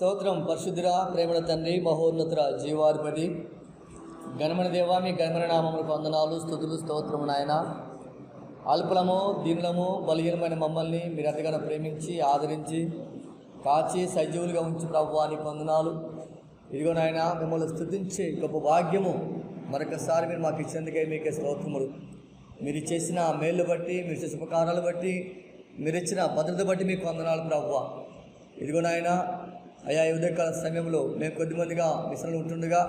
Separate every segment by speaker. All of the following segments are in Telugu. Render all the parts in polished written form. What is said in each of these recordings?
Speaker 1: స్తోత్రం. పరిశుద్ధుర ప్రేమల తండ్రి, మహోన్నతుర జీవాధిపతి, ఘనమైన దేవా, మీ ఘనమైన నామములకు వందనాలు, స్తుతులు, స్తోత్రము నాయన. అల్పులము, దీనులము, బలహీనమైన మమ్మల్ని మీరు ఎంతగానో ప్రేమించి ఆదరించి కాచి సజీవులుగా ఉంచి ప్రభువా నీకు వందనాలు. ఇదిగో నాయన, మిమ్మల్ని స్తుతించే గొప్ప భాగ్యము మరొకసారి మీరు మాకు ఇచ్చినందుకే మీకే స్తోత్రములు. మీరు చేసిన మేళ్ళు బట్టి, మీరు చేసిన ఉపకారాలు బట్టి, మీరు ఇచ్చిన భద్రత బట్టి మీకు వందనాలు ప్రభువా. ఇదిగో నాయన, అయా ఈ ఉదయకాల సమయంలో మేము కొద్దిమందిగా మిశ్రలు ఉంటుండగా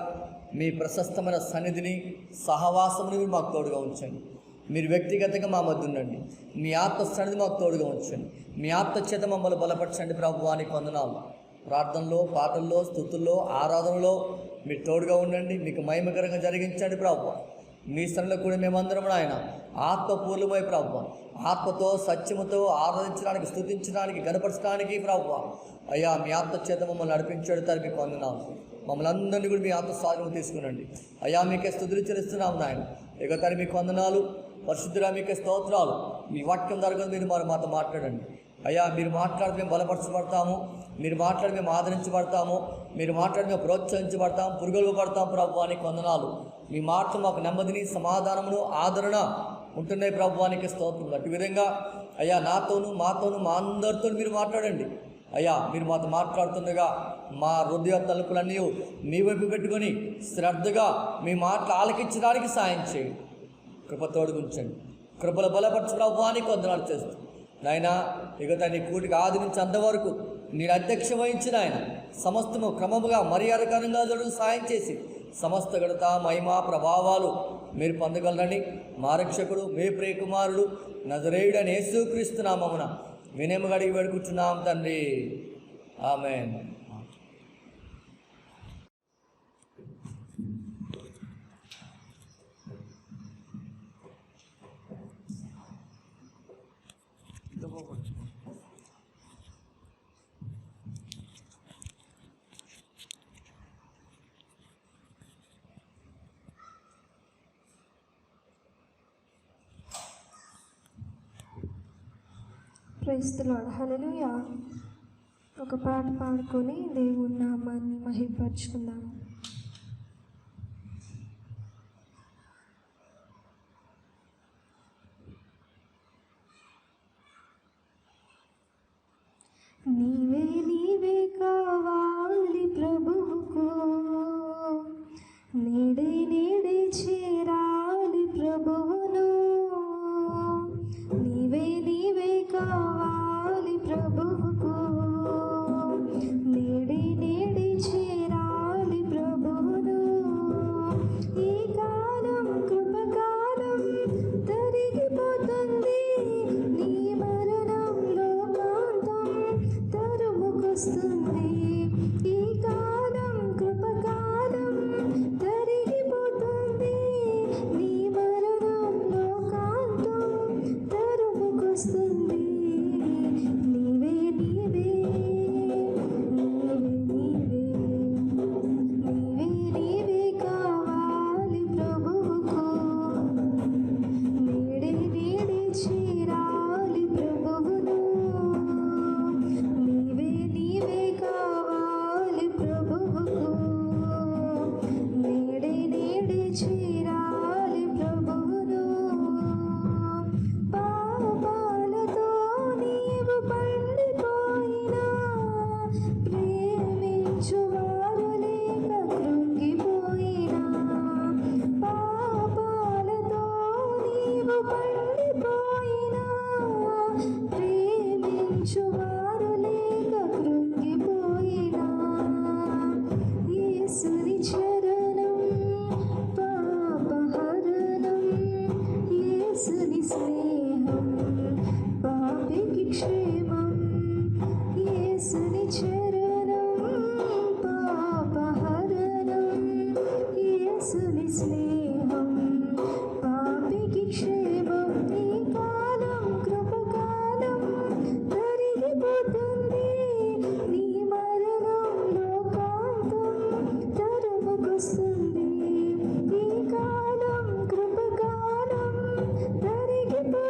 Speaker 1: మీ ప్రశస్తమైన సన్నిధిని, సహవాసముని మీరు మాకు తోడుగా ఉంచండి. మీరు వ్యక్తిగతంగా మా మధ్య ఉండండి. మీ ఆత్మ సన్నిధి మాకు తోడుగా ఉంచండి. మీ ఆత్మ చేత మమ్మల్ని బలపరచండి ప్రభువా నీకు వందనాలు. ప్రార్థనలో, పాటల్లో, స్తుతుల్లో, ఆరాధనలో మీరు తోడుగా ఉండండి. మీకు మహిమకరంగా జరిగించండి ప్రభువా. మీ స్థలంలో కూడా మేమందరం ఆయన ఆత్మపూర్ణమై ప్రభువా, ఆత్మతో సత్యముతో ఆరాధించడానికి, స్తుతించడానికి, గణపరచడానికి ప్రభువా అయ్యా మీ ఆత్మ చేత మమ్మల్ని నడిపించేడతారు మీకు వందనాలు. మమ్మల్ని అందరినీ కూడా మీ ఆత్మ స్వాధీనం తీసుకునండి. అయ్యా మీకే స్తుతులు చెల్లిస్తున్నాము నాయన. ఎగతారి మీకు వందనాలు. పరిశుద్ధురా మీకే స్తోత్రాలు. మీ వాక్యం ద్వారా మీరు మాతో మాట్లాడండి. అయ్యా మీరు మాట్లాడితే మేము బలపరచబడతాము, మీరు మాట్లాడి మేము ఆదరించబడతాము, మీరు మాట్లాడి మేము ప్రోత్సహించబడతాము, పురుగొల్పబడతాం ప్రభువానికి వందనాలు. మీ మాటలు మాకు నెమ్మదిని, సమాధానమును, ఆదరణ ఉంటున్నాయి ప్రభువానికి స్తోత్రం. అటు విధంగా అయ్యా నాతోనూ, మాతోనూ, మా అందరితో మీరు మాట్లాడండి. అయ్యా మీరు మాతో మాట్లాడుతుండగా మా హృదయ తలుపులన్నీ మీ వైపు పెట్టుకొని శ్రద్ధగా మీ మాటలు ఆలకించడానికి సాయం చేయండి. కృపతోడు ఉంచండి. కృపల బలపరచు ప్రభువానికి వందనాలు చేస్తూ నాయన, ఇక నీ కూటికి ఆది నుంచి అంతవరకు నేను అధ్యక్ష వహించిన ఆయన సమస్తము క్రమముగా మర్యాదకరంగా జరుగు సాయం చేసి సమస్త గణత, మహిమ, ప్రభావాలు మీరు పొందగలరని మా రక్షకుడు, మీ ప్రియకుమారుడు నజరేయుడైన యేసుక్రీస్తు నామమున వినయముగా అడిగి వేడుకుంటున్నాం తండ్రి. ఆమేన్.
Speaker 2: Praise the Lord. హల్లెలూయా. ఒక పాట పాడుకొని దేవుని నామాన్ని మహిమపరచుకుందాం. నీవే నీవే కావాలి ప్రభువుకు, నేడే నేడే చేరాలి ప్రభువును. నీవే నీవే కావాలి ప్రభువుకు, నేడే నేడే చేరాలి ప్రభువును. ఈ కాలం కృపకాలం తరిగిపోతుంది, నీ మరణం లోకాంతం తరుముకొస్తుంది. ఈ కాలం కృపకాలం తరిగిపోతుంది, నీ మరణం లోకాంతం తరుముకొస్తుంది. నీవే నీవే నీవే నీవే నీవే నీవే కావాలి ప్రభువుకు, నేడే నేడే చేరాలి ప్రభువును. నీవే నీవే కావాలి ప్రభువుకు, నేడే నేడే చేరాలి ప్రభువును. పాపాలతో నీవు పండిపోయినా, ప్రేమించువారు లేక కృంగిపోయినా. పాపాలతో నీవు పండిపోయినా, ప్రేమించువారు లేక కృంగిపోయినా. యేసుని చరణం పాపహరణం, యేసుని స్నేహం పాపికి క్షేమం. యేసుని చరణం పాపహరణం, యేసుని స్నేహం పాపికి క్షేమం. ఈ కాలం కృపకాలం తరిగిపోతుంది, నీ మరణం లోకాంతం తరుముకొస్తుంది. ఈ కాలం కృపకాలం తరిగిపోతుంది,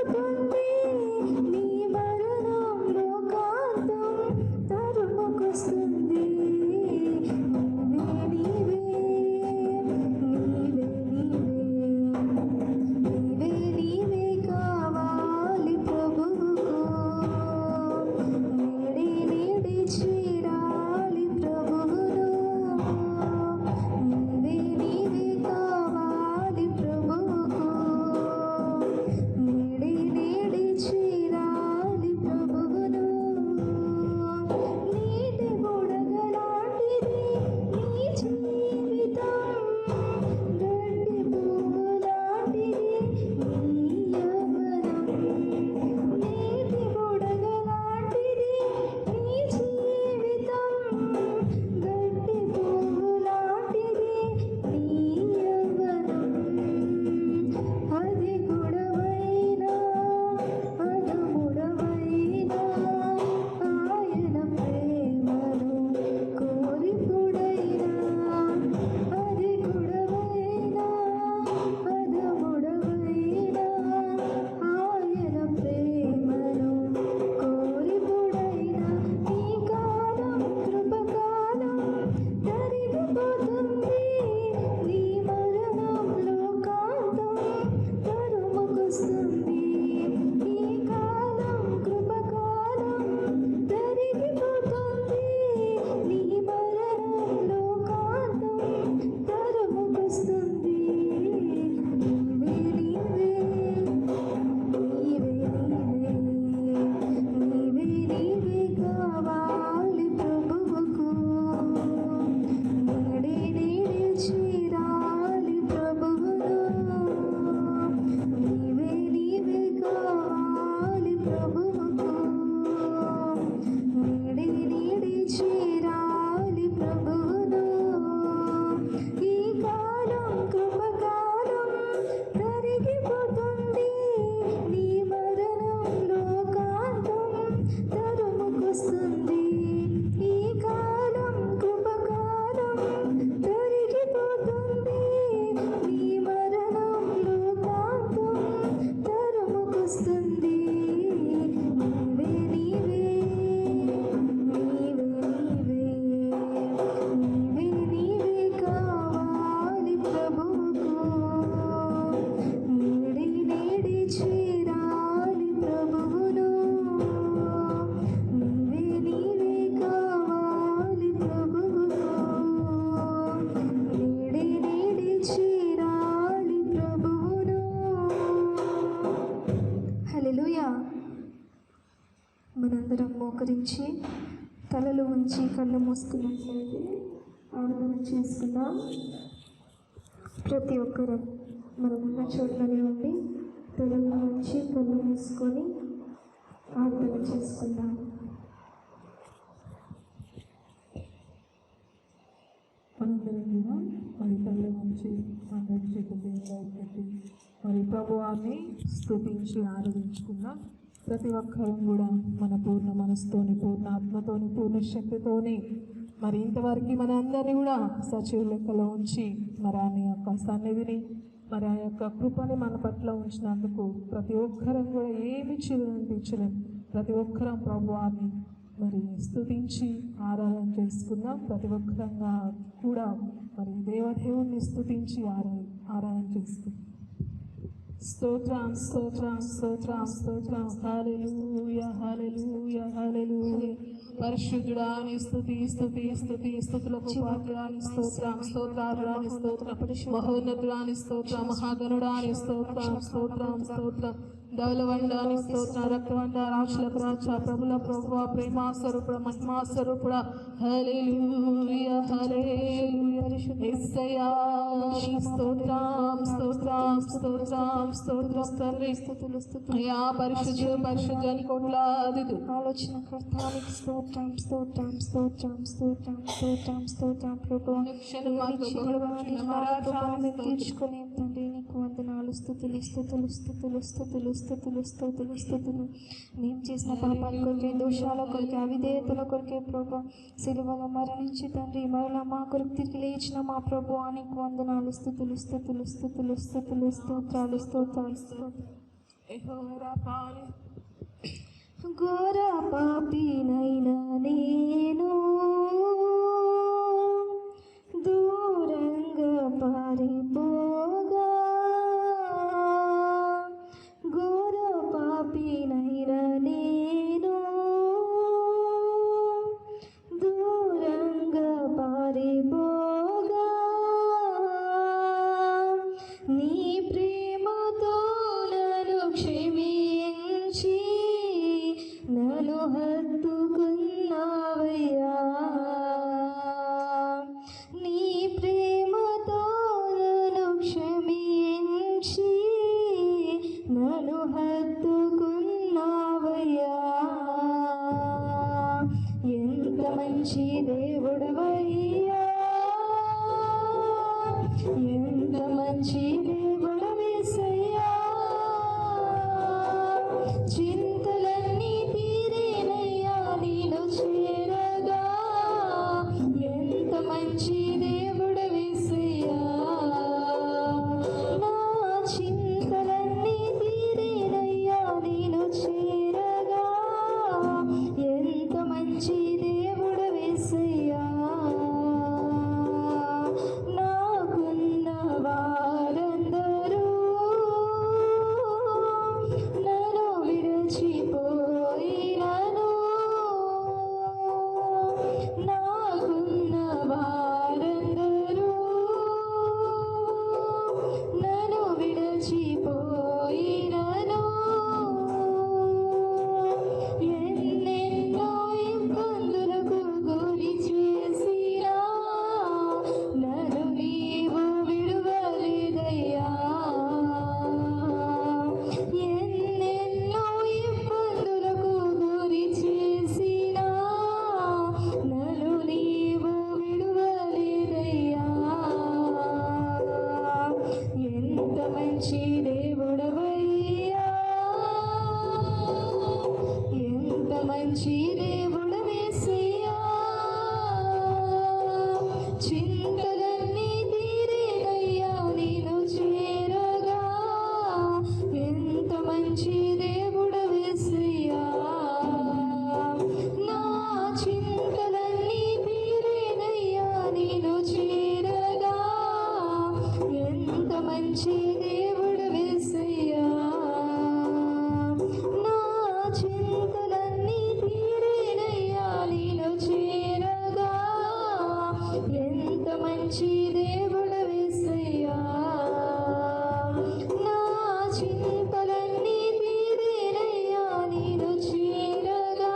Speaker 2: అందరం మోకరించి తలలు ఉంచి కళ్ళు మూసుకున్నట్లయితే ఆరాధన చేసుకుందాం. ప్రతి ఒక్కరూ మనమున్న చోట్లనే ఉండి తలలు ఉంచి కళ్ళు మూసుకొని ఆరాధన చేసుకుందాం.
Speaker 3: మనందరం కూడా మరి తల్లి నుంచి అందరి చేతులు దేవుడు పెట్టి మరి ప్రభువాన్ని స్తుతించి ఆరాధించుకుందాం. ప్రతి ఒక్కరూ కూడా మన పూర్ణ మనసుతోని, పూర్ణ ఆత్మతోని, పూర్ణ శక్తితోని మరి ఇంతవరకు మన అందరినీ కూడా సజీవ లెక్కలో ఉంచి మరి ఆయన యొక్క సన్నిధిని మరి ఆ యొక్క కృపని మన పట్ల ఉంచినందుకు ప్రతి ఒక్కరం కూడా ఏమి అనిపించలేం. ప్రతి ఒక్కరం ప్రభువాన్ని మరి స్తుతించి ఆరాధన చేసుకుందాం. ప్రతి ఒక్కరంగా కూడా మరి దేవదేవుణ్ణి స్తుతించి ఆరాధన చేసుకుందాం. స్తోత్రం స్తోత్రం స్తోత్రం స్తోత్రం. హల్లెలూయా హల్లెలూయా హల్లెలూయా. పరిశుద్ధుడాని స్తుతి స్తుతి స్తుతి స్తుతులకు పాత్రుడాని స్తోత్రం స్తోత్రాలుడాని స్తోత్రం. మహోన్నతుడాని స్తోత్రం మహాగణుడాని స్తోత్రం స్తోత్రం స్తోత్రం. ధవలవండాని స్తోత్రం రక్తవండ రాక్షులకు రాజ ప్రభుల ప్రభువ ప్రేమా స్వరూపుడ మహిమా స్వరూపుడ. హల్లెలూయా హల్లెలూయా. యేసయ్యా స్తోత్రం స్తోత్రం స్తోత్రం స్తోత్రం తండ్రి. స్తుతులు స్తుతులు అయ్యా పరిశుద్ధుడు పరిశుద్ధానికి కోట్లాదిదు
Speaker 2: ఆలోచన కర్తానికి స్తోత్రం స్తోత్రం స్తోత్రం స్తోత్రం స్తోత్రం స్తోత్రం. ప్రభు తీర్చుకోలేం తండ్రి, నీకు వందనాలు. స్తుతులు స్తుతులు స్తుతులు స్తుతులు స్తుతులు స్తుతులు స్తుతులు. మేము చేసిన పాపాల కొరకే, దోషాల కొరకే, అవిధేయతల కొరకే ప్రభు సిలువలో మరణించి తండ్రి మరలా మా కొరకు తిరిగి లేచిన మా ప్రభు నీకు వందనాలు. స్తుతులు స్తుతులు స్తుతులు స్తుతులు స్తోత్రాలు స్తోత్రాలు స్తోత్రాలు. ఘోర పాపినైనా నేను దూరంగా పారిపోగా, ఘోర పాపినైనా నేను దూరంగా పారిపోగా, నీ ప్రేమతో నన్ను క్షమించి నన్ను హత్తుకున్నావయ్యా. నీ ప్రేమతో నన్ను క్షమించి నన్ను హత్తుకున్నావయ్యా. ఎంత మంచి దేవుడవయ్యా, ఎంత మంచి దేవుడవేసయ్యా. చింతలన్నీ తీరేనయ్యా నీలో చేరగా, ఎంత మంచి దేవుడవేసయ్యా. నా చింతలన్నీ తీరేనయ్యా నీలో చేరగా, ఎంత మంచి దేవుడవేసయ్యా. నాకున్న వారందరూ నన్ను విడిచిపోయినను, నాకున్న వారందరూ నన్ను విడిచిపోయినను, ఎన్నెన్నో ఇబ్బందులకు గురి చేసినా నన్ను నీవు విడువలేదయ్యా. ఎన్నెన్నో ఇబ్బందులకు గురి చేసినా నన్ను నీవు విడువలేదయ్యా. ఎంత మంచి దేవుడవయ్యా, ఎంత మంచి దేవుడవేసయ్యా. చింతలన్నీ తీరేనయ్యా నీలో చేరగా, ఎంత మంచి దేవుడవేసయ్యా. నా చింతలన్నీ తీరేనయ్యా నీలో చేరగా, ఎంత మంచి దేవుడవేసయ్యా. నా చింతలన్నీ తీరేనయ్యా నీలో చేరగా, ఎంత మంచి దేవుడవేసయ్యా. నా చింతలన్నీ తీరేనయ్యా నీలో చేరగా,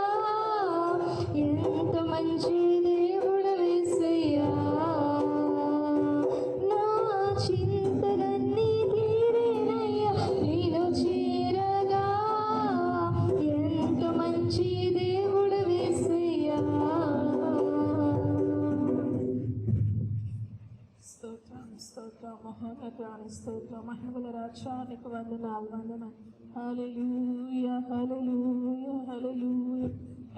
Speaker 3: మహిమల రాజా నీకు వందనాలు వందనాలు. హల్లెలూయా హల్లెలూయా హల్లెలూయా.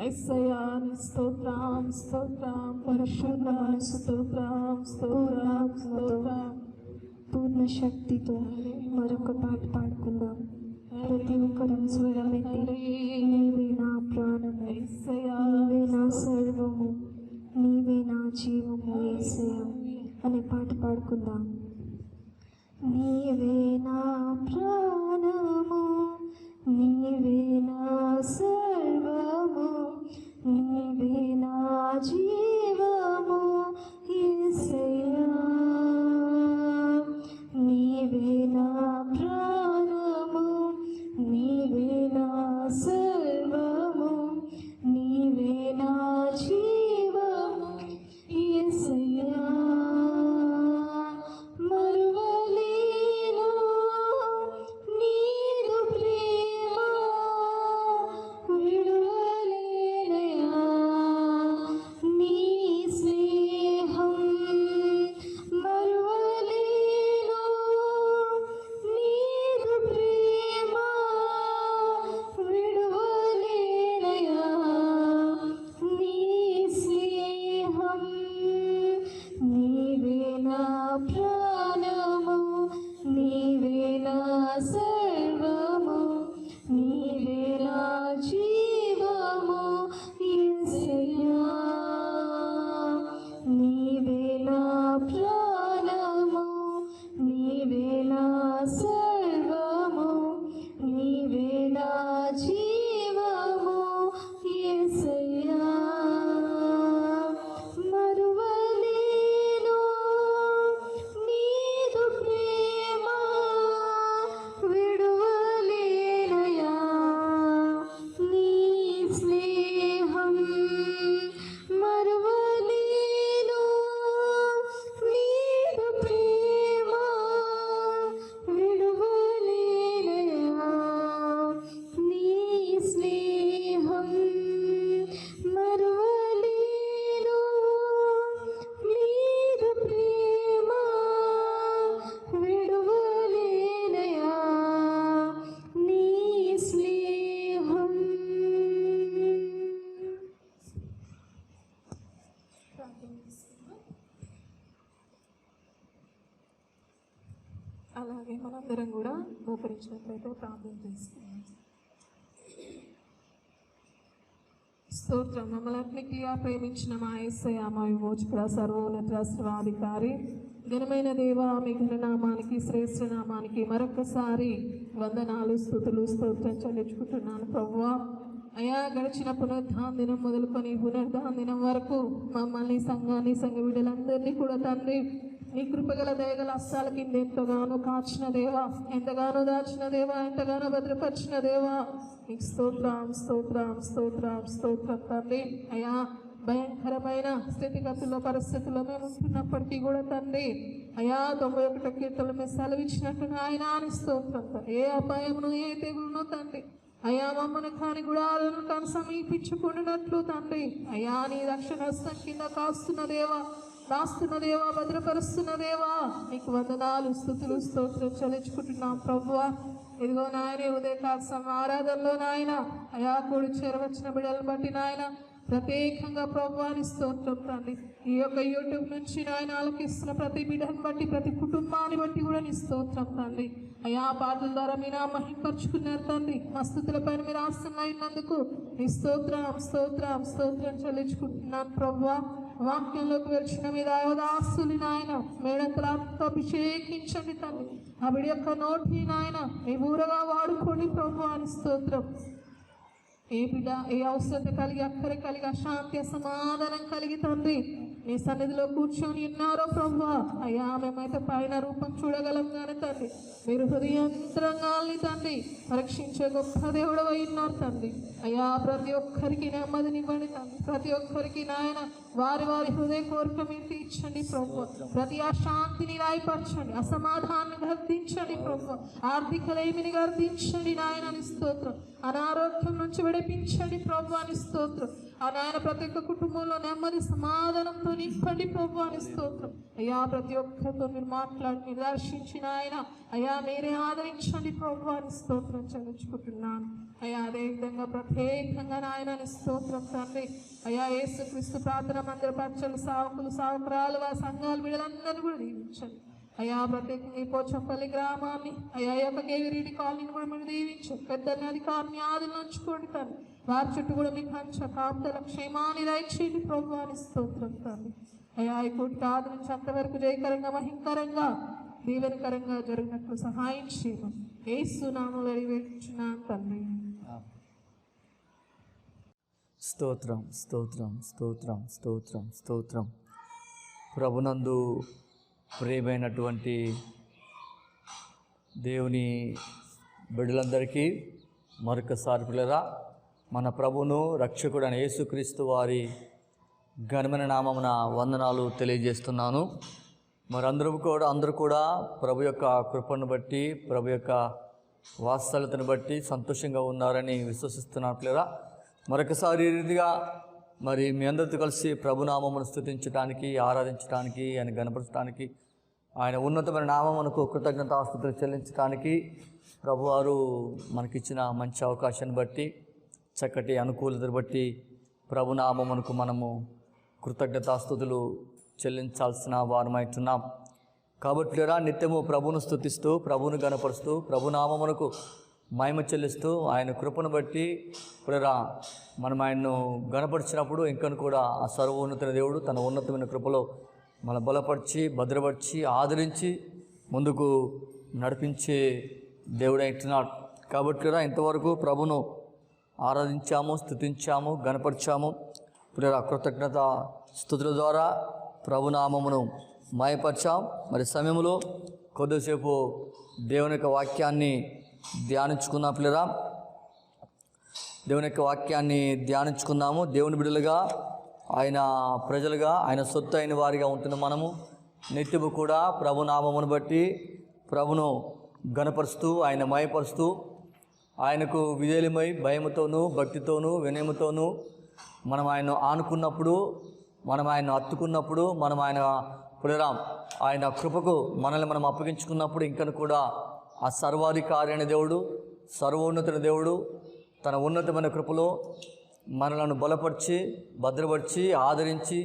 Speaker 3: యేసయ్యా నీ స్తోత్రం స్తోత్రం పరిశుద్ధ స్తోత్రం స్తోత్రం స్తోత్రం.
Speaker 2: పూర్ణ శక్తితో మరొక పాట పాడుకుందాం. ప్రతి ఒక్కరు స్వరం ఎత్తి నీవే నా ప్రాణము, నీవే నా సర్వము, నీవే నా జీవము యేసయ్యా అనే పాట పాడుకుందాం. నీవే నా ప్రాణము, నీవే నా సర్వము, నీవే నా జీవము యేసయ్యా. నీవే నా ప్రాణము, నీవే నా సర్వము, నీవే నా జీవము యేసయ్యా. మరువలేను నీదు ప్రేమ, విడువలేనయా నీ స్నేహం. మరువలేను నీదు ప్రేమ, విడువలేనయా నీ స్నేహం. నీవే నా ప్రాణము, నీవే నా సర్వము, నీవే నా జీవము యేసయ్యా. నీవే నా ప్రాణము, నీవే నా సర్వము, నీవే నా జీవము యేసయ్యా. మరువలేను నీదు ప్రేమ, విడువలేనయా నీ స్నేహం. మరువలేను నీదు ప్రేమ, విడువలేనయా నీ స్నేహం. మరువలేను నీదు ప్రేమ, విడువలేనయా నీ స్నేహం.
Speaker 3: అలాగే మనందరం కూడా మోకరించినట్లయితే ప్రార్థన చేసుకున్నాం. స్తోత్రం. మమ్మల్ని అగ్నిక్రియా ప్రేమించిన మా యేసయ్యా, మా విమోచకుడ, సర్వోన్నత సర్వాధికారి, ఘనమైన దేవ, మీ ఘననామానికి శ్రేష్ఠ నామానికి మరొకసారి వందనాలు స్తుతులు స్తోత్రం చెల్లించుకుంటున్నాను ప్రభువా. అయా గడిచిన పునరుద్ధాన దినం మొదలుకొని పునరుద్ధాన దినం వరకు మమ్మల్ని సంఘాన్ని సంఘ బిడ్డలందరినీ కూడా తండ్రి నీ కృపగల దయగల హస్తాల కింద ఎంతగానో కాచిన దేవా, ఎంతగానో దాచిన దేవా, ఎంతగానో భద్రపరిచిన దేవా, నీకు స్తోత్రం స్తోత్రం స్తోత్రం స్తోత్రం తండ్రి. అయా భయంకరమైన స్థితిగతుల్లో పరిస్థితుల్లో మేము ఉంటున్నప్పటికీ కూడా తండ్రి అయా 91 కీర్తనలు మేము సెలవిచ్చినట్టు నాయన అని స్తోత్రం తండ్రి. ఏ అపాయమును ఏ తెగులునో తండ్రి అయా మమ్మల్ని కాని గుడాలను తాను సమీపించుకున్నట్లు తండ్రి అయా నీ రక్షణ హస్తం కింద కాస్తున్న దేవా, దాస్తున్న దేవా, భద్రపరుస్తున్న దేవా, నీకు వందనాలు స్తుతులు స్తోత్రం చెల్లించుకుంటున్నాం ప్రభువా. ఇదిగో నాయన ఉదయకాల ఆరాధనలో నాయన అయా కూడి చేరవచ్చిన బిడ్డలను బట్టి నాయన ప్రత్యేకంగా ప్రభువాని స్తోత్రం తండ్రి. ఈ యొక్క యూట్యూబ్ నుంచి నాయన ఆలకిస్తున్న ప్రతి బిడ్డను బట్టి, ప్రతి కుటుంబాన్ని బట్టి కూడా నీ స్తోత్రం తండ్రి. అయా పాటల ద్వారా మీరు మహింపరుచుకున్నారు తండ్రి. మా స్థుతులపైన మీరు ఆస్తున్నైనందుకు నీ స్తోత్రం స్తోత్రం స్తోత్రం చెల్లించుకుంటున్నాను ప్రభువా. వాక్యంలోకి వచ్చిన మీద దాసుని నాయన మేడంతలాతో అభిషేకించండి తండ్రి. ఆ బిడ్డ యొక్క నోటిని నాయన మీ ఊరగా వాడుకోండి ప్రభువాని స్తోత్రం. ఏ బిడ్డ ఏ అవసరత కలిగి అక్కర కలిగి అశాంతి అసమాధానం కలిగి తండ్రి నీ సన్నిధిలో కూర్చొని ఉన్నారో ప్రభువా. అయ్యా మేమైతే పైన రూపం చూడగలం కానీ తండ్రి మీరు హృదయంతరంగాల్ని తండ్రి పరీక్షించే గొప్ప దేవుడు ఉన్నారు తండ్రి. అయ్యా ప్రతి ఒక్కరికి నెమ్మదినివ్వండి తండ్రి. ప్రతి ఒక్కరికి నాయన వారి వారి హృదయ కోరిక మీరు తీర్చండి ప్రభు. ప్రతి అశాంతిని రాయపరచండి, అసమాధానాన్ని గర్దించండి ప్రభు. ఆర్థిక లేమిని గర్దించండి నాయన అని స్తోత్రం. అనారోగ్యం నుంచి విడిపించండి ప్రభు అని స్తోత్రం. ఆ నాయన ప్రతి ఒక్క కుటుంబంలో నెమ్మది సమాధానంతో నింపండి ప్రభు అని స్తోత్రం. అయ్యా ప్రతి ఒక్కరితో మీరు మాట్లాడి మీరు దర్శించిన ఆయన అయ్యా మీరే ఆదరించండి ప్రభు అని స్తోత్రం చెల్లించుకుంటున్నాను. అయ్యా అదేవిధంగా ప్రత్యేకంగా నాయన స్తోత్రం తండ్రి. అయ్యా యేసుక్రీస్తు ప్రార్థన మందిర పచ్చలు సావుకులు సావుకురాలు ఆ సంఘాలు వీళ్ళందరినీ కూడా దీవించండి. అయ్యా ప్రత్యేకంగా ఈ పోచంపల్లి గ్రామాన్ని అయ్యా యొక్క కేవిరెడ్డి కాలనీని కూడా మీరు దీవించండి. పెద్దల్ని అధికారిని ఆదిలో ఉంచుకోండి తండ్రి. వారి చుట్టూ కూడా మీకు మంచి కాపుదల క్షేమాన్ని దయచేయండి ప్రభు అని స్తోత్రం తండ్రి. అయ్యా ఈ కూటికి ఆది నుంచి అంతవరకు జయకరంగా మహింకరంగా దీవెనకరంగా జరిగినట్లు సహాయం చేయమని యేసు నామములో అడిగివేడుచున్నాను తండ్రి.
Speaker 1: స్తోత్రం స్తోత్రం స్తోత్రం స్తోత్రం స్తోత్రం. ప్రభునందు ప్రియమైనటువంటి దేవుని బిడ్డలందరికీ మరొకసారి పిల్లరా మన ప్రభును రక్షకుడైన యేసుక్రీస్తు వారి ఘనమైన నామమున వందనాలు తెలియజేస్తున్నాను. మరి అందరూ కూడా ప్రభు యొక్క కృపను బట్టి ప్రభు యొక్క వాత్సల్యతను బట్టి సంతోషంగా ఉన్నారని విశ్వసిస్తున్నాను పిల్లరా. మరొకసారి రీతిగా మరి మీ అందరితో కలిసి ప్రభునామమును స్తుతించడానికి, ఆరాధించడానికి, ఆయన గణపరచడానికి, ఆయన ఉన్నతమైన నామమునకు కృతజ్ఞతాస్తుతులు చెల్లించడానికి ప్రభువారు మనకిచ్చిన మంచి అవకాశాన్ని బట్టి, చక్కటి అనుకూలతను బట్టి ప్రభునామమునకు మనము కృతజ్ఞతాస్తుతులు చెల్లించాల్సిన వారమైతున్నాం. కాబట్టి నిత్యము ప్రభును స్తుతిస్తూ, ప్రభును గణపరుస్తూ, ప్రభునామమునకు మహిమ చెల్లిస్తూ, ఆయన కృపను బట్టి పునరా మనం ఆయన్ను గణపరిచినప్పుడు ఇంకను కూడా ఆ సర్వోన్నత దేవుడు తన ఉన్నతమైన కృపలో మన బలపరిచి, భద్రపరిచి, ఆదరించి ముందుకు నడిపించే దేవుడైతున్నాడు. కాబట్టి ఇంతవరకు ప్రభును ఆరాధించాము, స్తుతించాము, గణపరిచాము. పునరా కృతజ్ఞత స్తుతుల ద్వారా ప్రభునామమును మహిమపరిచాం. మరి సమయంలో కొద్దిసేపు దేవుని యొక్క వాక్యాన్ని ధ్యానించుకున్నాం పిల్లరా. దేవుని యొక్క వాక్యాన్ని ధ్యానించుకున్నాము. దేవుని బిడ్డలుగా, ఆయన ప్రజలుగా, ఆయన సొత్తు అయిన వారిగా ఉంటున్న మనము నిత్యము కూడా ప్రభునామమును బట్టి ప్రభును గణపరుస్తూ, ఆయన మహిమపరుస్తూ, ఆయనకు విధేయులమై భయముతోనూ భక్తితోనూ వినయముతోనూ మనం ఆయన ఆనుకున్నప్పుడు, మనం ఆయన హత్తుకున్నప్పుడు, మనం ఆయన పునరా ఆయన కృపకు మనల్ని మనం అప్పగించుకున్నప్పుడు ఇంకను కూడా ఆ సర్వాధికారి అయిన దేవుడు, సర్వోన్నతుని దేవుడు తన ఉన్నతమైన కృపలో మనలను బలపరిచి, భద్రపరిచి, ఆదరించి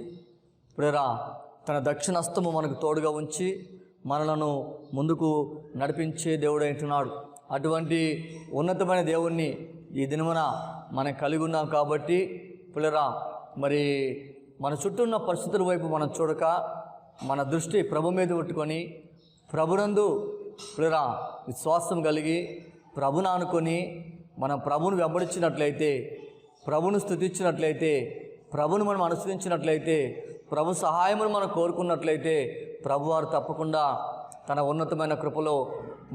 Speaker 1: పునరా తన దక్షిణస్తము మనకు తోడుగా ఉంచి మనలను ముందుకు నడిపించే దేవుడు అంటున్నాడు. అటువంటి ఉన్నతమైన దేవుణ్ణి ఈ దినమున మనం కలిగి ఉన్నాం. కాబట్టి పునరా మరి మన చుట్టూ ఉన్న పరిస్థితుల వైపు మనం చూడక మన దృష్టి ప్రభు మీద పెట్టుకొని ప్రభునందు పునరా విశ్వాసం కలిగి ప్రభును ఆనుకొని మనం ప్రభును వెంబడించినట్లయితే, ప్రభును స్తుతించినట్లయితే, ప్రభును మనం అనుసరించినట్లయితే, ప్రభు సహాయమును మనం కోరుకున్నట్లయితే ప్రభువారు తప్పకుండా తన ఉన్నతమైన కృపలో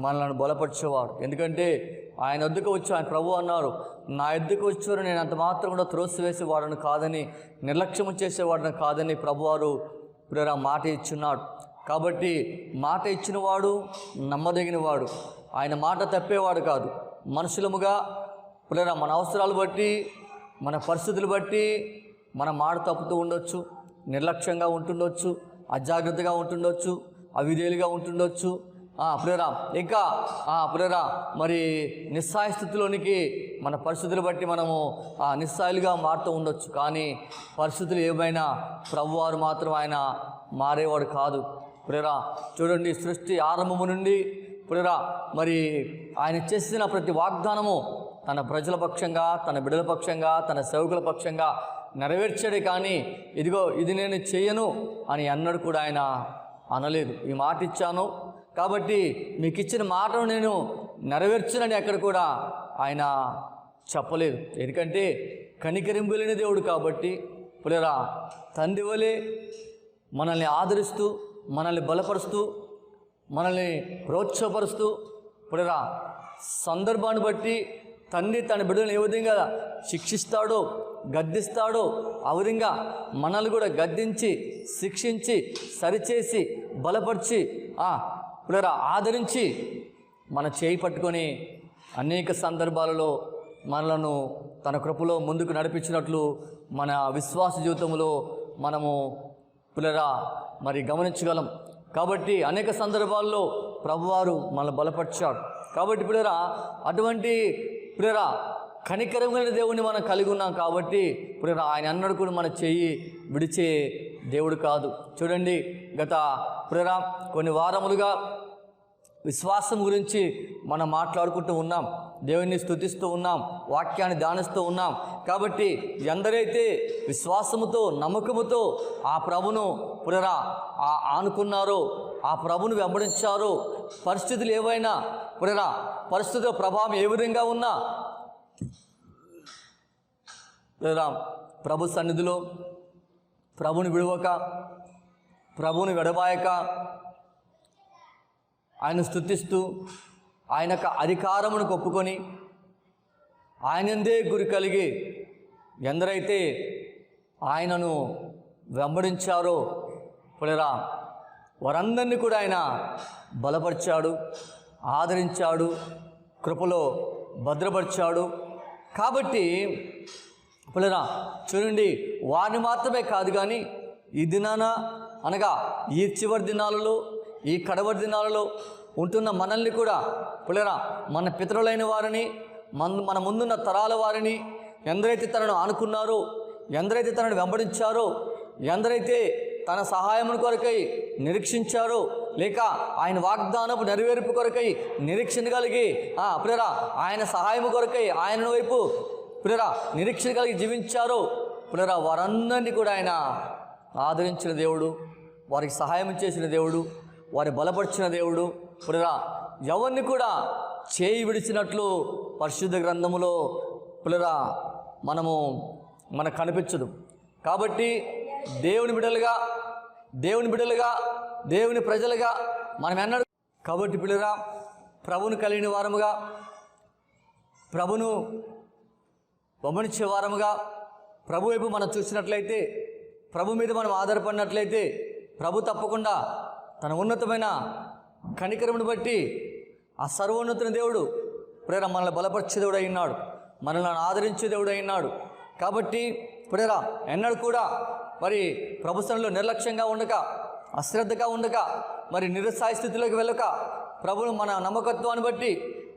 Speaker 1: మనల్ని బలపరిచేవారు. ఎందుకంటే ఆయన వద్దకు వచ్చి ఆయన ప్రభు అన్నారు, నా వద్దకు వచ్చారు నేను అంత మాత్రం కూడా త్రోసివేసేవాడని కాదని, నిర్లక్ష్యం చేసేవాడని కాదని ప్రభువారు పునరా మాట ఇచ్చున్నాడు. కాబట్టి మాట ఇచ్చినవాడు నమ్మదగినవాడు, ఆయన మాట తప్పేవాడు కాదు. మనుషులముగా పునరా మన అవసరాలు బట్టి, మన పరిస్థితులు బట్టి మన మాట తప్పుతూ ఉండొచ్చు, నిర్లక్ష్యంగా ఉంటుండొచ్చు, అజాగ్రత్తగా ఉంటుండొచ్చు, అవిధేయులుగా ఉంటుండొచ్చు. పునరా ఇంకా పునరా మరి నిస్సాయ స్థితిలోనికి మన పరిస్థితులు బట్టి మనము నిస్సాయులుగా మారుతూ ఉండొచ్చు. కానీ పరిస్థితులు ఏమైనా ప్రభువారు మాత్రం ఆయన మారేవాడు కాదు. పునరా చూడండి, సృష్టి ఆరంభము నుండి పునరా మరి ఆయన చేసిన ప్రతి వాగ్దానము తన ప్రజల పక్షంగా, తన బిడ్డల పక్షంగా, తన సేవకుల పక్షంగా నెరవేర్చాడే. కానీ ఇదిగో ఇది నేను చేయను అని అన్నడు కూడా ఆయన అనలేదు. ఈ మాట ఇచ్చాను కాబట్టి మీకు ఇచ్చిన మాటను నేను నెరవేర్చునని ఎక్కడ కూడా ఆయన చెప్పలేదు. ఎందుకంటే కనికరింపు లేని దేవుడు కాబట్టి పునరా తండ్రి వలె మనల్ని ఆదరిస్తూ, మనల్ని బలపరుస్తూ, మనల్ని ప్రోత్సాహపరుస్తూ పునరా సందర్భాన్ని బట్టి తండ్రి తన బిడ్డలను ఏ విధంగా శిక్షిస్తాడో, గద్దిస్తాడో ఆ విధంగా మనల్ని కూడా గద్దించి శిక్షించి సరిచేసి బలపరిచి పిల్లరా ఆదరించి మన చేయి పట్టుకొని అనేక సందర్భాలలో మనలను తన కృపలో ముందుకు నడిపించినట్లు మన విశ్వాస జీవితంలో మనము పిల్లరా మరి గమనించగలం. కాబట్టి అనేక సందర్భాల్లో ప్రభువారు మనల్ని బలపరిచాడు. కాబట్టి పిల్లరా అటువంటి పిల్లరా కనికరమైన దేవుని మనం కలిగి ఉన్నాం. కాబట్టి పిల్లరా ఆయన అన్నడు కూడా మన చెయ్యి విడిచే దేవుడు కాదు. చూడండి, గత పిల్లరా కొన్ని వారములుగా విశ్వాసం గురించి మనం మాట్లాడుకుంటూ ఉన్నాం, దేవుని స్తుతిస్తూ ఉన్నాం, వాక్యాన్ని ధ్యానిస్తూ ఉన్నాం. కాబట్టి ఎందరైతే విశ్వాసముతో నమ్మకముతో ఆ ప్రభును పునరా ఆనుకున్నారో, ఆ ప్రభును వెంబడించారో, పరిస్థితులు ఏవైనా పునరా పరిస్థితుల ప్రభావం ఏ విధంగా ఉన్నా పునరా ప్రభు సన్నిధిలో ప్రభుని విడవక, ప్రభుని విడబాయక ఆయన స్తుతిస్తూ ఆయన యొక్క అధికారమును ఒప్పుకొని ఆయనందే గురి కలిగి ఎందరైతే ఆయనను వెంబడించారో పునరా వారందరినీ కూడా ఆయన బలపరిచాడు, ఆదరించాడు, కృపలో భద్రపరిచాడు. కాబట్టి పునరా చూడండి, వారిని మాత్రమే కాదు కానీ ఈ దినాన అనగా ఈ చివరి దినాలలో, ఈ కడవరి దినాలలో ఉంటున్న మనల్ని కూడా పునరా మన పితరులైన వారిని, మన ముందున్న తరాల వారిని ఎందరైతే తనను ఆనుకున్నారో, ఎందరైతే తనను వెంబడించారో, ఎందరైతే తన సహాయమును కొరకై నిరీక్షించారో, లేక ఆయన వాగ్దానపు నెరవేర్పు కొరకై నిరీక్షణ కలిగి పునరా ఆయన సహాయము కొరకై ఆయన వైపు పునరా నిరీక్షణ కలిగి జీవించారో పునరా వారందరినీ కూడా ఆయన ఆదరించిన దేవుడు, వారికి సహాయం చేసిన దేవుడు, వారి బలపరిచిన దేవుడు. పునరా ఎవరిని కూడా చేయి విడిచినట్లు పరిశుద్ధ గ్రంథములో పునరా మనకు కనిపించదు. కాబట్టి దేవుని బిడ్డలుగా దేవుని ప్రజలుగా మనం ఎన్నడూ కాబట్టి పిల్లరా ప్రభును కలిగిన వారముగా, ప్రభును వెంబడించే వారముగా, ప్రభు వైపు మనం చూసినట్లయితే, ప్రభు మీద మనం ఆధారపడినట్లయితే ప్రభు తప్పకుండా తన ఉన్నతమైన కనికరమును బట్టి ఆ సర్వోన్నతుని దేవుడు ప్రేర మనల్ని బలపరిచే దేవుడు అయినాడు, మనల్ని ఆదరించే దేవుడు అయినాడు. కాబట్టి ప్రేర ఎన్నడూ కూడా మరి ప్రభు సన్నిధిలో నిర్లక్ష్యంగా ఉండక, అశ్రద్ధగా ఉండక, మరి నిరుత్సాహ స్థితిలోకి వెళ్ళక, ప్రభును మన నమ్మకత్వాన్ని బట్టి,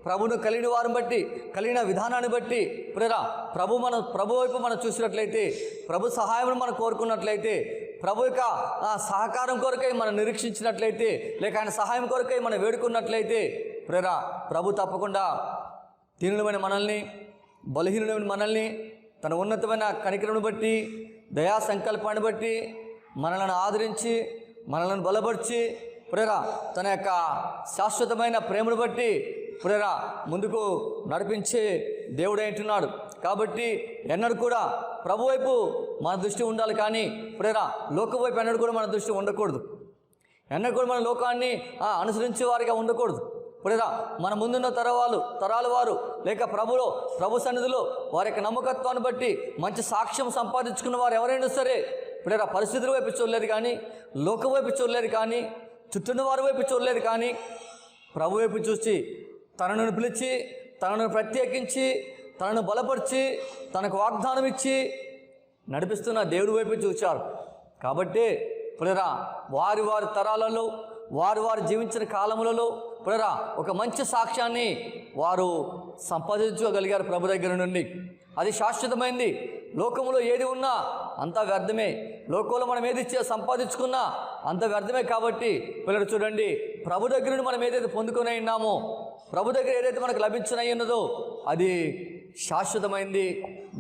Speaker 1: ప్రభును కలిగిన వారిని బట్టి, కలిగిన విధానాన్ని బట్టి ప్రేరా ప్రభు వైపు మనం చూసినట్లయితే, ప్రభు సహాయం మనం కోరుకున్నట్లయితే, ప్రభు యొక్క సహకారం కొరకై మనం నిరీక్షించినట్లయితే, లేక ఆయన సహాయం కొరకై మనం వేడుకున్నట్లయితే ప్రేరా ప్రభు తప్పకుండా దీనులమైన మనల్ని, బలహీనులమైన మనల్ని తన ఉన్నతమైన కనికరమును బట్టి, దయా సంకల్పాన్ని బట్టి మనలను ఆదరించి, మనలను బలపరిచి ప్రేరా తన యొక్క శాశ్వతమైన ప్రేమను బట్టి ప్రేరా ముందుకు నడిపించే దేవుడే అంటున్నాడు. కాబట్టి ఎన్నడూ కూడా ప్రభు వైపు మన దృష్టి ఉండాలి, కానీ ప్రేరా లోకం వైపు ఎన్నడూ కూడా మన దృష్టి ఉండకూడదు. ఎన్నడూ కూడా మన లోకాన్ని అనుసరించే వారిగా ఉండకూడదు. ప్రేరా మన ముందున్న తరాల వారు లేక ప్రభు సన్నిధిలో వారి యొక్క నమ్మకత్వాన్ని బట్టి మంచి సాక్ష్యం సంపాదించుకున్న వారు ఎవరైనా సరే ప్రేరా పరిస్థితుల వైపు చూడలేదు కానీ, లోకం వైపు చూడలేదు కానీ, చుట్టూన్న వారి వైపు చూడలేదు కానీ, ప్రభు వైపు చూసి తనను పిలిచి, తనను ప్రత్యేకించి, తనను బలపరిచి, తనకు వాగ్దానం ఇచ్చి నడిపిస్తున్న దేవుడి వైపు చూచారు. కాబట్టి ప్రేరా వారి తరాలలో, వారు జీవించిన కాలములలో ప్రేరా ఒక మంచి సాక్ష్యాన్ని వారు సంపాదించుకోగలిగారు ప్రభు దగ్గర నుండి. అది శాశ్వతమైంది. లోకంలో ఏది ఉన్నా అంతా వ్యర్థమే. లోకంలో మనం ఏది సంపాదించుకున్నా అంత వ్యర్థమే. కాబట్టి పిల్లలు చూడండి, ప్రభు దగ్గర నుండి మనం ఏదైతే పొందుకొని ఉన్నామో, ప్రభు దగ్గర ఏదైతే మనకు లభించినయి ఉన్నదో అది శాశ్వతమైంది,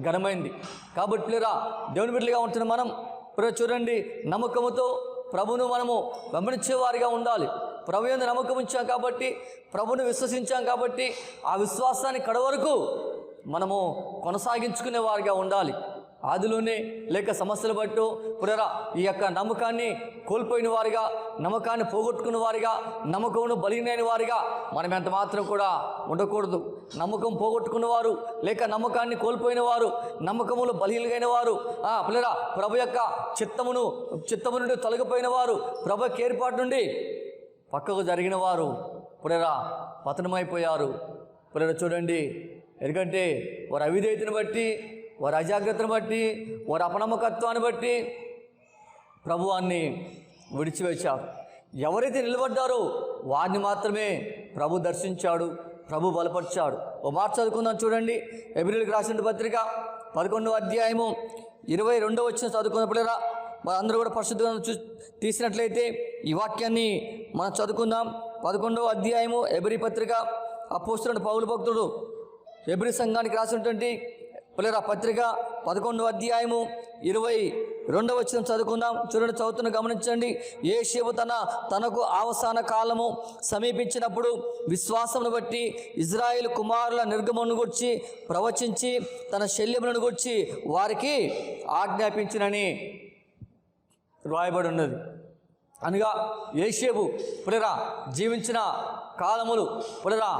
Speaker 1: ఘనమైంది. కాబట్టి పిల్లరా దేవుని బిడ్డలుగా ఉంటున్న మనం పిల్లలు చూడండి, నమ్మకముతో ప్రభును మనము వెంబడించే వారిగా ఉండాలి. ప్రభు యందు నమ్మకం ఉంచాం కాబట్టి, ప్రభును విశ్వసించాం కాబట్టి, ఆ విశ్వాసాన్ని కడ వరకు మనము కొనసాగించుకునే వారిగా ఉండాలి. ఆదిలోనే లేక సమస్యలు బట్టు పునరా ఈ యొక్క నమ్మకాన్ని కోల్పోయిన వారిగా, నమ్మకాన్ని పోగొట్టుకున్న వారిగా, నమ్మకమును బలిగిన వారిగా మనం ఎంత మాత్రం కూడా ఉండకూడదు. నమ్మకం పోగొట్టుకున్న వారు లేక నమ్మకాన్ని కోల్పోయిన వారు, నమ్మకములు బలిహీనమైన వారు, పునరా ప్రభు యొక్క చిత్తము నుండి తొలగిపోయిన వారు, ప్రభు యొక్క ఏర్పాటు నుండి పక్కకు జరిగిన వారు పునరా పతనమైపోయారు. పునరా చూడండి, ఎందుకంటే వారి అవిధేయతను బట్టి, వారి అజాగ్రత్తను బట్టి, వారి అపనమ్మకత్వాన్ని బట్టి ప్రభువాన్ని విడిచివేశారు. ఎవరైతే నిలబడ్డారో వారిని మాత్రమే ప్రభు దర్శించాడు, ప్రభు బలపరిచాడు. ఓ మాట చదువుకుందాం చూడండి. హెబ్రీయులకు రాసిన పత్రిక 11వ అధ్యాయము 22వ వచనం చదువుకున్నప్పుడేరా అందరూ కూడా పరిశుద్ధంగా తీసినట్లయితే ఈ వాక్యాన్ని మనం చదువుకుందాం. 11వ అధ్యాయము హెబ్రీ పత్రిక, అపోస్తలుడైన పౌలు భక్తుడు హెబ్రీ సంఘానికి రాసినటువంటి పిల్లల పత్రిక 11వ అధ్యాయము 22వ వచనం చదువుకుందాం. చూడండి, చదువుతున్న గమనించండి. యోషేపు తనకు అవసాన కాలము సమీపించినప్పుడు విశ్వాసమును బట్టి ఇజ్రాయేలు కుమారుల నిర్గమను గురించి ప్రవచించి తన శల్యములను గురించి వారికి ఆజ్ఞాపించినని రాయబడి ఉన్నది. అనగా యోషేపు పునరా జీవించిన కాలములు పునరా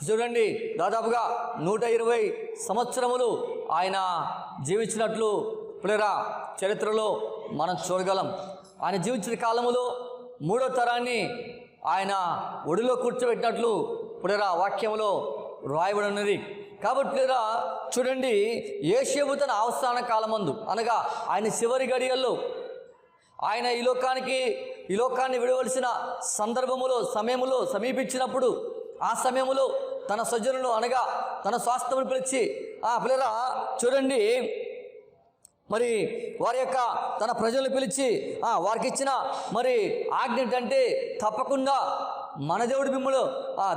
Speaker 1: చూడండి, దాదాపుగా 120 సంవత్సరములు ఆయన జీవించినట్లు పునరా చరిత్రలో మనం చూడగలం. ఆయన జీవించిన కాలములో 3వ తరాన్ని ఆయన ఒడిలో కూర్చోబెట్టినట్లు పునరా వాక్యంలో రాయబడి ఉన్నది. కాబట్టి చూడండి, యోషేపు తన అవసాన కాలమందు అనగా ఆయన చివరి గడియల్లో ఆయన ఈ లోకాన్ని విడవలసిన సమయములో సమీపించినప్పుడు ఆ సమయములో తన సజ్జనులను అనగా తన స్వాస్థ్యమును పిలిచి పిల్లరా చూడండి, మరి వారి యొక్క తన ప్రజలను పిలిచి వారికి ఇచ్చిన మరి ఆజ్ఞ ఏంటంటే తప్పకుండా మన దేవుడు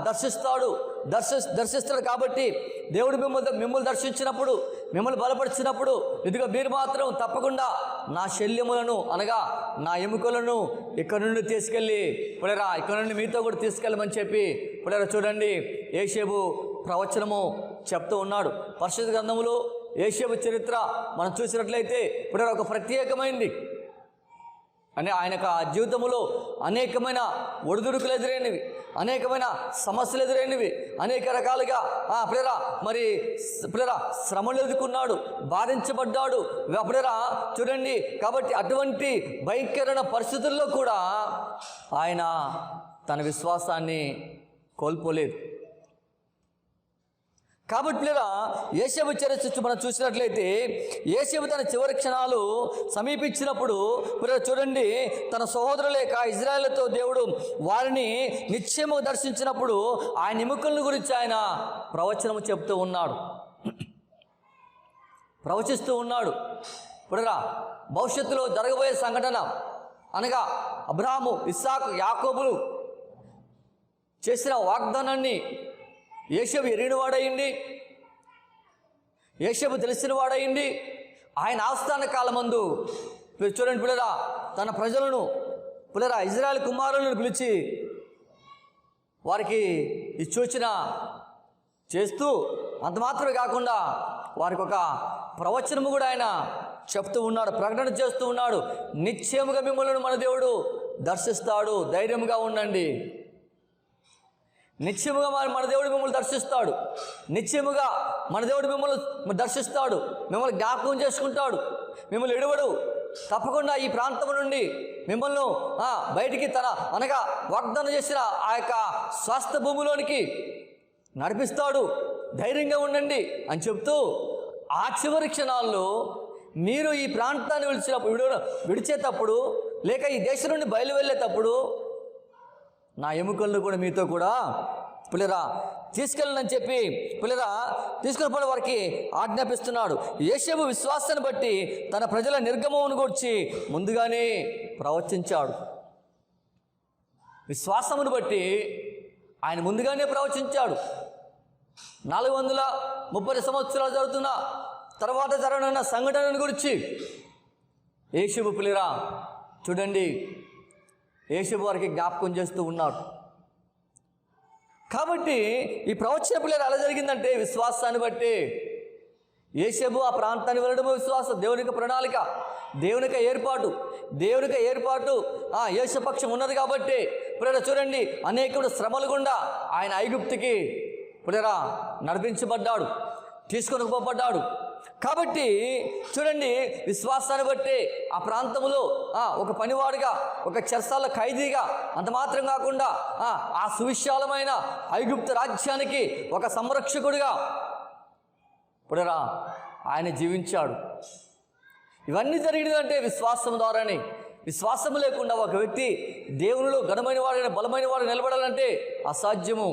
Speaker 1: దర్శిస్తాడు. కాబట్టి దేవుడు మిమ్మల్ని దర్శించినప్పుడు, మిమ్మల్ని బలపరిచినప్పుడు ఇదిగో మీరు మాత్రం తప్పకుండా నా శల్యములను అనగా నా ఎముకలను ఇక్కడ నుండి తీసుకెళ్ళి పునరా ఇక్కడ నుండి మీతో కూడా తీసుకెళ్ళమని చెప్పి పునరా చూడండి యోషేపు ప్రవచనము చెప్తూ ఉన్నాడు. పరిశుద్ధ గ్రంథములో యోషేపు చరిత్ర మనం చూసినట్లయితే పునరా ఒక ప్రత్యేకమైంది. అని ఆయన జీవితంలో అనేకమైన ఒడిదుడుకులు ఎదురైనవి, అనేకమైన సమస్యలు ఎదురైనవి, అనేక రకాలుగా పిల్లరా శ్రమలు ఎదుర్కొన్నాడు, బాధించబడ్డాడు. పిల్లరా చూడండి, కాబట్టి అటువంటి భయంకరమైన పరిస్థితుల్లో కూడా ఆయన తన విశ్వాసాన్ని కోల్పోలేదు. కాబట్టి యోషేపు చరిత్ర మనం చూసినట్లయితే యోషేపు తన చివరి క్షణాలు సమీపించినప్పుడు చూడండి, తన సహోదరులేక ఇజ్రాయేలుతో దేవుడు వారిని నిశ్చయముగా దర్శించినప్పుడు ఆయన ఎముకల గురించి ఆయన ప్రవచనము చెప్తూ ఉన్నాడు, ప్రవచిస్తూ ఉన్నాడు. భవిష్యత్తులో జరగబోయే సంఘటన అనగా అబ్రాహాము, ఇస్సాకు, యాకోబులు చేసిన వాగ్దానాన్ని యోషేపు ఎరిగినవాడయింది, యోషేపు తెలిసినవాడయింది. ఆయన ఆస్థాన కాలమందు చూడండి పిల్లరా తన ప్రజలను ఇజ్రాయేల్ కుమారులను పిలిచి వారికి ఈ సూచన చేస్తూ అంత మాత్రమే కాకుండా వారికి ఒక ప్రవచనము కూడా ఆయన చెప్తూ ఉన్నాడు, ప్రకటన చేస్తూ ఉన్నాడు. నిశ్చయముగా మిమ్మల్ని మన దేవుడు దర్శిస్తాడు, ధైర్యంగా ఉండండి. నిశ్చయముగా మన దేవుడు మిమ్మల్ని దర్శిస్తాడు, నిశ్చయముగా మన దేవుడు మిమ్మల్ని దర్శిస్తాడు, మిమ్మల్ని జ్ఞాపకం చేసుకుంటాడు, మిమ్మల్ని ఎడవడు. తప్పకుండా ఈ ప్రాంతం నుండి మిమ్మల్ని బయటికి అనగా వాగ్దానం చేసిన ఆ యొక్క స్వాస్థ్య భూమిలోనికి నడిపిస్తాడు, ధైర్యంగా ఉండండి అని చెప్తూ ఆ చివరి క్షణాల్లో మీరు ఈ ప్రాంతాన్ని విడిచేటప్పుడు లేక ఈ దేశం నుండి బయలు వెళ్ళేటప్పుడు నా ఎముకలను కూడా మీతో కూడా పిల్లరా తీసుకెళ్ళనని చెప్పి తీసుకుని వారికి ఆజ్ఞాపిస్తున్నాడు. యోషేపు విశ్వాసాన్ని బట్టి తన ప్రజల నిర్గమమును గురించి ముందుగానే ప్రవచించాడు. విశ్వాసమును బట్టి ఆయన ముందుగానే ప్రవచించాడు. 430 సంవత్సరాలు జరుగుతున్న తర్వాత జరగనున్న సంఘటనల గురించి యోషేపు పిల్లరా చూడండి యోషేపు వారికి జ్ఞాపకం చేస్తూ ఉన్నాడు. కాబట్టి ఈ ప్రవచన పిల్లలు ఎలా జరిగిందంటే విశ్వాసాన్ని బట్టి యేషేబు ఆ ప్రాంతాన్ని వెళ్ళడము విశ్వాసం, దేవునికి ప్రణాళిక, దేవునికి ఏర్పాటు యేషపక్షం ఉన్నది కాబట్టి ఇప్పుడు చూడండి అనేకుడు శ్రమలు గుండా ఆయన ఐగుప్తుకి ఇప్పుడు నడిపించబడ్డాడు, తీసుకొని పోబడ్డాడు. కాబట్టి చూడండి విశ్వాసాన్ని బట్టి ఆ ప్రాంతంలో ఒక పనివాడిగా, ఒక చెరసాల ఖైదీగా, అంత మాత్రం కాకుండా ఆ సువిశాలమైన ఐగుప్తు రాజ్యానికి ఒక సంరక్షకుడిగా ఇప్పుడు ఆయన జీవించాడు. ఇవన్నీ జరిగినదంటే విశ్వాసం ద్వారానే. విశ్వాసం లేకుండా ఒక వ్యక్తి దేవునిలో ఘనమైన వాడైన బలమైన వాడు నిలబడాలంటే అసాధ్యము.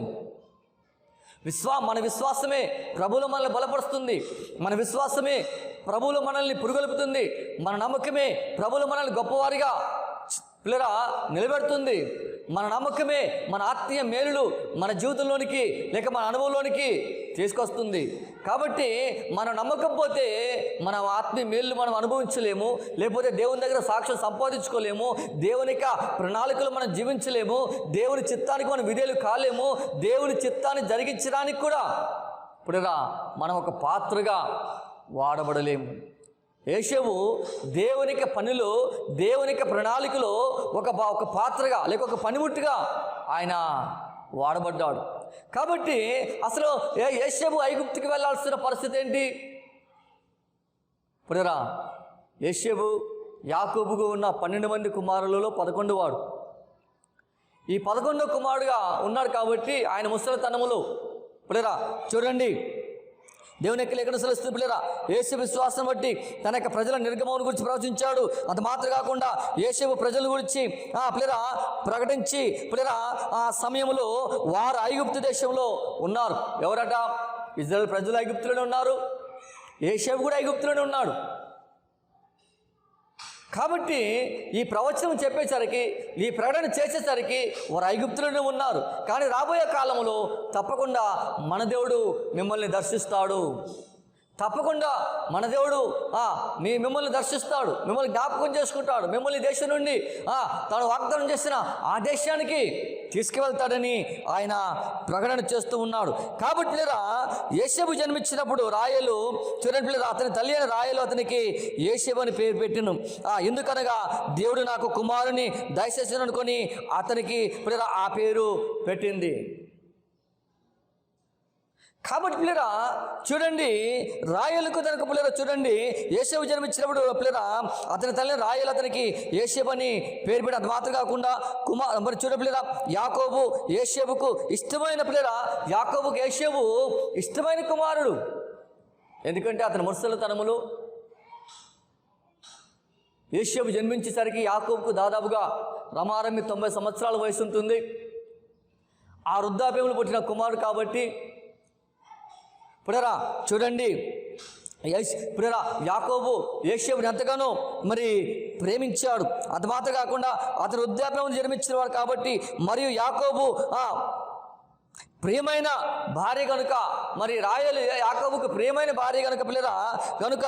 Speaker 1: మన విశ్వాసమే ప్రభువులో మనల్ని బలపరుస్తుంది, మన విశ్వాసమే ప్రభువులో మనల్ని పురుగొల్పుతుంది, మన నమ్మకమే ప్రభువులో మనల్ని గొప్పవారిగా పిల్లరా నిలబెడుతుంది. మన నమ్మకమే మన ఆత్మీయ మేలులు మన జీవితంలోనికి లేక మన అనుభవంలోనికి తీసుకొస్తుంది. కాబట్టి మన నమ్మకం పోతే మన ఆత్మీయ మేలు మనం అనుభవించలేము, లేకపోతే దేవుని దగ్గర సాక్ష్యం సంపాదించుకోలేము, దేవుని యొక్క ప్రణాళికలు మనం జీవించలేము, దేవుని చిత్తానికి మనం విధేయులు కాలేము, దేవుని చిత్తాన్ని జరిగించడానికి కూడా ఇప్పుడురా మనం ఒక పాత్రగా వాడబడలేము. యేషేబు దేవునికి పనిలో, దేవునికి ప్రణాళికలో ఒక పాత్రగా లేక ఒక పనిముట్టుగా ఆయన వాడబడ్డాడు. కాబట్టి అసలు యేషేబు ఐగుప్తుకి వెళ్ళాల్సిన పరిస్థితి ఏంటి? ఇప్పుడురా యేషేబు యాకోబుకు ఉన్న 12 మంది కుమారులలో 11వ వాడు. ఈ 11వ కుమారుడుగా ఉన్నాడు కాబట్టి ఆయన ముసలితనములో ఇప్పుడురా చూడండి దేవుని యొక్క లేఖనం సెలవుస్తుంది పిల్లరా, యేషేబు విశ్వాసం బట్టి తన యొక్క ప్రజల నిర్గమం గురించి ప్రవచించాడు. అంత మాత్రం కాకుండా యేషేబు ప్రజల గురించి పిల్లరా ప్రకటించి పిల్లరా ఆ సమయంలో వారు ఐగుప్తు దేశంలో ఉన్నారు. ఎవరట? ఇజ్రాయేల్ ప్రజలు ఐగుప్తులోనే ఉన్నారు, యేషేబు కూడా ఐగుప్తులోనే ఉన్నాడు. కాబట్టి ఈ ప్రవచనం చెప్పేసరికి, ఈ ప్రకటన చేసేసరికి వారు ఐగుప్తులోనే ఉన్నారు. కానీ రాబోయే కాలంలో తప్పకుండా మన దేవుడు మిమ్మల్ని దర్శిస్తాడు, తప్పకుండా మన దేవుడు మిమ్మల్ని దర్శిస్తాడు, మిమ్మల్ని జ్ఞాపకం చేసుకుంటాడు, మిమ్మల్ని దేశం నుండి తాను వాగ్దానం చేసిన ఆ దేశానికి తీసుకువెళ్తాడని ఆయన ప్రకటన చేస్తూ ఉన్నాడు. కాబట్టి లేదా యేషేబు జన్మించినప్పుడు రాయలు చూడండి పిల్లలు, అతని తల్లి అయిన రాయలు అతనికి యేషేబు అని పేరు పెట్టిను. ఎందుకనగా దేవుడు నాకు కుమారుని దయచేసి అనుకొని అతనికి పిల్లరా ఆ పేరు పెట్టింది. కాబట్టి పిల్లరా చూడండి రాయలకు తనకు పిల్లరా చూడండి యేషేబు జన్మించినప్పుడు పిల్లరా అతని తల్లి రాయలు అతనికి యేషేబు అని పేరు పెట్టి అది మాత్రం కాకుండా మరి చూడ పిల్లరా యాకోబు యేషేబుకు ఇష్టమైన పిల్లరా, యాకోబుకు యేషేబు ఇష్టమైన కుమారుడు. ఎందుకంటే అతని ముసలితనములో యేషేబు జన్మించేసరికి యాకోబుకు దాదాపుగా రమారమి 90 సంవత్సరాల వయసు ఉంటుంది. ఆ వృద్ధాప్యంలో పుట్టిన కుమారుడు కాబట్టి పునరా చూడండి పునరా యాకోబు యేషేబుని ఎంతగానో మరి ప్రేమించాడు. అది మాత్రం కాకుండా అతను వృద్ధాప్యం జన్మించిన వాడు కాబట్టి మరియు యాకోబు ప్రియమైన భార్య కనుక మరి రాయలు యాకోబుకు ప్రియమైన భార్య కనుక పిల్లరా కనుక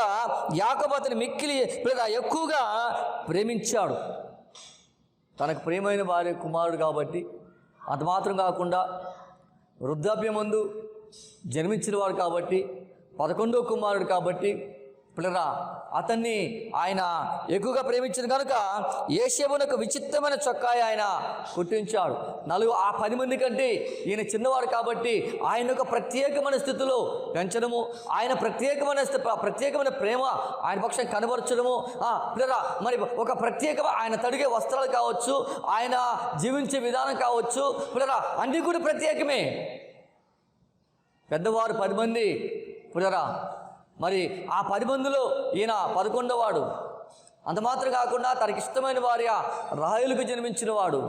Speaker 1: యాకోబు అతని మిక్కిలి పిల్లరా ఎక్కువగా ప్రేమించాడు. తనకు ప్రియమైన భార్య కుమారుడు కాబట్టి అది మాత్రం కాకుండా వృద్ధాప్యం ముందు జన్మించిన వాడు కాబట్టి 11వ కుమారుడు కాబట్టి పిల్లరా అతన్ని ఆయన ఎక్కువగా ప్రేమించిన కనుక యేషేబునకు విచిత్రమైన చొక్కాయి ఆయన కుట్టించాడు. ఆ 10 మంది కంటే ఈయన చిన్నవాడు కాబట్టి ఆయన ఒక ప్రత్యేకమైన స్థితిలో పెంచడము, ఆయన ప్రత్యేకమైన ప్రేమ ఆయన పక్షం కనబరచడము పిల్లరా మరి ఒక ఆయన తడిగే వస్త్రాలు కావచ్చు, ఆయన జీవించే విధానం కావచ్చు పిల్లరా అన్నీ కూడా ప్రత్యేకమే. పెద్దవారు 10 మంది పుడరా మరి ఆ 10 మందిలో ఈయన 11వ వాడు. అంత మాత్రం కాకుండా తనకి ఇష్టమైన భార్య రాయలకు జన్మించిన వాడు.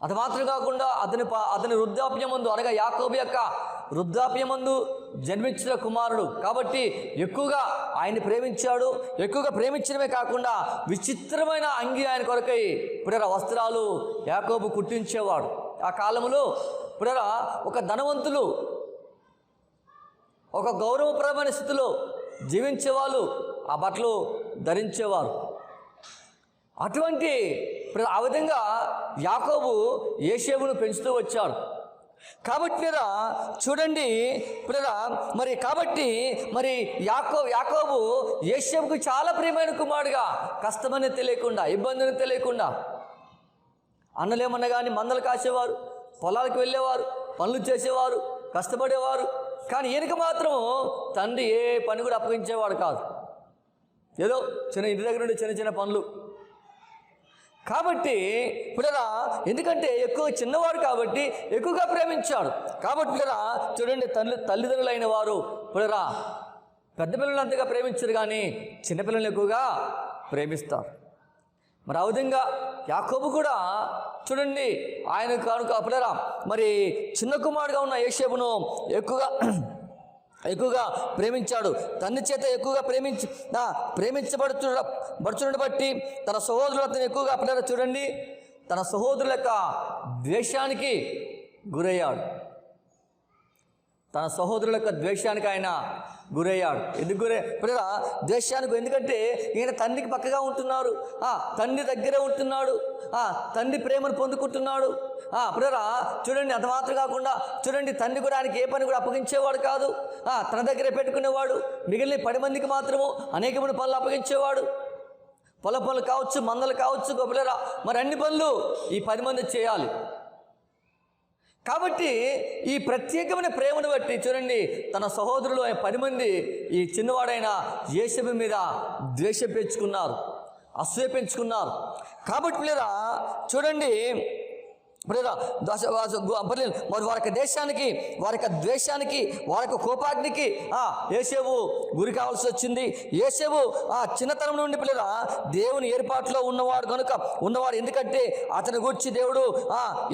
Speaker 1: అది మాత్రం కాకుండా అతని వృద్ధాప్యమందు అనగా యాకోబు యొక్క వృద్ధాప్యమందు జన్మించిన కుమారుడు కాబట్టి ఎక్కువగా ఆయన ప్రేమించాడు. ఎక్కువగా ప్రేమించడమే కాకుండా విచిత్రమైన అంగి ఆయన కొరకై పుడరా వస్త్రాలు యాకోబు కుట్టించేవాడు. ఆ కాలంలో పుడరా ఒక ధనవంతులు ఒక గౌరవప్రదమైన స్థితిలో జీవించేవాళ్ళు ఆ బట్టలు ధరించేవారు. అటువంటి ఆ విధంగా యాకోబు యేషేబును పెంచుతూ వచ్చాడు. కాబట్టి పిల్లరా చూడండి పిల్లరా, మరి కాబట్టి మరి యాకోబు యోసేపుకు చాలా ప్రియమైన కుమారుడుగా, కష్టమని తెలియకుండా, ఇబ్బందిని తెలియకుండా, అన్నలేమన్నా కానీ మందలు కాసేవారు, పొలాలకు వెళ్ళేవారు, పనులు చేసేవారు, కష్టపడేవారు. కానీ ఈయనకి మాత్రం తండ్రి ఏ పని కూడా అప్పగించేవాడు కాదు. ఏదో ఇంటి దగ్గర నుండి చిన్న చిన్న పనులు. కాబట్టి పిల్లరా ఎందుకంటే ఎక్కువ చిన్నవాడు కాబట్టి ఎక్కువగా ప్రేమించాడు. కాబట్టి పిల్లరా చూడండి, తల్లిదండ్రులైన వారు పిల్లరా పెద్ద పిల్లలు అంతగా ప్రేమించరు కానీ చిన్నపిల్లలు ఎక్కువగా ప్రేమిస్తారు. మరి ఆ విధంగా యాకోబు కూడా చూడండి ఆయన కనుక పిల్లరా మరి చిన్న కుమారుడుగా ఉన్న యోసేపును ఎక్కువగా ప్రేమించాడు. తండ్రి చేత ఎక్కువగా ప్రేమించబడుచున్న బట్టి తన సహోదరులు అతను ఎక్కువగా పిల్లలు చూడండి తన సహోదరుల యొక్క ద్వేషానికి గురయ్యాడు. తన సహోదరుల యొక్క ద్వేషానికి ఆయన గురయ్యాడు. ఎందుకు పిల్లల ద్వేషానికి? ఎందుకంటే ఈయన తండ్రికి పక్కగా ఉంటున్నారు, తండ్రి దగ్గరే ఉంటున్నాడు, తండ్రి ప్రేమను పొందుకుంటున్నాడు. పిల్లల చూడండి, అంత మాత్రం కాకుండా చూడండి తండ్రి కూడా ఆయనకి ఏ పని కూడా అప్పగించేవాడు కాదు. తన దగ్గరే పెట్టుకునేవాడు. మిగిలిన 10 మందికి మాత్రము అనేకమైన పనులు అప్పగించేవాడు. పొల పనులు కావచ్చు, మందలు కావచ్చు, పిల్లరా మరి అన్ని పనులు ఈ 10 మంది చేయాలి. కాబట్టి ఈ ప్రత్యేకమైన ప్రేమను బట్టి చూడండి తన సహోదరులు 10 మంది ఈ చిన్నవాడైన యోసేపు మీద ద్వేషం పెంచుకున్నారు, అసూయ పెంచుకున్నారు. కాబట్టి పిల్లరా చూడండి మరి వారి యొక్క దేశానికి, వారి యొక్క ద్వేషానికి, వారి యొక్క కోపాగ్నికి యోసేపు గురి కావాల్సి వచ్చింది. యోసేపు చిన్నతనం నుండి పిల్లరా దేవుని ఏర్పాటులో ఉన్నవాడు. ఎందుకంటే అతని గురించి దేవుడు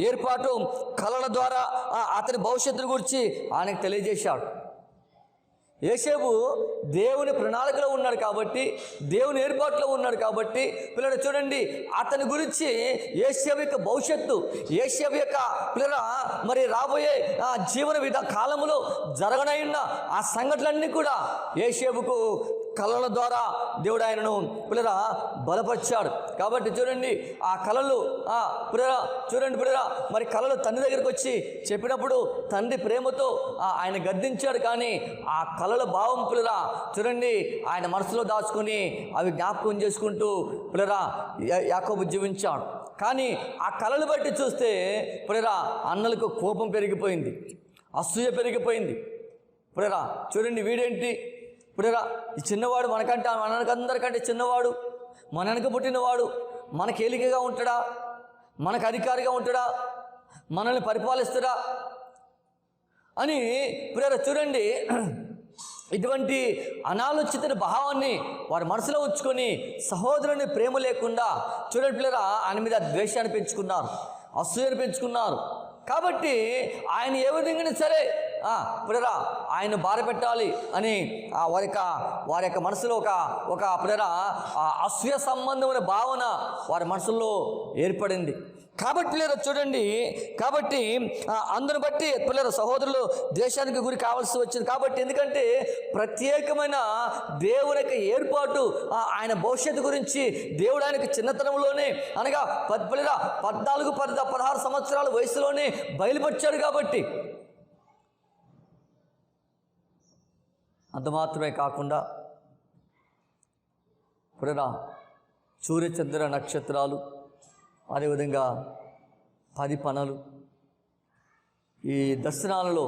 Speaker 1: ఏర్పాటు కళల ద్వారా అతని భవిష్యత్తును గురించి ఆయనకు తెలియజేశాడు. యోసేపు దేవుని ప్రణాళికలో ఉన్నాడు కాబట్టి, దేవుని ఏర్పాటులో ఉన్నాడు కాబట్టి పిల్లలు చూడండి అతని గురించి యోసేపు యొక్క భవిష్యత్తు, యోసేపు యొక్క పిల్లల మరి రాబోయే జీవన కాలంలో జరగనయున్న ఆ సంఘటనలన్నీ కూడా యోసేపుకు కళల ద్వారా దేవుడు ఆయనను పిల్లరా బలపరిచాడు. కాబట్టి చూడండి ఆ కళలు పిల్లరా చూడండి పిల్లరా మరి కళలు తండ్రి దగ్గరికి వచ్చి చెప్పినప్పుడు తండ్రి ప్రేమతో ఆయన గద్దించాడు. కానీ ఆ కళల భావం పిల్లరా చూడండి ఆయన మనసులో దాచుకొని అవి జ్ఞాపకం చేసుకుంటూ పిల్లరా యాకోబు జీవించాడు. కానీ ఆ కళలు బట్టి చూస్తే పిల్లరా అన్నలకు కోపం పెరిగిపోయింది, అసూయ పెరిగిపోయింది. పిల్లరా చూడండి వీడేంటి పిల్లరా ఈ చిన్నవాడు మనకందరికంటే చిన్నవాడు, మన వెనక పుట్టినవాడు, మనకి ఏలికగా ఉంటాడా, మనకు అధికారిగా ఉంటాడా, మనల్ని పరిపాలిస్తాడా అని పిల్లరా చూడండి ఇటువంటి అనాలోచిత భావాన్ని వారి మనసులో ఉంచుకొని సహోదరుని ప్రేమ లేకుండా చూడండి పిల్లరా ఆయన మీద ద్వేషాన్ని పెంచుకున్నారు, అసూయను పెంచుకున్నారు. కాబట్టి ఆయన ఏ విధంగా సరే పిల్లరా ఆయన బాధ పెట్టాలి అని వారి యొక్క మనసులో ఒక పిల్లరా అసూయ సంబంధమైన భావన వారి మనసులో ఏర్పడింది. కాబట్టి పిల్లలు చూడండి కాబట్టి అందును బట్టి పిల్లల సహోదరులు దేశానికి గురి కావాల్సి వచ్చింది. కాబట్టి ఎందుకంటే ప్రత్యేకమైన దేవుని యొక్క ఏర్పాటు ఆయన భవిష్యత్తు గురించి దేవుడు ఆయనకు చిన్నతనంలోనే అనగా పిల్లల 14-16 సంవత్సరాల వయసులోనే బయలుపరిచాడు. కాబట్టి అంత మాత్రమే కాకుండా పిల్లల సూర్యచంద్ర నక్షత్రాలు, అదేవిధంగా 10 పనలు, ఈ దర్శనాలలో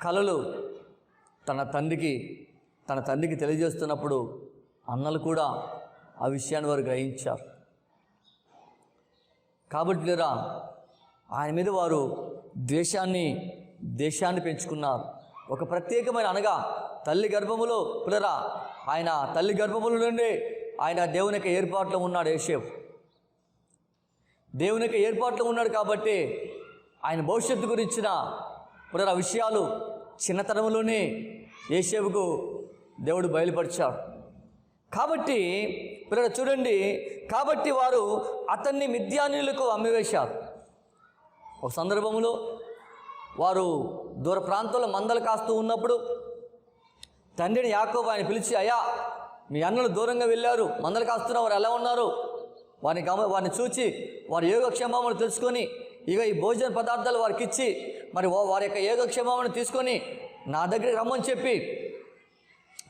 Speaker 1: కళలు తన తండ్రికి తెలియజేస్తున్నప్పుడు అన్నలు కూడా ఆ విషయాన్ని వారు గ్రహించారు. కాబట్టి లేరా ఆయన మీద వారు దేశాన్ని పెంచుకున్నారు. ఒక ప్రత్యేకమైన అనగా తల్లి గర్భములో పిల్లరా ఆయన తల్లి గర్భముల నుండి ఆయన దేవుని యొక్క ఏర్పాట్లో ఉన్నాడు. యోసేపు దేవుని యొక్క ఏర్పాట్లో ఉన్నాడు కాబట్టి ఆయన భవిష్యత్తు గురించిన పిల్లల విషయాలు చిన్నతనంలోనే యోసేపుకు దేవుడు బయలుపరిచాడు. కాబట్టి పిల్లలు చూడండి కాబట్టి వారు అతన్ని మిద్యానీయులకు అమ్మివేశారు. ఒక సందర్భంలో వారు దూర ప్రాంతంలో మందలు కాస్తూ ఉన్నప్పుడు తండ్రిని యాకోబు ఆయన పిలిచి, అయ్యా మీ అన్నలు దూరంగా వెళ్ళారు, మందలు కాస్తున్న వారు ఎలా ఉన్నారు వారిని చూచి వారి యోగక్షేమములు తెలుసుకొని ఇక ఈ భోజన పదార్థాలు వారికి ఇచ్చి మరి వారి యొక్క యోగక్షేమాన్ని తీసుకొని నా దగ్గరికి రమ్మని చెప్పి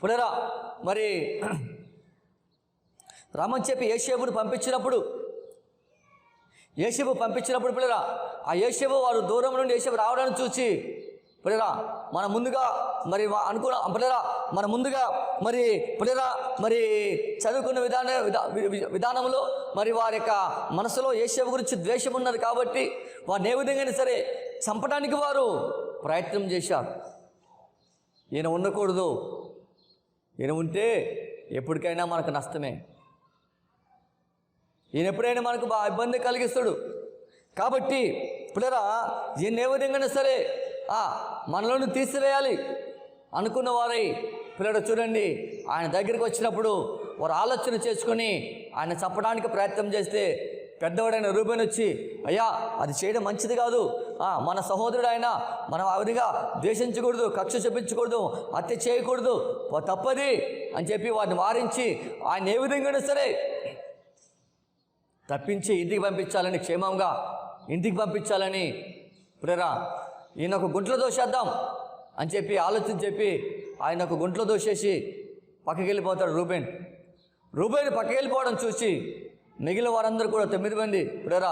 Speaker 1: పునరా మరి రమ్మని చెప్పి యోసేపును పంపించినప్పుడు పిల్లరా ఆ యోసేపు వారు దూరం నుండి యోసేపు రావడాన్ని చూసి పిల్లరా మన ముందుగా మరి అనుకున్న పిల్లరా మన ముందుగా మరి పిల్లరా మరి చదువుకున్న విధానంలో మరి వారి యొక్క మనసులో యోసేపు గురించి ద్వేషం ఉన్నది కాబట్టి వారిని ఏ విధంగానే సరే చంపడానికి వారు ప్రయత్నం చేశారు. ఈయన ఉండకూడదు, ఈయన ఉంటే ఎప్పటికైనా మనకు నష్టమే, ఈయన ఎప్పుడైనా మనకు ఇబ్బంది కలిగిస్తాడు కాబట్టి పిల్లరా ఈయన ఏ విధంగానే సరే మనలోని తీసివేయాలి అనుకున్న వారై పిల్లడు చూడండి ఆయన దగ్గరికి వచ్చినప్పుడు వారు ఆలోచన చేసుకొని ఆయన చంపడానికి ప్రయత్నం చేస్తే పెద్దవాడైన రూబేన్ వచ్చి అయ్యా అది చేయడం మంచిది కాదు, మన సహోదరుడు ఆయన, మనం ఆ విధంగా ద్వేషించకూడదు, కక్ష చూపించకూడదు, హత్య చేయకూడదు, తప్పది అని చెప్పి వారిని వారించి ఆయన ఏ విధంగానే సరే తప్పించి ఇంటికి పంపించాలని, క్షేమంగా ఇంటికి పంపించాలని ప్రేరా ఈయన ఒక గుంట్లో దోషేద్దాం అని చెప్పి ఆలోచన చెప్పి ఆయన ఒక గుంట్లో దోషేసి పక్కకి వెళ్ళిపోతాడు రూబేన్ పక్కకి వెళ్ళిపోవడం చూసి మిగిలిన వారందరూ కూడా 9 మంది ప్రేరా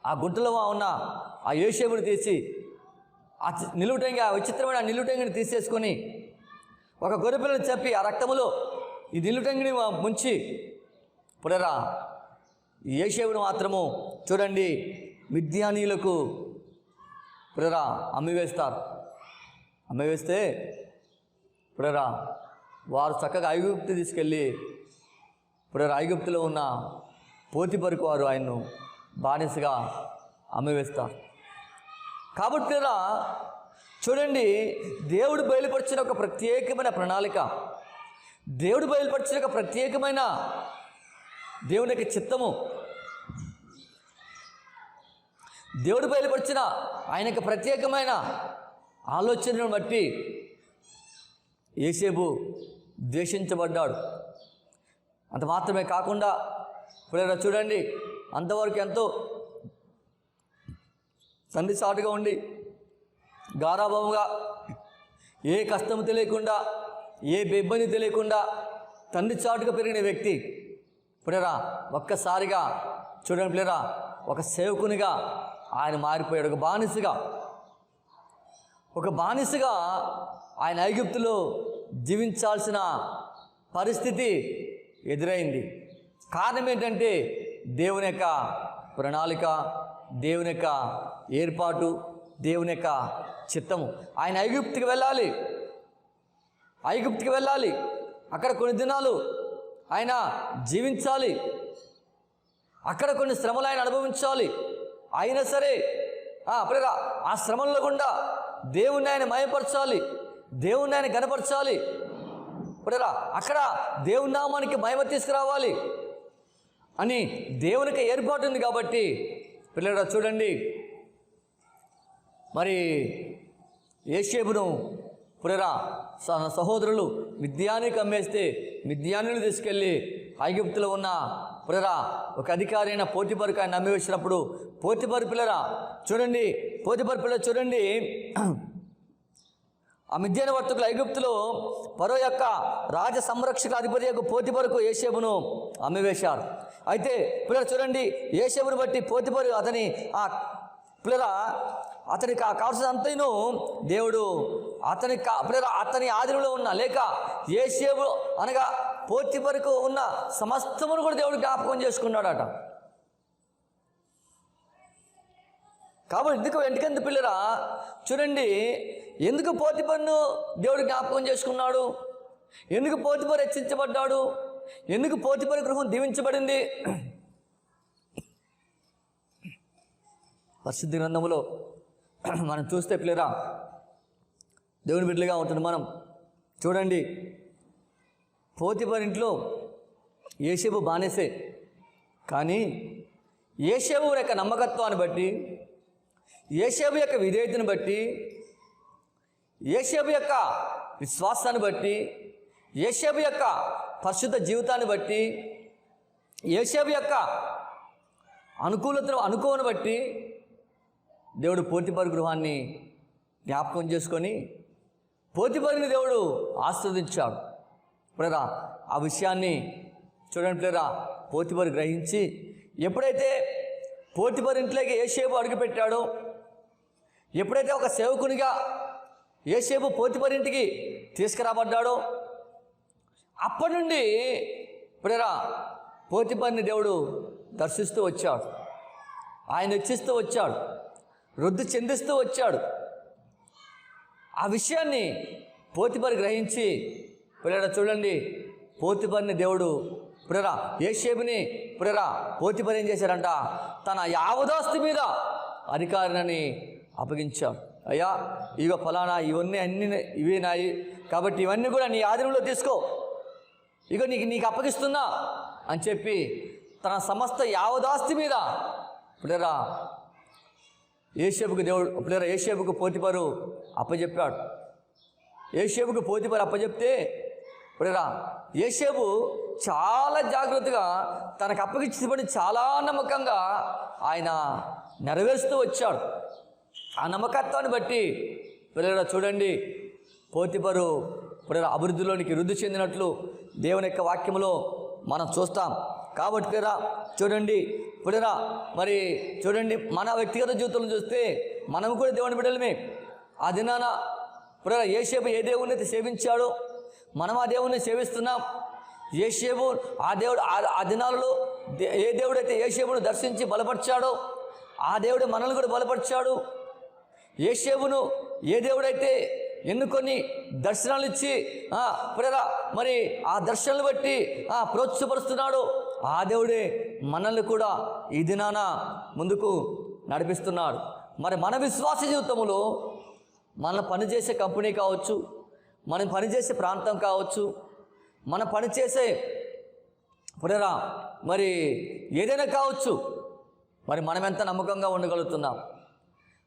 Speaker 1: ఆ గుంటలో ఉన్న ఆ యోసేపుని తీసి ఆ నిలువుటంగా విచిత్రమైన నిలువుటంగిని తీసేసుకొని ఒక గొర్రెపిల్లని చెప్పి ఆ రక్తములో ఈ నిలువుటంగిని ముంచి ప్రేరా ఈ యోసేపును మాత్రము చూడండి మిద్యానీయులకు ప్రేరా అమ్మివేస్తే ప్రేరా వారు చక్కగా ఐగుప్తు తీసుకెళ్ళి ప్రేరా ఐగుప్తులో ఉన్న పోతిఫరుకు వారు ఆయన్ను బానిసగా అమ్మివేస్తారు. కాబట్టి ప్రేరా చూడండి దేవుడు బయలుపరిచిన ఒక ప్రత్యేకమైన ప్రణాళిక, దేవుడు బయలుపరిచిన ఒక ప్రత్యేకమైన దేవుని యొక్క చిత్తము, దేవుడు బయలుపరిచిన ఆయన యొక్క ప్రత్యేకమైన ఆలోచనను బట్టి యోసేపు ద్వేషించబడ్డాడు. అంత మాత్రమే కాకుండా ఇప్పుడు చూడండి అంతవరకు ఎంతో తండ్రి చాటుగా ఉండి గారాభంగా ఏ కష్టం తెలియకుండా ఏ ఇబ్బంది తెలియకుండా తండ్రి చాటుగా పెరిగిన వ్యక్తి పిల్లరా ఒక్కసారిగా చూడండి పిల్లరా ఒక సేవకునిగా ఆయన మారిపోయాడు. ఒక బానిసగా ఆయన ఐగుప్తులో జీవించాల్సిన పరిస్థితి ఎదురైంది. కారణం ఏంటంటే దేవుని యొక్క ప్రణాళిక, దేవుని యొక్క ఏర్పాటు, దేవుని యొక్క చిత్తము. ఆయన ఐగుప్తుకి వెళ్ళాలి, అక్కడ కొన్ని దినాలు ఆయన జీవించాలి, అక్కడ కొన్ని శ్రమలు ఆయన అనుభవించాలి. అయినా సరే అప్పుడే ఆ శ్రమల్లో గుండా దేవుణ్ణి ఆయన మయపరచాలి, దేవుణ్ణి ఆయన గణపరచాలి. అప్పుడేరా అక్కడ దేవుని నామానికి మహిమ తీసుకురావాలి అని దేవునికి ఏర్పాటు ఉంది. కాబట్టి పిల్లరా చూడండి మరి యోసేపును పురేరా సహోదరులు మిద్యానికి అమ్మేస్తే మిద్యానులు తీసుకెళ్ళి ఐగుప్తులో ఉన్న పురేరా ఒక అధికారి అయిన పోతిఫరుకు ఆయన నమ్మి వచ్చినప్పుడు పోతిఫరు పిల్లరా చూడండి చూడండి ఆ మిద్యాను వర్తకులు ఐగుప్తులో ఫరో యొక్క రాజ సంరక్షక అధిపతి యొక్క పోతిఫరుకు యోసేపును అమ్మివేశారు. అయితే పిల్లలు చూడండి యోసేపును బట్టి పోతిఫరు అతనికి కావాల్సిన అంతను దేవుడు అతని ఆధీనంలో ఉన్న లేక యోసేపు అనగా పోతిఫరుకు ఉన్న సమస్తమును కూడా దేవుడు జ్ఞాపకం చేసుకున్నాడట. కాబట్టి ఎందుకంత పిల్లరా చూడండి ఎందుకు పోతిఫరును దేవుడు జ్ఞాపకం చేసుకున్నాడు, ఎందుకు పోతిఫరు హెచ్చించబడ్డాడు, ఎందుకు పోతిఫరు గృహం దీవించబడింది. పరిశుద్ధ గ్రంథములో మనం చూస్తే పిల్లరా దేవుని బిడ్డలుగా ఉంటుంది. మనం చూడండి పోతిఫరు ఇంట్లో యోసేపు బానిసే, కానీ యోసేపు యొక్క నమ్మకత్వాన్ని బట్టి, యోసేపు యొక్క విధేయతను బట్టి, యోసేపు యొక్క విశ్వాసాన్ని బట్టి, యోసేపు యొక్క పరిశుద్ధ జీవితాన్ని బట్టి, యోసేపు యొక్క అనుకోని బట్టి దేవుడు పోతిఫరు గృహాన్ని జ్ఞాపకం చేసుకొని పోతిఫరుని దేవుడు ఆస్వాదించాడు. ప్రేరా ఆ విషయాన్ని చూడండి ప్రేరా, పోతిఫరు గ్రహించి ఎప్పుడైతే పోతిఫరు ఇంట్లోకి యోసేపు అడుగుపెట్టాడో, ఎప్పుడైతే ఒక సేవకునిగా యోసేపు పోతిఫరు ఇంటికి తీసుకురాబడ్డాడో అప్పటి నుండి ప్రేరా పోతిఫరుని దేవుడు దర్శిస్తూ వచ్చాడు, ఆయన హెచ్చిస్తూ వచ్చాడు, వృద్ధి చెందిస్తూ వచ్చాడు. ఆ విషయాన్ని పోతిఫరు గ్రహించి ప్రేరా చూడండి, పోతిఫరుని దేవుడు ప్రేరా యోసేపుని ప్రేరా పోతిఫరు ఏం చేశారంట, తన యావదాస్తి మీద అధికారిని అప్పగించాడు. అయ్యా ఇగో ఫలానా ఇవన్నీ ఇవి నాయి కాబట్టి ఇవన్నీ కూడా నీ ఆధీనంలో తీసుకో, ఇగో నీకు అప్పగిస్తున్నా అని చెప్పి తన సమస్త యావదాస్తి మీద ప్రేరా యోసేపుకు దేవుడు ప్రేరా యోసేపుకు పోతిఫరు అప్పచెప్పాడు. యోసేపుకు పోతిఫరు అప్పచెప్తే ప్రేరా యోసేపు చాలా జాగ్రత్తగా తనకు అప్పగించిన పని చాలా నమ్మకంగా ఆయన నెరవేరుస్తూ వచ్చాడు. ఆ నమ్మకత్వాన్ని బట్టి ప్రేరా చూడండి, పోతిఫరు ప్రేరా అభివృద్ధిలోనికి వృద్ధి చెందినట్లు దేవుని యొక్క వాక్యంలో మనం చూస్తాం. కాబట్టి ప్రేరా చూడండి ప్రేరా మరి చూడండి, మన వ్యక్తిగత జీవితంలో చూస్తే మనం కూడా దేవుని బిడ్డలమే. ఆ దినాన ప్రేరా యోసేపు ఏ దేవుని అయితే సేవించాడో మనం ఆ దేవుణ్ణి సేవిస్తున్నాం. యోసేపు ఆ దేవుడు ఆ దినాలలో ఏ దేవుడైతే యోసేపును దర్శించి బలపరిచాడో ఆ దేవుడు మనల్ని కూడా బలపరిచాడు. యోసేపును ఏ దేవుడైతే ఎన్నుకొని దర్శనాలు ఇచ్చి ప్రేరా మరి ఆ దర్శనాలు బట్టి ప్రోత్సాహపరుస్తున్నాడు ఆ దేవుడే మనల్ని కూడా ఈ దినాన ముందుకు నడిపిస్తున్నాడు. మరి మన విశ్వాస జీవితంలో మన పనిచేసే కంపెనీ కావచ్చు, మనం పనిచేసే ప్రాంతం కావచ్చు, మన పనిచేసే ప్రేరా మరి ఏదైనా కావచ్చు, మరి మనం ఎంత నమ్మకంగా ఉండగలుగుతున్నాం?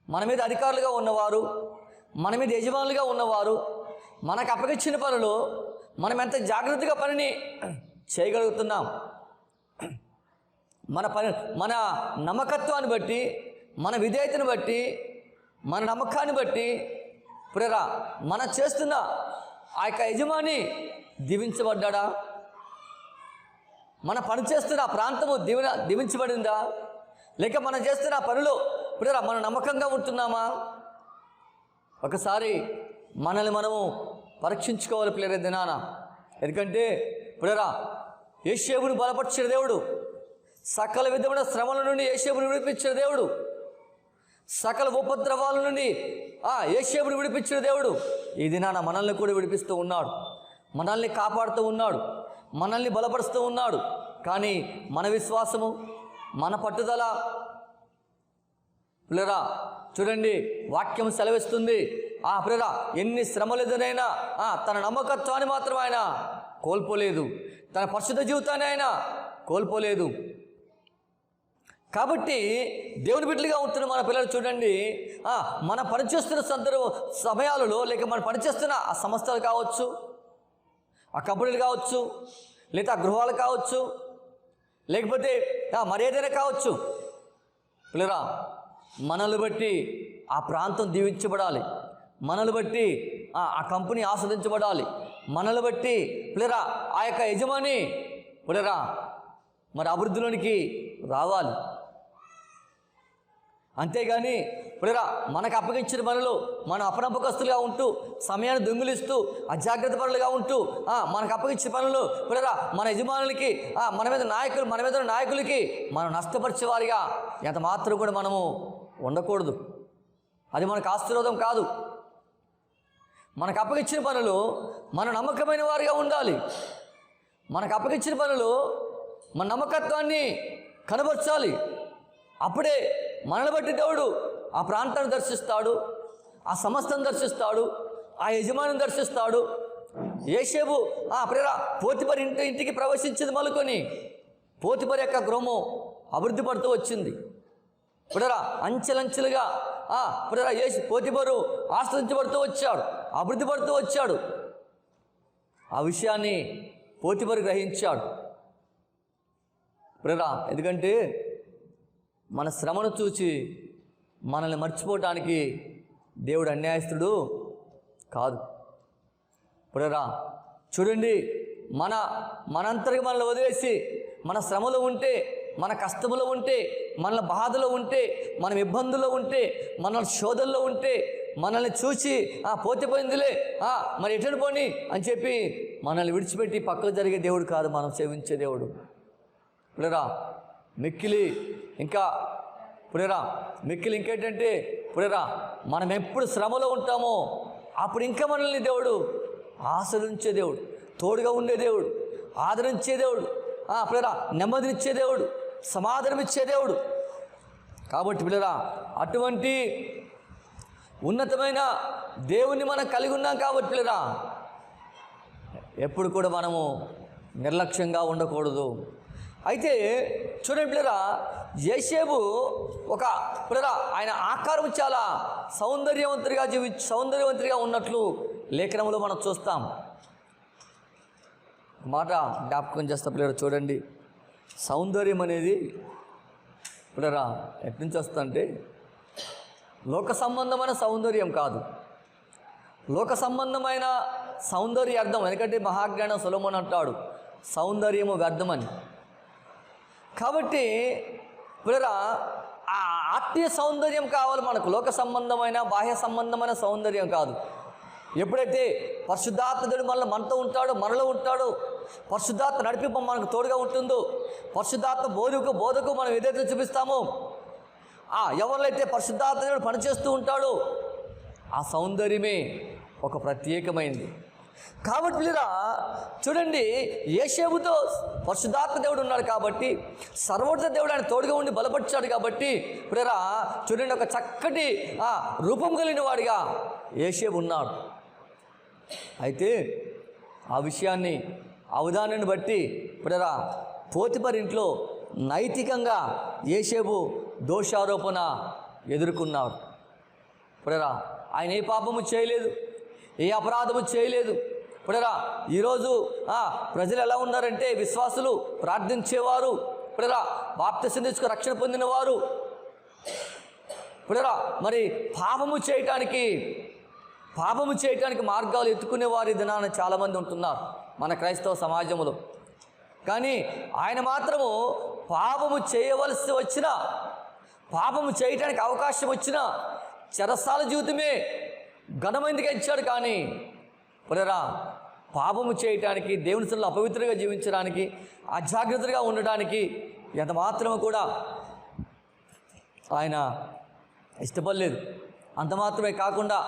Speaker 1: మన మీద అధికారులుగా ఉన్నవారు, మన మీద యజమానులుగా ఉన్నవారు మనకు అప్పగించిన పనులు మనం ఎంత జాగ్రత్తగా పనిని చేయగలుగుతున్నాం? మన నమ్మకత్వాన్ని బట్టి, మన విధేయతను బట్టి, మన నమ్మకాన్ని బట్టి ప్రేరా మనం చేస్తున్న ఆ యొక్క యజమాని దీవించబడ్డా? మన పని చేస్తున్న ఆ ప్రాంతము దీవించబడిందా? లేక మనం చేస్తున్న పనులు ప్రేరా మనం నమ్మకంగా ఉంటున్నామా? ఒకసారి మనల్ని మనము పరీక్షించుకోవాలి ప్రేర దినాన. ఎందుకంటే ప్రేరా యోసేపును బలపరిచిన దేవుడు, సకల విధమైన శ్రమల నుండి యోసేపును విడిపించిన దేవుడు, సకల ఉపద్రవాల నుండి యోసేపును విడిపించిన దేవుడు ఈ దినాన మనల్ని కూడా విడిపిస్తూ ఉన్నాడు, మనల్ని కాపాడుతూ ఉన్నాడు, మనల్ని బలపరుస్తూ ఉన్నాడు. కానీ మన విశ్వాసము, మన పట్టుదల ప్రేరా చూడండి వాక్యం సెలవిస్తుంది. ప్రేరా ఎన్ని శ్రమలు ఎదురైనా తన నమ్మకత్వాన్ని మాత్రం ఆయన కోల్పోలేదు, తన పరిశుద్ధ జీవితాన్ని ఆయన కోల్పోలేదు. కాబట్టి దేవుని బిడ్డలుగా ఉంటున్న మన పిల్లలు చూడండి, మన పనిచేస్తున్న సమయాలలో లేక మనం పనిచేస్తున్న ఆ సంస్థలు కావచ్చు, ఆ కంపెనీలు కావచ్చు, లేదా ఆ గృహాలు కావచ్చు, లేకపోతే మరేదైనా కావచ్చు పిల్లరా, మనల్ని బట్టి ఆ ప్రాంతం దీవించబడాలి, మనల్ని బట్టి ఆ కంపెనీ ఆస్వాదించబడాలి, మనల్ని బట్టి పిల్లరా ఆ యొక్క యజమాని పిల్లరా మరి అభివృద్ధిలోనికి రావాలి. అంతేగాని పిల్లరా మనకు అప్పగించిన పనులు మనం అపనమ్మకస్తులుగా ఉంటూ, సమయాన్ని దొంగిలిస్తూ, అజాగ్రత్త పనులుగా ఉంటూ మనకు అప్పగించిన పనులు పిల్లరా మన యజమానులకి మన మీద నాయకులకి మనం నష్టపరిచేవారిగా ఎంత మాత్రం కూడా మనము ఉండకూడదు. అది మనకు ఆశీర్వాదం కాదు. మనకు అప్పగించిన పనులు మన నమ్మకమైన వారిగా ఉండాలి. మనకు అప్పగించిన పనులు మన నమ్మకత్వాన్ని కనబర్చాలి. అప్పుడే మనల్ని బట్టి దేవుడు ఆ ప్రాంతాన్ని దర్శిస్తాడు, ఆ సంస్థను దర్శిస్తాడు, ఆ యజమానిని దర్శిస్తాడు. యోసేపు ప్రేరా పోతిఫరు ఇంటికి ప్రవేశించింది మొదలుకొని పోతిఫరు యొక్క గృహము అభివృద్ధి పడుతూ వచ్చింది. ప్రేరా అంచెలంచెలుగా ప్రేరా పోతిఫరు ఆశ్రయించబడుతూ వచ్చాడు, అభివృద్ధి పడుతూ వచ్చాడు. ఆ విషయాన్ని పోతిఫరు గ్రహించాడు ప్రేరా. ఎందుకంటే మన శ్రమను చూచి మనల్ని మర్చిపోవటానికి దేవుడు అన్యాయస్తుడు కాదు. ఇప్పుడురా చూడండి, మనంతరికి మనల్ని వదిలేసి మన శ్రమలో ఉంటే, మన కష్టంలో ఉంటే, మన బాధలో ఉంటే, మనం ఇబ్బందుల్లో ఉంటే, మన శోధనలో ఉంటే మనల్ని చూసి పోతే పోయిందిలే మరి ఎటను పోని అని చెప్పి మనల్ని విడిచిపెట్టి పక్కకు జరిగే దేవుడు కాదు మనం సేవించే దేవుడు. ఇప్పుడురా మిక్కిలి ఇంకేంటంటే ఇప్పుడురా మనం ఎప్పుడు శ్రమలో ఉంటామో అప్పుడు ఇంకా మనల్ని దేవుడు ఆశ్రయించే దేవుడు, తోడుగా ఉండే దేవుడు, ఆదరించే దేవుడు, పిల్లరా నెమ్మదినిచ్చే దేవుడు, సమాధానం ఇచ్చే దేవుడు. కాబట్టి పిల్లరా అటువంటి ఉన్నతమైన దేవుణ్ణి మనం కలిగి ఉన్నాం. కాబట్టి పిల్లరా ఎప్పుడు కూడా మనము నిర్లక్ష్యంగా ఉండకూడదు. అయితే చూడండి పిల్లరా, యోసేపు పిల్లరా ఆయన ఆకారం చాలా సౌందర్యవంతుడిగా ఉన్నట్లు లేఖనంలో మనం చూస్తాం. మాట జ్ఞాపకం చేస్తా పిల్లరా, చూడండి సౌందర్యం అనేది పిల్లరా ఎట్నుంచి నుంచి వస్తుందంటే లోక సంబంధమైన సౌందర్యం కాదు, లోక సంబంధమైన సౌందర్య అర్థం. ఎందుకంటే మహాజ్ఞానం సొలొమోను అంటాడు సౌందర్యము వ్యర్థమని. కాబట్టి పిల్లరా ఆ ఆత్మీయ సౌందర్యం కావాలి మనకు, లోక సంబంధమైన బాహ్య సంబంధమైన సౌందర్యం కాదు. ఎప్పుడైతే పరిశుద్ధాత్మ మనతో ఉంటాడో, మనలో ఉంటాడో, పరిశుద్ధాత్మ నడిపింప మనకు తోడుగా ఉంటుందో, పరిశుద్ధాత్మ బోధకు మనం ఏదైతే చూపిస్తామో, ఎవరినైతే పరిశుద్ధాత్మ పనిచేస్తూ ఉంటాడో ఆ సౌందర్యమే ఒక ప్రత్యేకమైంది. కాబట్టి పిల్లరా చూడండి, యోసేపుతో పరిశుద్ధాత్మ దేవుడు ఉన్నాడు కాబట్టి, సర్వోన్నత దేవుడు ఆయన తోడుగా ఉండి బలపరిచాడు కాబట్టి పిల్లరా చూడండి ఒక చక్కటి రూపం కలిగిన వాడిగా యోసేపు ఉన్నాడు. అయితే ఆ విషయాన్ని అవధానాన్ని బట్టి పిల్లరా పోతిఫర్ ఇంట్లో నైతికంగా యోసేపు దోషారోపణ ఎదుర్కొన్నాడు. పిల్లరా ఆయన ఏ పాపము చేయలేదు, ఏ అపరాధము చేయలేదు. పిల్లరా ఈరోజు ప్రజలు ఎలా ఉన్నారంటే విశ్వాసులు, ప్రార్థించేవారు, పిల్లరా బాప్తిసం తీసుకుని రక్షణ పొందినవారు, పిల్లరా మరి పాపము చేయటానికి మార్గాలు ఎత్తుకునేవారు ఈ దినాన చాలామంది ఉంటున్నారు మన క్రైస్తవ సమాజంలో. కానీ ఆయన మాత్రము పాపము చేయవలసి వచ్చినా, పాపము చేయటానికి అవకాశం వచ్చినా చెరసాల జీవితమే ఘనమైనదిగా ఇచ్చాడు. కానీ పిల్లరా పాపము చేయటానికి, దేవుని సన్నిధిలో అపవిత్రంగా జీవించడానికి, అజాగ్రత్తగా ఉండడానికి ఎంత మాత్రము కూడా ఆయన ఇష్టపడలేదు. అంత మాత్రమే కాకుండా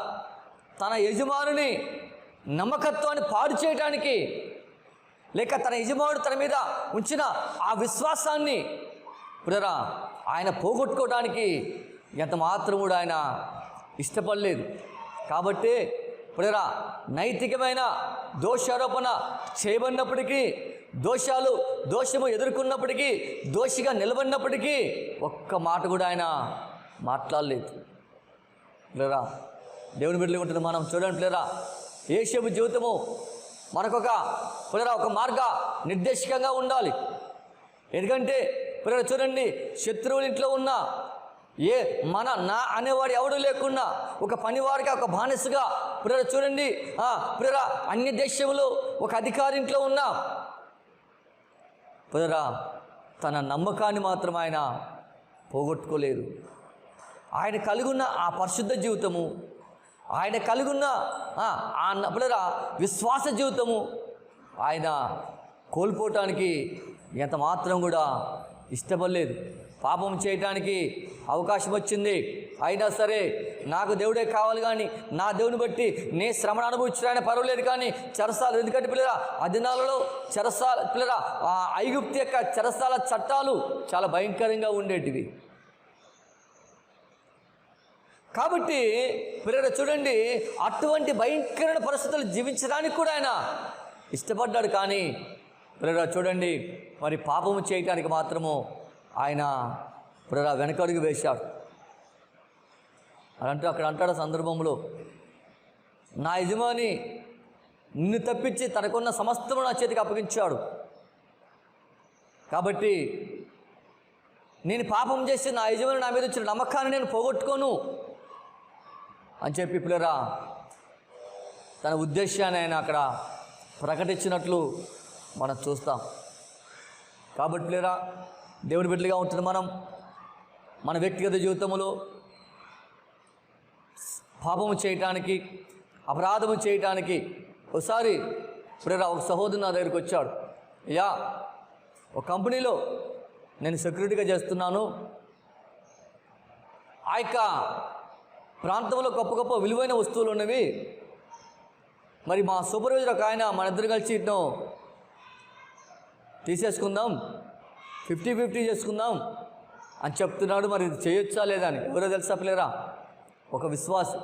Speaker 1: తన యజమానుని నమ్మకత్వాన్ని పాడు చేయటానికి, లేక తన యజమానుడు తన మీద ఉంచిన ఆ విశ్వాసాన్ని పిల్లరా ఆయన పోగొట్టుకోవడానికి ఎంత మాత్రం కూడా ఆయన ఇష్టపడలేదు. కాబట్టి పిల్లరా నైతికమైన దోషారోపణ చేయబడినప్పటికీ, దోషము ఎదుర్కొన్నప్పటికీ, దోషిగా నిలబడినప్పటికీ ఒక్క మాట కూడా ఆయన మాట్లాడలేదు. పిల్లరా దేవుని బిడ్డలు ఉంటుంది మనం చూడండి పిల్లరా, యోసేపు జీవితము మనకొక పిల్లరా ఒక మార్గ నిర్దేశకంగా ఉండాలి. ఎందుకంటే పిల్లరా చూడండి, శత్రువుల ఇంట్లో ఉన్న నా అనేవాడు ఎవడు లేకుండా ఒక పనివాడిగా, ఒక బానిసగా పిల్లరా చూడండి, పిల్లరా అన్య దేశంలో ఒక అధికారి ఇంట్లో ఉన్నా పిల్లరా తన నమ్మకాన్ని మాత్రం ఆయన పోగొట్టుకోలేదు. ఆయన కలిగున్న ఆ పరిశుద్ధ జీవితము, ఆయన కలిగున్న పిల్లరా విశ్వాస జీవితము ఆయన కోల్పోవటానికి ఎంత మాత్రం కూడా ఇష్టపడలేదు. పాపం చేయటానికి అవకాశం వచ్చింది, అయినా సరే నాకు దేవుడే కావాలి, కానీ నా దేవుని బట్టి నే శ్రమను అనుభవించడానికి పర్వాలేదు, కానీ చెరసాలు, ఎందుకంటే పిల్లరా ఆ దినాలలో చెరసాల పిల్లరా ఐగుప్తు యొక్క చెరసాల చట్టాలు చాలా భయంకరంగా ఉండేటివి. కాబట్టి పిల్లరా చూడండి, అటువంటి భయంకరమైన పరిస్థితులు జీవించడానికి కూడా ఆయన ఇష్టపడ్డాడు. కానీ పిల్లరా చూడండి, మరి పాపము చేయటానికి మాత్రము ఆయన పిల్లరా వెనకడుగు వేశాడు. అక్కడ అంటాడు సందర్భంలో, నా యజమాని నిన్ను తప్పించి తనకున్న సమస్తము నా చేతికి అప్పగించాడు, కాబట్టి నేను పాపం చేసి నా యజమాని నా మీద వచ్చిన నమ్మకాన్ని నేను పోగొట్టుకోను అని చెప్పి పిల్లరా తన ఉద్దేశాన్ని ఆయన అక్కడ ప్రకటించినట్లు మనం చూస్తాం. కాబట్టి పిల్లరా దేవుని బిడ్డలుగా ఉంటున్న మనం మన వ్యక్తిగత జీవితంలో పాపము చేయటానికి, అపరాధము చేయటానికి ఒకసారి పిల్లరా ఒక సహోదరుడు నా దగ్గరికి వచ్చాడు. అయ్యా, ఒక కంపెనీలో నేను సెక్యూరిటీగా చేస్తున్నాను. ఆ యొక్క ప్రాంతంలో గొప్ప గొప్ప విలువైన వస్తువులు ఉన్నవి. మరి మా సూపర్వైజర్ ఒక ఆయన మన ఇద్దరు కలిసి ఇట్ను తీసేసుకుందాం, 50-50 చేసుకుందాం అని చెప్తున్నాడు. మరి ఇది చేయొచ్చా లేదా అని ఎవరో తెలుసా పిల్లరా? ఒక విశ్వాసి,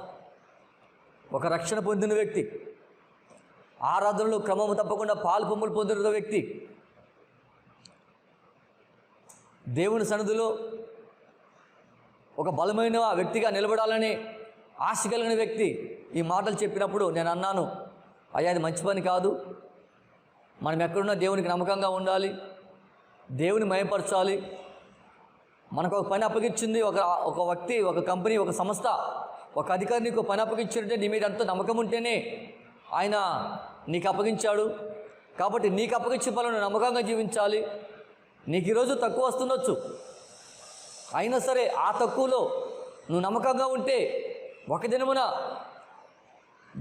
Speaker 1: ఒక రక్షణ పొందిన వ్యక్తి, ఆరాధనలో క్రమము తప్పకుండా పాలు పొమ్ములు పొందిన వ్యక్తి, దేవుని సన్నిధిలో ఒక బలమైన వ్యక్తిగా నిలబడాలని ఆశ కలిగిన వ్యక్తి ఈ మాటలు చెప్పినప్పుడు నేను అన్నాను, అయ్యా అది మంచి పని కాదు. మనం ఎక్కడున్నా దేవునికి నమ్మకంగా ఉండాలి, దేవుని మయపరచాలి. మనకు ఒక పని అప్పగించింది ఒక వ్యక్తి, ఒక కంపెనీ, ఒక సంస్థ, ఒక అధికారి నీకు పని అప్పగించాడంటే నీ మీద ఎంతో నమ్మకం ఉంటేనే ఆయన నీకు అప్పగించాడు. కాబట్టి నీకు అప్పగించిన పనులను నమ్మకంగా జీవించాలి. నీకు ఈరోజు తక్కువ వస్తుండొచ్చు, అయినా సరే ఆ తక్కువలో నువ్వు నమ్మకంగా ఉంటే ఒక దినమున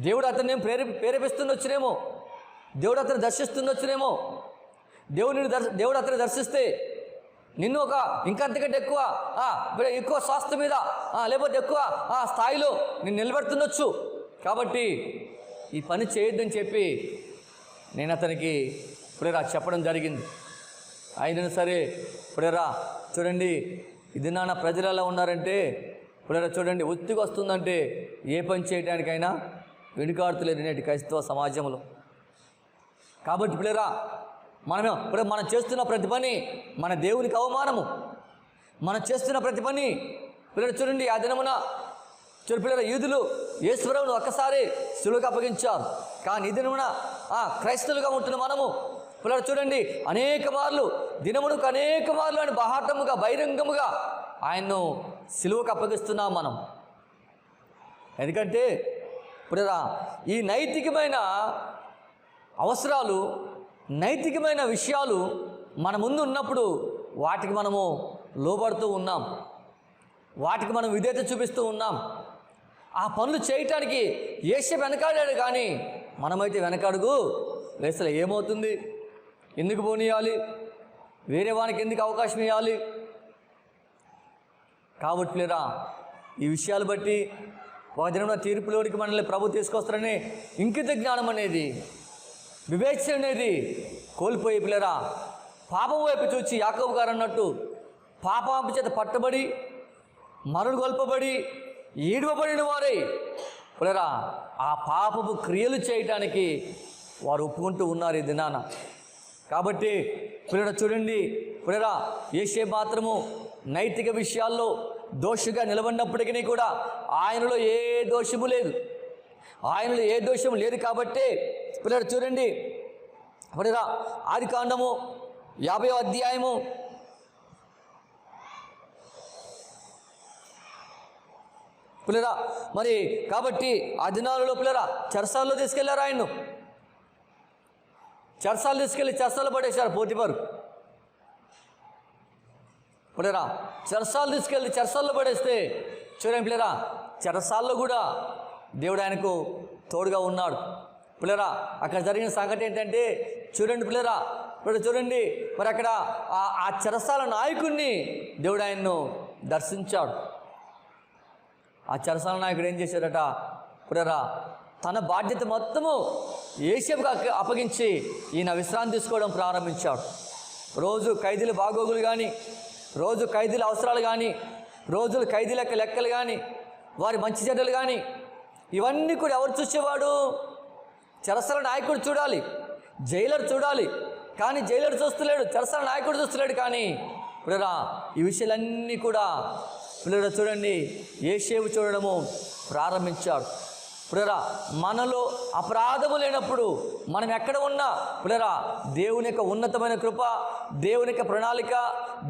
Speaker 1: దేవుడు అతన్ని ప్రేరేపిస్తుండొచ్చునేమో, దేవుడు అతను దర్శిస్తుండొచ్చునేమో. దేవుడు అతను దర్శిస్తే నిన్ను ఒక ఇంకంతకంటే ఎక్కువ స్వాస్థ్యం మీద లేకపోతే ఎక్కువ స్థాయిలో నేను నిలబెడుతుండొచ్చు. కాబట్టి ఈ పని చేయొద్దని చెప్పి నేను అతనికి ఇప్పుడేరా చెప్పడం జరిగింది. అయినా సరే ఇప్పుడేరా చూడండి, ఇది నాన్న ప్రజలు ఎలా ఉన్నారంటే ఇప్పుడేరా చూడండి, ఒత్తిడి వస్తుందంటే ఏ పని చేయడానికైనా వెనుకాడుతులేరు నేటి క్రైస్తవ సమాజంలో. కాబట్టి పిల్లరా మనం చేస్తున్న ప్రతి పని మన దేవునికి అవమానము. మనం చేస్తున్న ప్రతి పని పిల్లలు చూడండి, ఆ దినమున పిల్లల యూదులు యేసుప్రభువును ఒక్కసారి సులువుగా అప్పగించారు. కానీ ఈ దినమున క్రైస్తవులుగా ఉంటున్న మనము పిల్లలు చూడండి అనేక మార్లు అని బహాటముగా బహిరంగముగా ఆయన్ను సిలువకు అప్పగిస్తున్నాం మనం. ఎందుకంటే పిల్లరా ఈ నైతికమైన అవసరాలు, నైతికమైన విషయాలు మన ముందు ఉన్నప్పుడు వాటికి మనము లోబడుతూ ఉన్నాం, వాటికి మనం విధేయత చూపిస్తూ ఉన్నాం. ఆ పనులు చేయటానికి యేసు వెనకాడాడు, కానీ మనమైతే వెనకడుగు వేసలే. ఏమవుతుంది? ఎందుకు పోనీయాలి? వేరే వానికి ఎందుకు అవకాశం ఇవ్వాలి? కాబట్టి లేరా ఈ విషయాలు బట్టి ఒక దినంలో తీర్పులోనికి మనల్ని ప్రభు తీసుకొస్తారని ఇంకిత జ్ఞానం అనేది, వివేచన అనేది కోల్పోయి పిల్లరా పాపం వైపు చూచి యాకోబు గారు అన్నట్టు పాపం చేత పట్టబడి మరుడు గొల్పబడి ఈడవబడిన వారే పిల్లరా ఆ పాపపు క్రియలు చేయటానికి వారు ఒప్పుకుంటూ ఉన్నారు ఈ దినాన. కాబట్టి పిల్లరా చూడండి, పిల్లరా యేసే మాత్రము నైతిక విషయాల్లో దోషిగా నిలబడినప్పటికీ కూడా ఆయనలో ఏ దోషము లేదు, ఆయనలో ఏ దోషము లేదు. కాబట్టి పిల్లలు చూడండి, పిల్లరా ఆదికాండము 50వ అధ్యాయము పిల్లరా మరి కాబట్టి ఆ దినాలలో పిల్లరా చెరసాల్లో తీసుకెళ్లారు, ఆయన్ను చెరసాలు తీసుకెళ్ళి చెరసాలు పడేశారు పోతిఫరు. పిల్లరా చెరసాలు తీసుకెళ్ళి చెరసాల్లో పడేస్తే చూడండి పిల్లరా చెరసాల్లో కూడా దేవుడు ఆయనకు తోడుగా ఉన్నాడు. పిల్లరా అక్కడ జరిగిన సంగతి ఏంటంటే చూడండి పిల్లరా ఇప్పుడు చూడండి, మరి అక్కడ ఆ చెరసాల నాయకుడిని దేవుడు ఆయన్ను దర్శించాడు. ఆ చెరసాల నాయకుడు ఏం చేశాడట పిల్లరా తన బాధ్యత మొత్తము యేసేపుకు అప్పగించి ఈయన విశ్రాంతి తీసుకోవడం ప్రారంభించాడు. రోజు ఖైదీల బాగోగులు కానీ, రోజు ఖైదీల అవసరాలు కానీ, రోజులు ఖైదీల లెక్కలు కానీ, వారి మంచి చెడ్డలు కానీ ఇవన్నీ కూడా ఎవరు చూసేవాడు? చెరసాల నాయకుడు చూడాలి, జైలర్ చూడాలి. కానీ జైలర్ చూస్తలేడు, చెరసాల నాయకుడు చూస్తలేడు. కానీ పిల్లరా ఈ విషయాలన్నీ కూడా పిల్లలు చూడండి యేసేపు చూడడము ప్రారంభించాడు. ప్రియరా మనలో అపరాధము లేనప్పుడు మనం ఎక్కడ ఉన్నా ప్రియరా దేవుని యొక్క ఉన్నతమైన కృప, దేవుని యొక్క ప్రణాళిక,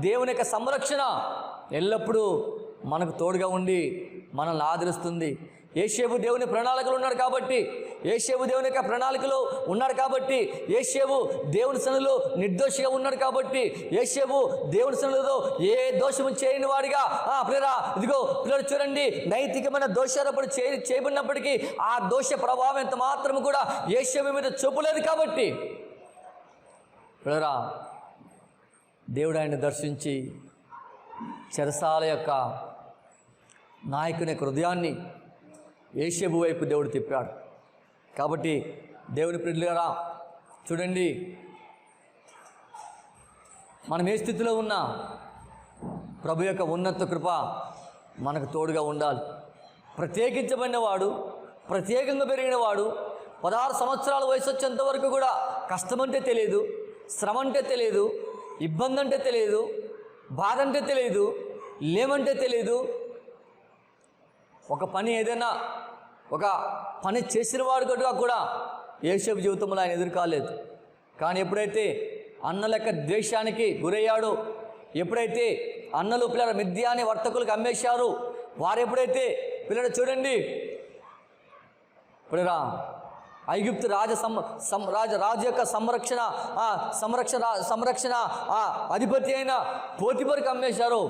Speaker 1: దేవుని యొక్క సంరక్షణ ఎల్లప్పుడూ మనకు తోడుగా ఉండి మనల్ని ఆదరిస్తుంది. యోసేపు దేవుని ప్రణాళికలో ఉన్నాడు కాబట్టి, యోసేపు దేవుని యొక్క ప్రణాళికలో ఉన్నాడు కాబట్టి, యోసేపు దేవుని సన్నిధిలో నిర్దోషిగా ఉన్నాడు కాబట్టి, యోసేపు దేవుని సన్నిధిలో ఏ దోషము చేయని వాడిగా ప్రియరా ఇదిగో పిల్లలు చూడండి, నైతికమైన దోషారోపణ చేయబడినప్పటికీ ఆ దోష ప్రభావం ఎంత మాత్రము కూడా యోసేపు మీద చూపలేదు కాబట్టి ప్రియరా దేవుడు ఆయన దర్శించి చెరసాల యొక్క నాయకుని యొక్క హృదయాన్ని యోసేపు వైపు దేవుడు తిప్పాడు. కాబట్టి దేవుని ప్రియులారా చూడండి, మనం ఏ స్థితిలో ఉన్నా ప్రభు యొక్క ఉన్నత కృప మనకు తోడుగా ఉండాలి. ప్రత్యేకించబడిన వాడు, ప్రత్యేకంగా పెరిగిన వాడు 16 సంవత్సరాల వయసు వచ్చేంత వరకు కూడా కష్టమంటే తెలియదు, శ్రమ అంటే తెలియదు, ఇబ్బంది అంటే తెలియదు, బాధ అంటే తెలియదు, లేమంటే తెలియదు. ఒక పని ఏదైనా ఒక పని చేసిన వాడు కూడా యోసేపు జీవితంలో ఆయన ఎదుర్కోలేదు. కానీ ఎప్పుడైతే అన్నల యొక్క ద్వేషానికి గురయ్యాడో, ఎప్పుడైతే అన్నలు పిల్లల మిద్యాని వర్తకులకు అమ్మేశారు, వారు ఎప్పుడైతే పిల్లలు చూడండి పిల్లరా ఐగుప్తు రాజు యొక్క సంరక్షణ అధిపతి అయిన పోతిఫరుకు అమ్మేశారు,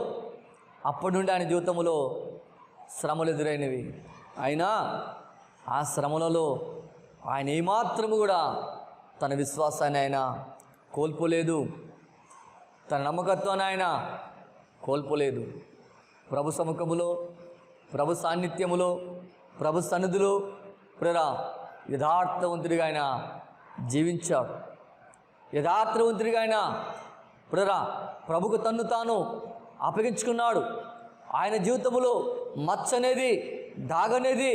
Speaker 1: అప్పటి నుండి ఆయన జీవితంలో శ్రమలు ఎదురైనవి. అయినా ఆ శ్రమలలో ఆయన ఏమాత్రము కూడా తన విశ్వాసాన్ని ఆయన కోల్పోలేదు, తన నమ్మకత్వాన్ని ఆయన కోల్పోలేదు. ప్రభు సముఖములో, ప్రభు సాన్నిధ్యములో, ప్రభు సన్నిధిలో ప్రియరా యథార్థవంతుడిగా ఆయన జీవించాడు. యథార్థవంతుడిగా ఆయన ప్రియరా ప్రభుకు తన్ను తాను అప్పగించుకున్నాడు. ఆయన జీవితంలో మచ్చ అనేది, దాగనేది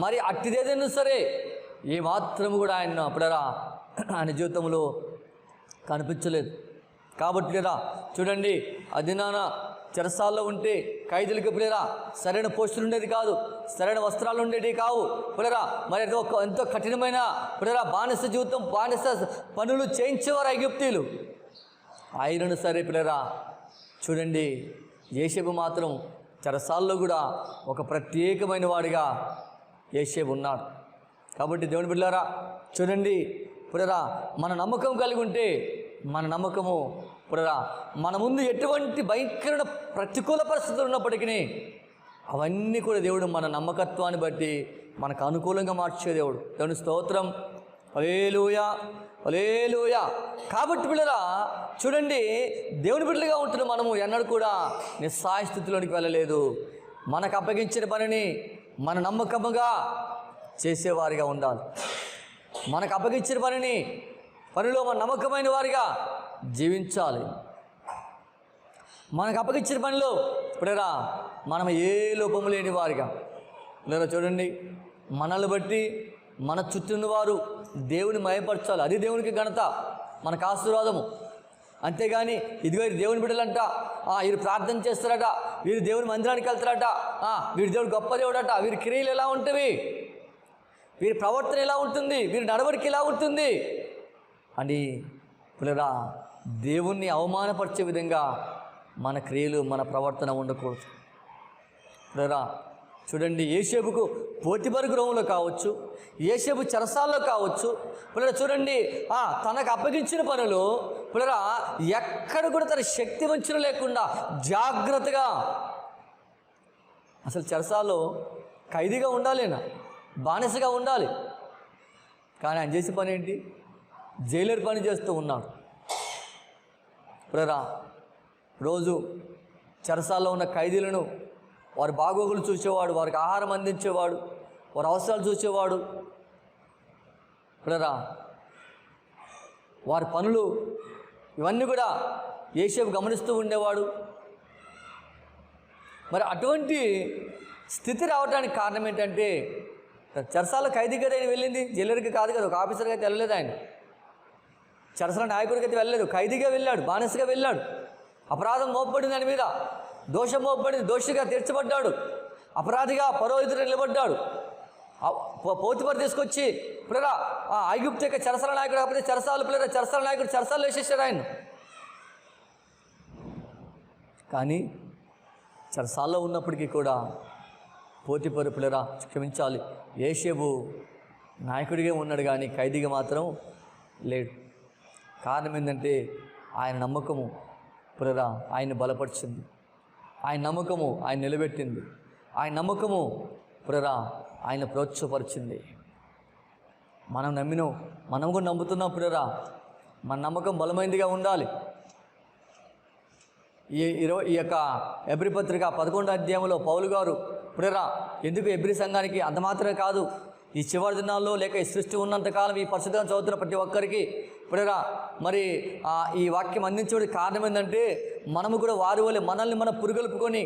Speaker 1: మరి అట్టిదేదైనా సరే ఏమాత్రము కూడా ఆయన జీవితంలో కనిపించలేదు. కాబట్టి లేదా చూడండి, అది నాన్న చెరసాల్లో ఉంటే ఖైదీలకు పిల్లరా సరైన పోస్టులు ఉండేది కాదు, సరైన వస్త్రాలు ఉండేవి కావు పిల్లరా. మరి ఎంతో కఠినమైన పిల్లరా బానిస జీవితం, బానిస పనులు చేయించేవారు ఐగుప్తీయులు. అయినను సరే పిల్లరా చూడండి, యోసేపు మాత్రం చెరసాల్లో కూడా ఒక ప్రత్యేకమైన వాడిగా యోసేపు ఉన్నాడు. కాబట్టి దేవుని బిడ్డలారా చూడండి పిల్లరా, మన నమ్మకం కలిగి ఉంటే, మన నమ్మకము పిల్లరా మన ముందు ఎటువంటి భయంకరమైన ప్రతికూల పరిస్థితులు ఉన్నప్పటికీ అవన్నీ కూడా దేవుడు మన నమ్మకత్వాన్ని బట్టి మనకు అనుకూలంగా మార్చే దేవుడు. దేవుని స్తోత్రం, హల్లెలూయా, హల్లెలూయా. కాబట్టి పిల్లరా చూడండి, దేవుని బిడ్డలుగా ఉంటున్న మనము ఎన్నడూ కూడా నిస్సహాయ స్థితిలోనికి వెళ్ళలేదు. మనకు అప్పగించిన పనిని మన నమ్మకముగా చేసేవారిగా ఉండాలి. మనకు అప్పగించిన పనిలో మన నమ్మకమైన వారిగా జీవించాలి. మనకు అప్పగించిన పనిలో ఇప్పుడేరా మనం ఏ లోపము లేని వారిగా లేదా చూడండి, మనల్ని బట్టి మన చుట్టూ వారు దేవుని మయపరచాలి. అది దేవునికి ఘనత, మనకు ఆశీర్వాదము. అంతేగాని ఇదిగో దేవుని బిడ్డలంట, వీరు ప్రార్థన చేస్తారట, వీరు దేవుని మందిరానికి వెళ్తారట, వీరి దేవుడు గొప్ప దేవుడట, వీరి క్రియలు ఎలా ఉంటవి, వీరి ప్రవర్తన ఎలా ఉంటుంది, వీరి నడవడికి ఎలా ఉంటుంది అని పిల్లరా దేవుణ్ణి అవమానపరిచే విధంగా మన క్రియలు, మన ప్రవర్తన ఉండకూడదు. పిల్లరా చూడండి, యోసేపుకు పోతిఫరు గృహంలో కావచ్చు, యోసేపు చెరసాల్లో కావచ్చు పిల్లరా చూడండి, తనకు అప్పగించిన పనులు పిల్లరా ఎక్కడ కూడా తన శక్తి వంచన లేకుండా జాగ్రత్తగా, అసలు చెరసాల్లో ఖైదీగా ఉండాలేనా, బానిసగా ఉండాలి. కానీ ఆయన చేసే పని ఏంటి? జైలర్ పని చేస్తూ ఉన్నాడు. పిల్లరా రోజు చెరసాల్లో ఉన్న ఖైదీలను వారి బాగోగులు చూసేవాడు, వారికి ఆహారం అందించేవాడు, వారి అవసరాలు చూసేవాడు. పిల్లరా వారి పనులు ఇవన్నీ కూడా యోసేపు గమనిస్తూ ఉండేవాడు. మరి అటువంటి స్థితి రావడానికి కారణం ఏంటంటే, చెరసాల ఖైదీ కదా ఆయన వెళ్ళింది, జైలర్కి కాదు కదా, ఒక ఆఫీసర్గా అయితే వెళ్ళలేదు. ఆయన చెరసాల నాయకుడికి అయితే వెళ్ళలేదు, ఖైదీగా వెళ్ళాడు, బానిసగా వెళ్ళాడు. అపరాధం మోపబడింది దాని మీద, దోషం మోపబడింది, దోషిగా తీర్చబడ్డాడు, అపరాధిగా పరో ఎదురు నిలబడ్డాడు. పోతిఫర్ తీసుకొచ్చి పిల్లరా ఆ ఐగుప్తు యొక్క చెరసాల నాయకుడు కాకపోతే చెరసాల నాయకుడు చెరసాలు వేసేసాడు ఆయన. కానీ చెరసాల్లో ఉన్నప్పటికీ కూడా పోతిఫరు పిల్లరా క్షమించాలి, యోసేపు నాయకుడిగా ఉన్నాడు కానీ ఖైదీగా మాత్రం లేడు. కారణం ఏంటంటే ఆయన నమ్మకము పిల్లరా ఆయన బలపరిచింది, ఆయన నమ్మకము ఆయన నిలబెట్టింది, ఆయన నమ్మకము పిల్లరా ఆయన ప్రోత్సాహపరిచింది. మనం కూడా నమ్ముతున్నాం పిల్లరా, మన నమ్మకం బలమైనదిగా ఉండాలి. ఈ యొక్క ఎబ్రీ పత్రిక 11వ అధ్యాయంలో పౌలు గారు పిల్లరా ఎందుకు ఎబ్రీ సంఘానికి అంత మాత్రమే కాదు, ఈ చివరి దినాల్లో లేక ఈ సృష్టి ఉన్నంతకాలం ఈ పరిశుద్ధంగా చదువుతున్న ప్రతి ఒక్కరికి పిల్లరా మరి ఈ వాక్యం అందించడానికి కారణం ఏంటంటే మనము కూడా వారి వల్లే మనల్ని మనం పురుగొల్పుకొని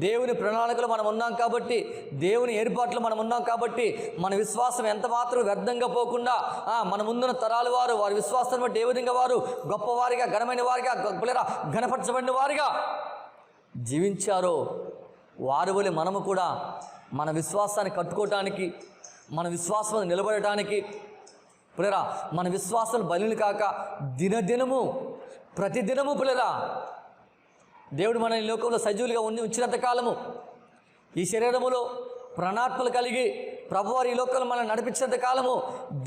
Speaker 1: దేవుని ప్రణాళికలో మనం ఉన్నాం కాబట్టి, దేవుని ఏర్పాట్లు మనం ఉన్నాం కాబట్టి మన విశ్వాసం ఎంత మాత్రం వ్యర్థంగా పోకుండా మన ముందున్న తరాల వారి విశ్వాసాన్ని బట్టి ఏ విధంగా వారు గొప్పవారిగా ఘనమైన వారిగా పిల్లరా ఘనపరచబడిన వారిగా జీవించారో వారి వల్లే మనము కూడా మన విశ్వాసాన్ని కట్టుకోవటానికి, మన విశ్వాసం నిలబడటానికి పిల్లరా మన విశ్వాసం బలిని కాక దినదినము ప్రతిదినము పిల్లరా దేవుడు మన ఈ లోకంలో సజీవులుగా ఉంచినంత కాలము ఈ శరీరములో ప్రాణాత్మలు కలిగి ప్రభువారి ఈ లోకంలో మనం నడిపించినంత కాలము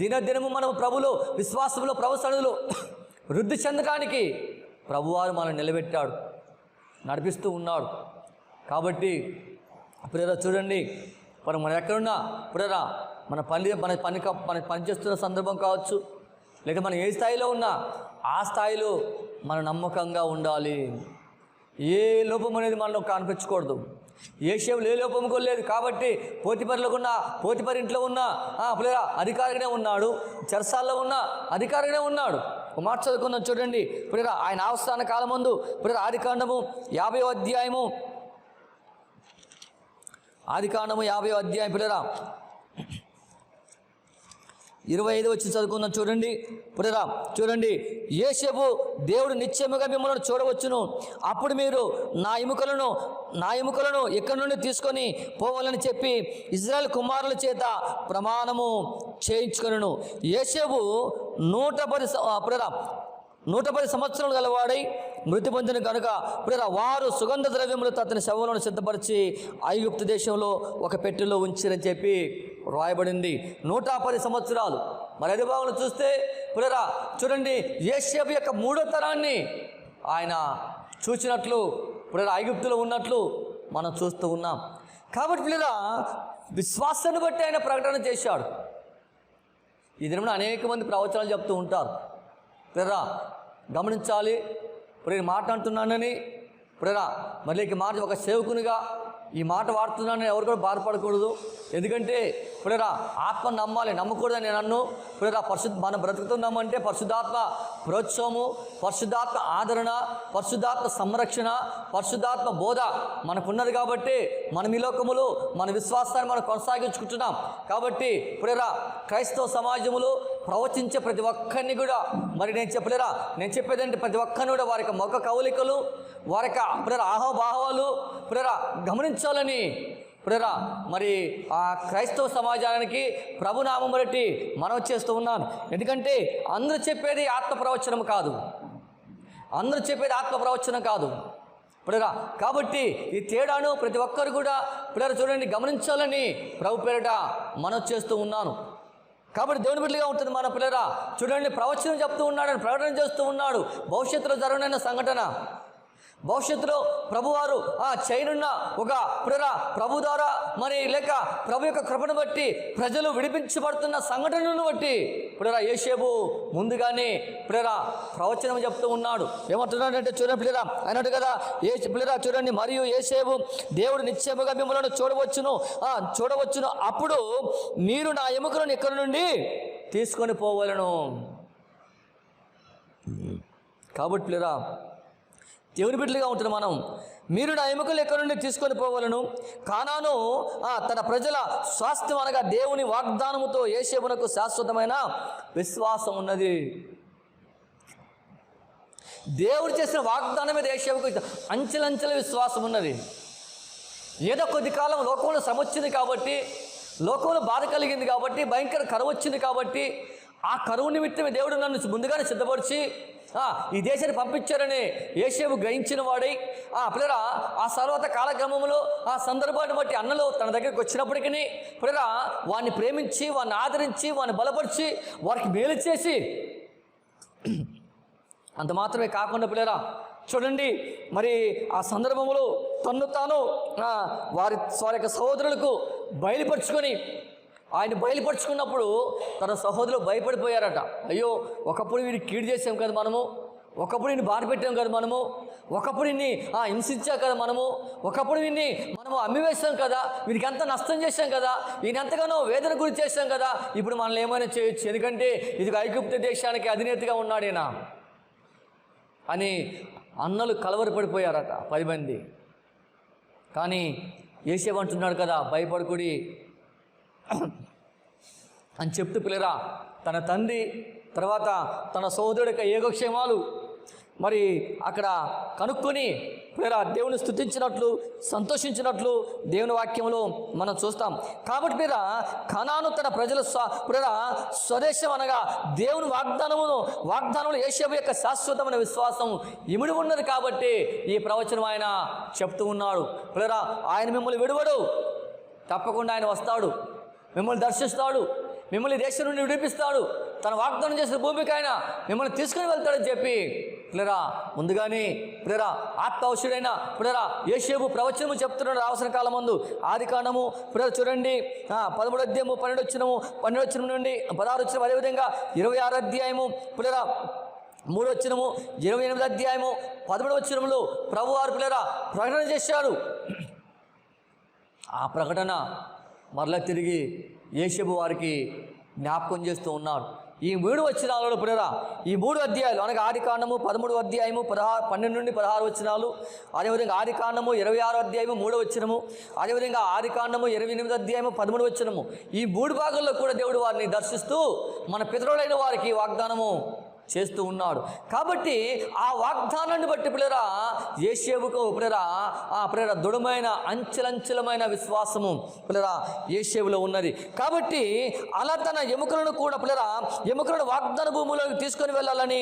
Speaker 1: దినదినము మనం ప్రభులో విశ్వాసంలో ప్రభు సన్నిధిలో వృద్ధి చెందడానికి ప్రభువారు మనం నిలబెట్టాడు, నడిపిస్తూ ఉన్నాడు. కాబట్టి పిల్లరా చూడండి, మనం ఎక్కడున్నా పిల్లరా మన పని చేస్తున్న సందర్భం కావచ్చు, లేక మనం ఏ స్థాయిలో ఉన్నా ఆ స్థాయిలో మన నమ్మకంగా ఉండాలి. ఏ లోపం అనేది మనలో కనిపించకూడదు. యోసేపు ఏ లోపం కూడా లేదు కాబట్టి పోతిఫర్ ఇంట్లో ఉన్న పిల్లరా అధికారిగానే ఉన్నాడు, చెరసాల్లో ఉన్న అధికారిగానే ఉన్నాడు. ఒక మాట చదువుకుందాం చూడండి పిల్లరా ఆయన ఆస్థాన కాలం ముందు పిల్లరా ఆదికాండము 50వ అధ్యాయము పిల్లరా 25 వచ్చి చదువుకుందాం చూడండి పిల్లరా. చూడండి, యోసేపు దేవుడు నిశ్చయముగా మిమ్మల్ని చూడవచ్చును, అప్పుడు మీరు నా ఎముకలను ఇక్కడి నుండి తీసుకొని పోవాలని చెప్పి ఇజ్రాయెల్ కుమారుల చేత ప్రమాణము చేయించుకొనును. యోసేపు 110 సంవత్సరాలు గలవాడై మృతి పొందిన కనుక పిల్లరా వారు సుగంధ ద్రవ్యములు అతని శవములను సిద్ధపరిచి ఐగుప్తు దేశంలో ఒక పెట్టెలో ఉంచిరని చెప్పి రాయబడింది. 110 సంవత్సరాలు. మరి అదే భాగంలో చూస్తే పిల్లరా చూడండి, యోసేపు యొక్క 3వ తరాన్ని ఆయన చూసినట్లు పిల్లరా ఐగుప్తులో ఉన్నట్లు మనం చూస్తూ ఉన్నాం. కాబట్టి పిల్లరా విశ్వాసాన్ని బట్టి ఆయన ప్రకటన చేశాడు. ఈ దినమున అనేక మంది ప్రవచనాలు చెప్తూ ఉంటారు. పిల్లరా గమనించాలి, ఇప్పుడు మాట అంటున్నానని పిల్లరా మళ్ళీ ఈ మాట ఒక సేవకునిగా ఈ మాట వాడుతున్నానని ఎవరు కూడా బాధపడకూడదు. ఎందుకంటే పిల్లరా ఆత్మ నమ్మాలి, నమ్మకూడదని నేను అన్ను. పిల్లరా మనం బ్రతుకుతున్నామంటే పరిశుద్ధాత్మ ప్రోత్సాహము, పరిశుద్ధాత్మ ఆదరణ, పరిశుద్ధాత్మ సంరక్షణ, పరిశుద్ధాత్మ బోధ మనకున్నది కాబట్టి మనం ఈ లోకములో మన విశ్వాసాన్ని మనం కొనసాగించుకుంటున్నాం. కాబట్టి పిల్లరా క్రైస్తవ సమాజములో ప్రవచించే ప్రతి ఒక్కరిని కూడా మరి నేను చెప్పేదంటే ప్రతి ఒక్కరిని కూడా వారి యొక్క ముఖ కవలికలు, వారి యొక్క పిల్లరా ఆహోభావాలు పిల్లరా గమనించాలని పిల్లరా మరి ఆ క్రైస్తవ సమాజానికి ప్రభునామం బట్టి మనం చేస్తూ ఉన్నాను. ఎందుకంటే అందరూ చెప్పేది ఆత్మ ప్రవచనం కాదు, పిల్లరా. కాబట్టి ఈ తేడాను ప్రతి ఒక్కరు కూడా పిల్లలు చూడండి గమనించాలని ప్రభు పేరిట మనం చేస్తూ ఉన్నాను. కాబట్టి దేవుని బిడ్డలుగా ఉంటుంది మన పిల్లరా. చూడండి ప్రవచనం చెప్తూ ఉన్నాడు, ప్రకటన చేస్తూ ఉన్నాడు. భవిష్యత్తులో జరగనున్న సంఘటన, భవిష్యత్తులో ప్రభువారు చేయనున్న ఒక పిల్లరా ప్రభు ద్వారా మరి లేక ప్రభు యొక్క కృపను బట్టి ప్రజలు విడిపించబడుతున్న సంఘటనను బట్టి పిల్లరా యోసేపు ముందుగానే పిల్లరా ప్రవచనం చెప్తూ ఉన్నాడు. ఏమంటున్నాడంటే చూడండి పిల్లరా అన్నట్టు కదా పిల్లరా చూడండి, మరియు యోసేపు దేవుడు నిశ్చయముగా మిమ్మల్ని చూడవచ్చును, అప్పుడు మీరు నా ఎముకలను ఇక్కడ నుండి తీసుకొని పోవలను. కాబట్టి పిల్లరా దేవుని బిడ్డలుగా ఉంటుంది మనం. మీరు నా ఎముకలు ఎక్కడి నుండి తీసుకొని పోవాలను. కానాను తన ప్రజల స్వాస్థ్యం అనగా దేవుని వాగ్దానముతో యోసేపునకు శాశ్వతమైన విశ్వాసం ఉన్నది. దేవుడు చేసిన వాగ్దానం మీద యోసేపుకు అంచెలంచెల విశ్వాసం ఉన్నది. ఏదో కొద్ది కాలం లోకంలో శ్రమ వచ్చింది కాబట్టి, లోకంలో బాధ కలిగింది కాబట్టి, భయంకర కరువు వచ్చింది కాబట్టి, ఆ కరువు నిమిత్తమే దేవుడు నన్ను ముందుగానే సిద్ధపరిచి ఈ దేశాన్ని పంపించారని యేషేబు గ్రహించిన వాడై పిల్లరా ఆ సర్వత కాలక్రమంలో ఆ సందర్భాన్ని బట్టి అన్నలు తన దగ్గరికి వచ్చినప్పటికీ పిల్లరా వాడిని ప్రేమించి, వాడిని ఆదరించి, వాడిని బలపరిచి, వారికి మేలు చేసి, అంత మాత్రమే కాకుండా పిల్లరా చూడండి, మరి ఆ సందర్భంలో తన్ను తాను వారి యొక్క సహోదరులకు బయలుపరుచుకొని, ఆయన బయలుపరుచుకున్నప్పుడు తన సహోదరులు భయపడిపోయారట. అయ్యో, ఒకప్పుడు వీడిని కీడు చేసాం కదా మనము, ఒకప్పుడు వీడిని బాధ పెట్టాం కదా మనము, ఒకప్పుడు వీడిని హింసించాం కదా మనము, ఒకప్పుడు వీడిని మనము అమ్మివేశాం కదా, వీడికి ఎంత నష్టం చేశాం కదా, ఈయన ఎంతగానో వేదన గురి చేశాం కదా, ఇప్పుడు మనల్ని ఏమైనా చేయొచ్చు, ఎందుకంటే ఇది ఐగుప్తు దేశానికి అధినేతగా ఉన్నాడేనా అని అన్నలు కలవరపడిపోయారట 10 మంది. కానీ యేషేబు అంటున్నాడు కదా, భయపడకుడి అని చెప్తూ పిల్లరా తన తండ్రి తర్వాత తన సోదరుడి యొక్క యోగక్షేమాలు మరి అక్కడ కనుక్కొని పిల్లరా దేవుని స్తుతించినట్లు, సంతోషించినట్లు దేవుని వాక్యంలో మనం చూస్తాం. కాబట్టి పిల్లరా కనాను తన ప్రజల పిల్లరా స్వదేశం అనగా దేవుని వాగ్దానములు యేషేబు యొక్క శాశ్వతమైన విశ్వాసం ఇమిడి ఉన్నది. కాబట్టి ఈ ప్రవచనం ఆయన చెప్తూ ఉన్నాడు. పిల్లరా ఆయన మిమ్మల్ని విడువడు, తప్పకుండా ఆయన వస్తాడు, మిమ్మల్ని దర్శిస్తాడు, మిమ్మల్ని దేశం నుండి విడిపిస్తాడు, తన వాగ్దానం చేసిన భూమికి ఆయన మిమ్మల్ని తీసుకుని వెళ్తాడని చెప్పి పిల్లరా ముందుగానే పిల్లరా ఆత్మవశుడైన పిల్లరా యేషేబు ప్రవచనము చెప్తున్నాడు. అవసర కాలం ముందు ఆదికాండము పిల్లలు చూడండి 13వ అధ్యాయము 12వ వచనం నుండి 16వ వచనం, అదేవిధంగా 26వ అధ్యాయము పిల్లరా 3వ వచనము, 28వ అధ్యాయము 11వ వచనంలో ప్రభువారు పిల్లరా ప్రకటన చేశాడు. ఆ ప్రకటన మరలా తిరిగి యేషేబు వారికి జ్ఞాపకం చేస్తూ ఉన్నాడు. ఈ 3 వచనాలలో పిల్లరా ఈ 3 అధ్యాయాలు అనగా ఆదికాండము 13వ అధ్యాయము 12 నుండి 16 వచనాలు, అదేవిధంగా ఆదికాండము 26వ అధ్యాయము 3వ వచనము, అదేవిధంగా ఆదికాండము 28వ అధ్యాయము 13వ వచనము, ఈ 3 భాగాల్లో కూడా దేవుడు వారిని దర్శిస్తూ మన పితరులైన వారికి వాగ్దానము చేస్తూ ఉన్నాడు. కాబట్టి ఆ వాగ్దానాన్ని బట్టి పిల్లరా యేషేబుకు పిల్లరా దృఢమైన అంచెలంచెలమైన విశ్వాసము పిల్లరా యేషేబులో ఉన్నది. కాబట్టి అలా తన ఎముకలను కూడా పిల్లరా ఎముకలను వాగ్దాన భూమిలోకి తీసుకొని వెళ్ళాలని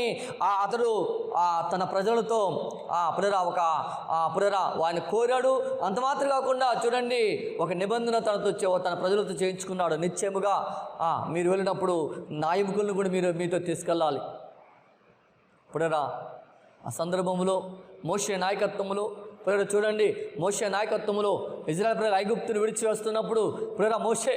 Speaker 1: అతడు తన ప్రజలతో పిల్లరా పిల్లరా వారిని కోరాడు. అంత మాత్రం కాకుండా చూడండి, ఒక నిబంధన తన ప్రజలతో చేయించుకున్నాడు. నిశ్చయముగా మీరు వెళ్ళినప్పుడు నా ఎముకలను కూడా మీరు మీతో తీసుకెళ్ళాలి. పిల్లరా ఆ సందర్భంలో మోషే నాయకత్వంలో పిల్లలు చూడండి, మోషే నాయకత్వంలో ఇజ్రాయెల్ ప్రజలు ఐగుప్తును విడిచి వస్తున్నప్పుడు పిల్లరా మోషే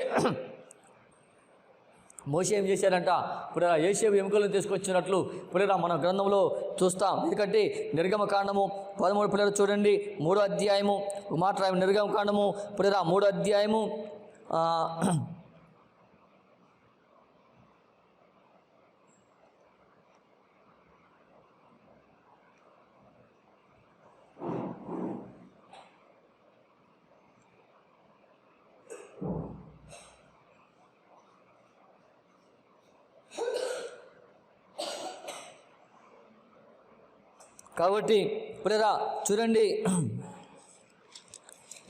Speaker 1: ఏం చేశారంట, పిల్లరా యేషేబు ఎముకలను తీసుకొచ్చినట్లు పిల్లరా మన గ్రంథంలో చూస్తాం. ఎందుకంటే నిర్గమకాండము 13 పిల్లలు చూడండి 3వ అధ్యాయము మాట నిర్గమకాండము పిల్లరా 3వ అధ్యాయము కాబట్టి పిల్లరా చూడండి,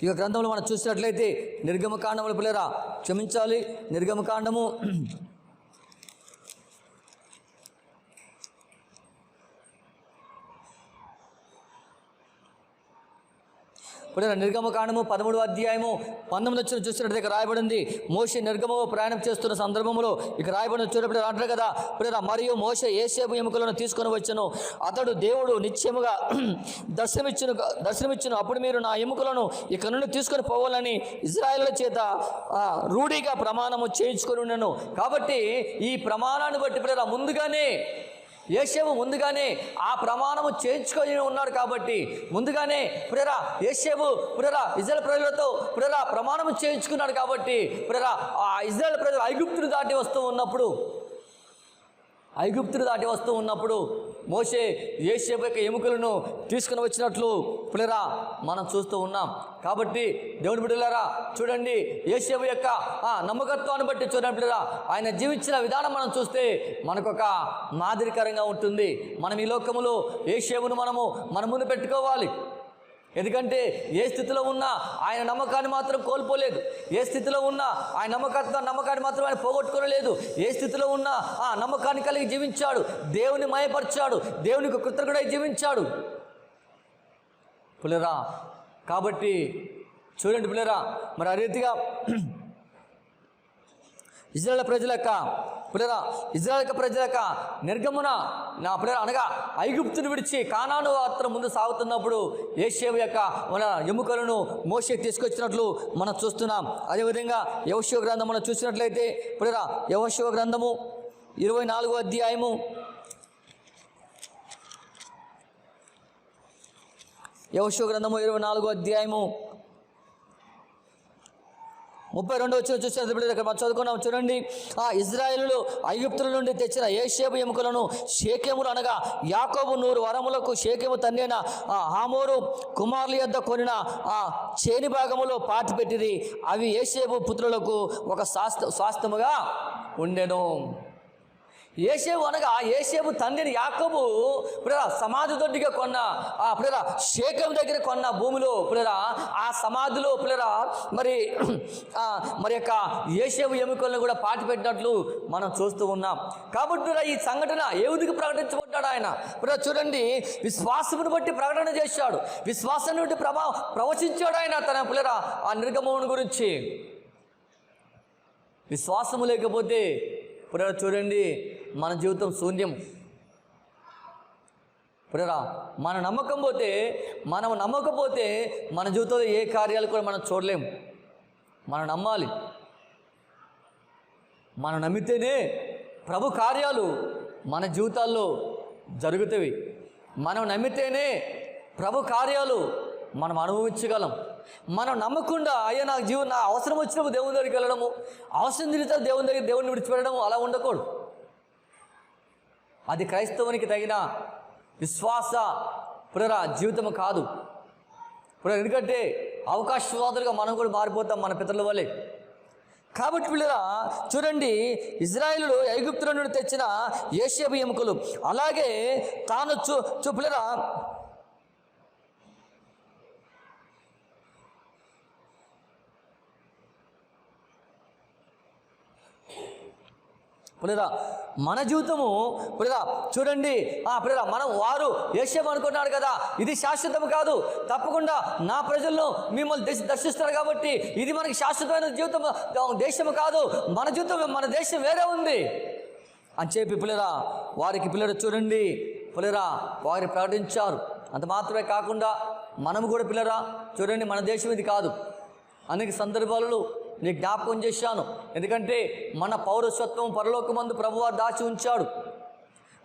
Speaker 1: ఈ గ్రంథంలో మనం చూసినట్లయితే నిర్గమకాండములు పిల్లరా క్షమించాలి నిర్గమకాండము ఇప్పుడు నిర్గమకాండము 13వ అధ్యాయము 19వ వచనం చూసినట్టు ఇక్కడ రాయబడింది. మోషే నిర్గమము ప్రయాణం చేస్తున్న సందర్భంలో ఇక రాయబడిన చూడప్పుడు అంటారు కదా పిల్లరా, మరియు మోషే యేషేబు ఎముకలను తీసుకొని వచ్చెను, అతడు దేవుడు నిశ్చయముగా దర్శనమిచ్చును. అప్పుడు మీరు నా ఎముకలను ఇక్కడ నుండి తీసుకొని పోవాలని ఇశ్రాయేలుల చేత రూఢిగా ప్రమాణము చేయించుకొని ఉన్నాను. కాబట్టి ఈ ప్రమాణాన్ని బట్టి పిల్లరా ముందుగానే యేషేబు ముందుగానే ఆ ప్రమాణము చేయించుకొని ఉన్నాడు. కాబట్టి ముందుగానే పిల్లరా యేషేబు పిల్లరా ఇశ్రాయేలు ప్రజలతో పిల్లరా ప్రమాణము చేయించుకున్నాడు. కాబట్టి పిల్లరా ఆ ఇశ్రాయేలు ప్రజలు ఐగుప్తును దాటి వస్తూ ఉన్నప్పుడు మోషే యేషేబు యొక్క ఎముకలను తీసుకుని వచ్చినట్లు పిల్లరా మనం చూస్తూ ఉన్నాం. కాబట్టి దేవుని బిడ్డలారా చూడండి, యేషేబు యొక్క నమ్మకత్వాన్ని బట్టి చూడండి పిల్లరా ఆయన జీవించిన విధానం మనం చూస్తే మనకొక మాదిరికరంగా ఉంటుంది. మనం ఈ లోకములో యేషేబును మన ముందు పెట్టుకోవాలి. ఎందుకంటే ఏ స్థితిలో ఉన్నా ఆయన నమ్మకాన్ని మాత్రం కోల్పోలేదు. ఏ స్థితిలో ఉన్నా ఆయన నమ్మకాన్ని మాత్రం ఆయన పోగొట్టుకోలేదు. ఏ స్థితిలో ఉన్నా ఆ నమ్మకాన్ని కలిగి జీవించాడు, దేవుని మయపరిచాడు, దేవునికి కృతజ్ఞుడై జీవించాడు పిల్లరా. కాబట్టి చూడండి పిల్లరా, మరి ఆ రీతిగా ఇజ్రాయేల్ ప్రజల యొక్క నిర్గమన నా పిల్లల అనగా ఐగుప్తును విడిచి కానాను యాత్ర ముందు సాగుతున్నప్పుడు యోషేపు యొక్క మన ఎముకలను మోషేకి తీసుకొచ్చినట్లు మనం చూస్తున్నాం. అదేవిధంగా యెహోషువ గ్రంథం మనం చూసినట్లయితే పిల్లరా, యెహోషువ గ్రంథము 24వ అధ్యాయము 24వ అధ్యాయము 32వ వచనం చూసినప్పుడు ఇక్కడ మనం చదువుకున్నాం. చూడండి, ఆ ఇజ్రాయేలులు ఐగుప్తుల నుండి తెచ్చిన యోషేపు ఎముకలను షేకెములు అనగా యాకోబు 100 వరములకు షేకెము తండ్రైన ఆ హమోరు కుమారుల యొద్ద కొనిన ఆ చేని భాగములో పాతిపెట్టిరి. అవి యోషేపు పుత్రులకు ఒక స్వాస్థ్యముగా ఉండెను. యోషేపు అనగా యోషేపు తండ్రిని యాకోబు పిల్లరా సమాధి దొడ్డిగా కొన్న ఆ పిల్లరా షేకెము దగ్గర కొన్న భూమిలో పిల్లరా ఆ సమాధిలో పిల్లరా మరి యొక్క యోషేపు ఎముకలను కూడా పాతి పెట్టినట్లు మనం చూస్తూ ఉన్నాం. కాబట్టి ఈ సంఘటన ఏ విధంగా ప్రకటించబడ్డాడు ఆయన పిల్లరా చూడండి, విశ్వాసమును బట్టి ప్రకటన చేశాడు, విశ్వాసాన్ని బట్టి ప్రవచించాడు ఆయన తన పిల్లరా ఆ నిర్గమమును గురించి. విశ్వాసము లేకపోతే పిల్లరా చూడండి మన జీవితం శూన్యం. పిల్లరా మనం నమ్మకపోతే మన జీవితంలో ఏ కార్యాలు కూడా మనం చూడలేము. మనం నమ్మాలి. మనం నమ్మితేనే ప్రభు కార్యాలు మన జీవితాల్లో జరుగుతాయి. మనం నమ్మితేనే ప్రభు కార్యాలు మనం అనుభవించగలం. మనం నమ్మకుండా అయ్యా నా అవసరం వచ్చినప్పుడు దేవుని దగ్గరికి వెళ్ళడము, అవసరం తీరితే దేవుని విడిచిపెట్టడము అలా ఉండకూడదు. అది క్రైస్తవునికి తగిన విశ్వాస పిల్లరా జీవితం కాదు. ఇప్పుడు ఎందుకంటే అవకాశవాదులుగా మనం కూడా మారిపోతాం మన పితరుల వల్లే. కాబట్టి పిల్లరా చూడండి, ఇజ్రాయేలులు ఐగుప్తుల నుండి తెచ్చిన యోషేపు ఎముకలు అలాగే తాను పిల్లరా పిల్లరా మన జీవితము పిల్లరా చూడండి పిల్లరా మనం వారు యోషేపు అనుకున్నాడు కదా, ఇది శాశ్వతం కాదు, తప్పకుండా నా ప్రజలను మిమ్మల్ని దర్శిస్తారు కాబట్టి ఇది మనకి శాశ్వతమైన జీవితం దేశము కాదు, మన జీవితం మన దేశం వేరే ఉంది అని చెప్పి పిల్లరా వారికి పిల్లలు చూడండి పిల్లరా వారి ప్రకటించారు. అంత మాత్రమే కాకుండా మనము కూడా పిల్లరా చూడండి మన దేశం ఇది కాదు. అనేక సందర్భాలలో నీకు జ్ఞాపకం చేశాను. ఎందుకంటే మన పౌరసత్వం పరలోకమందు ప్రభువారు దాచి ఉంచాడు.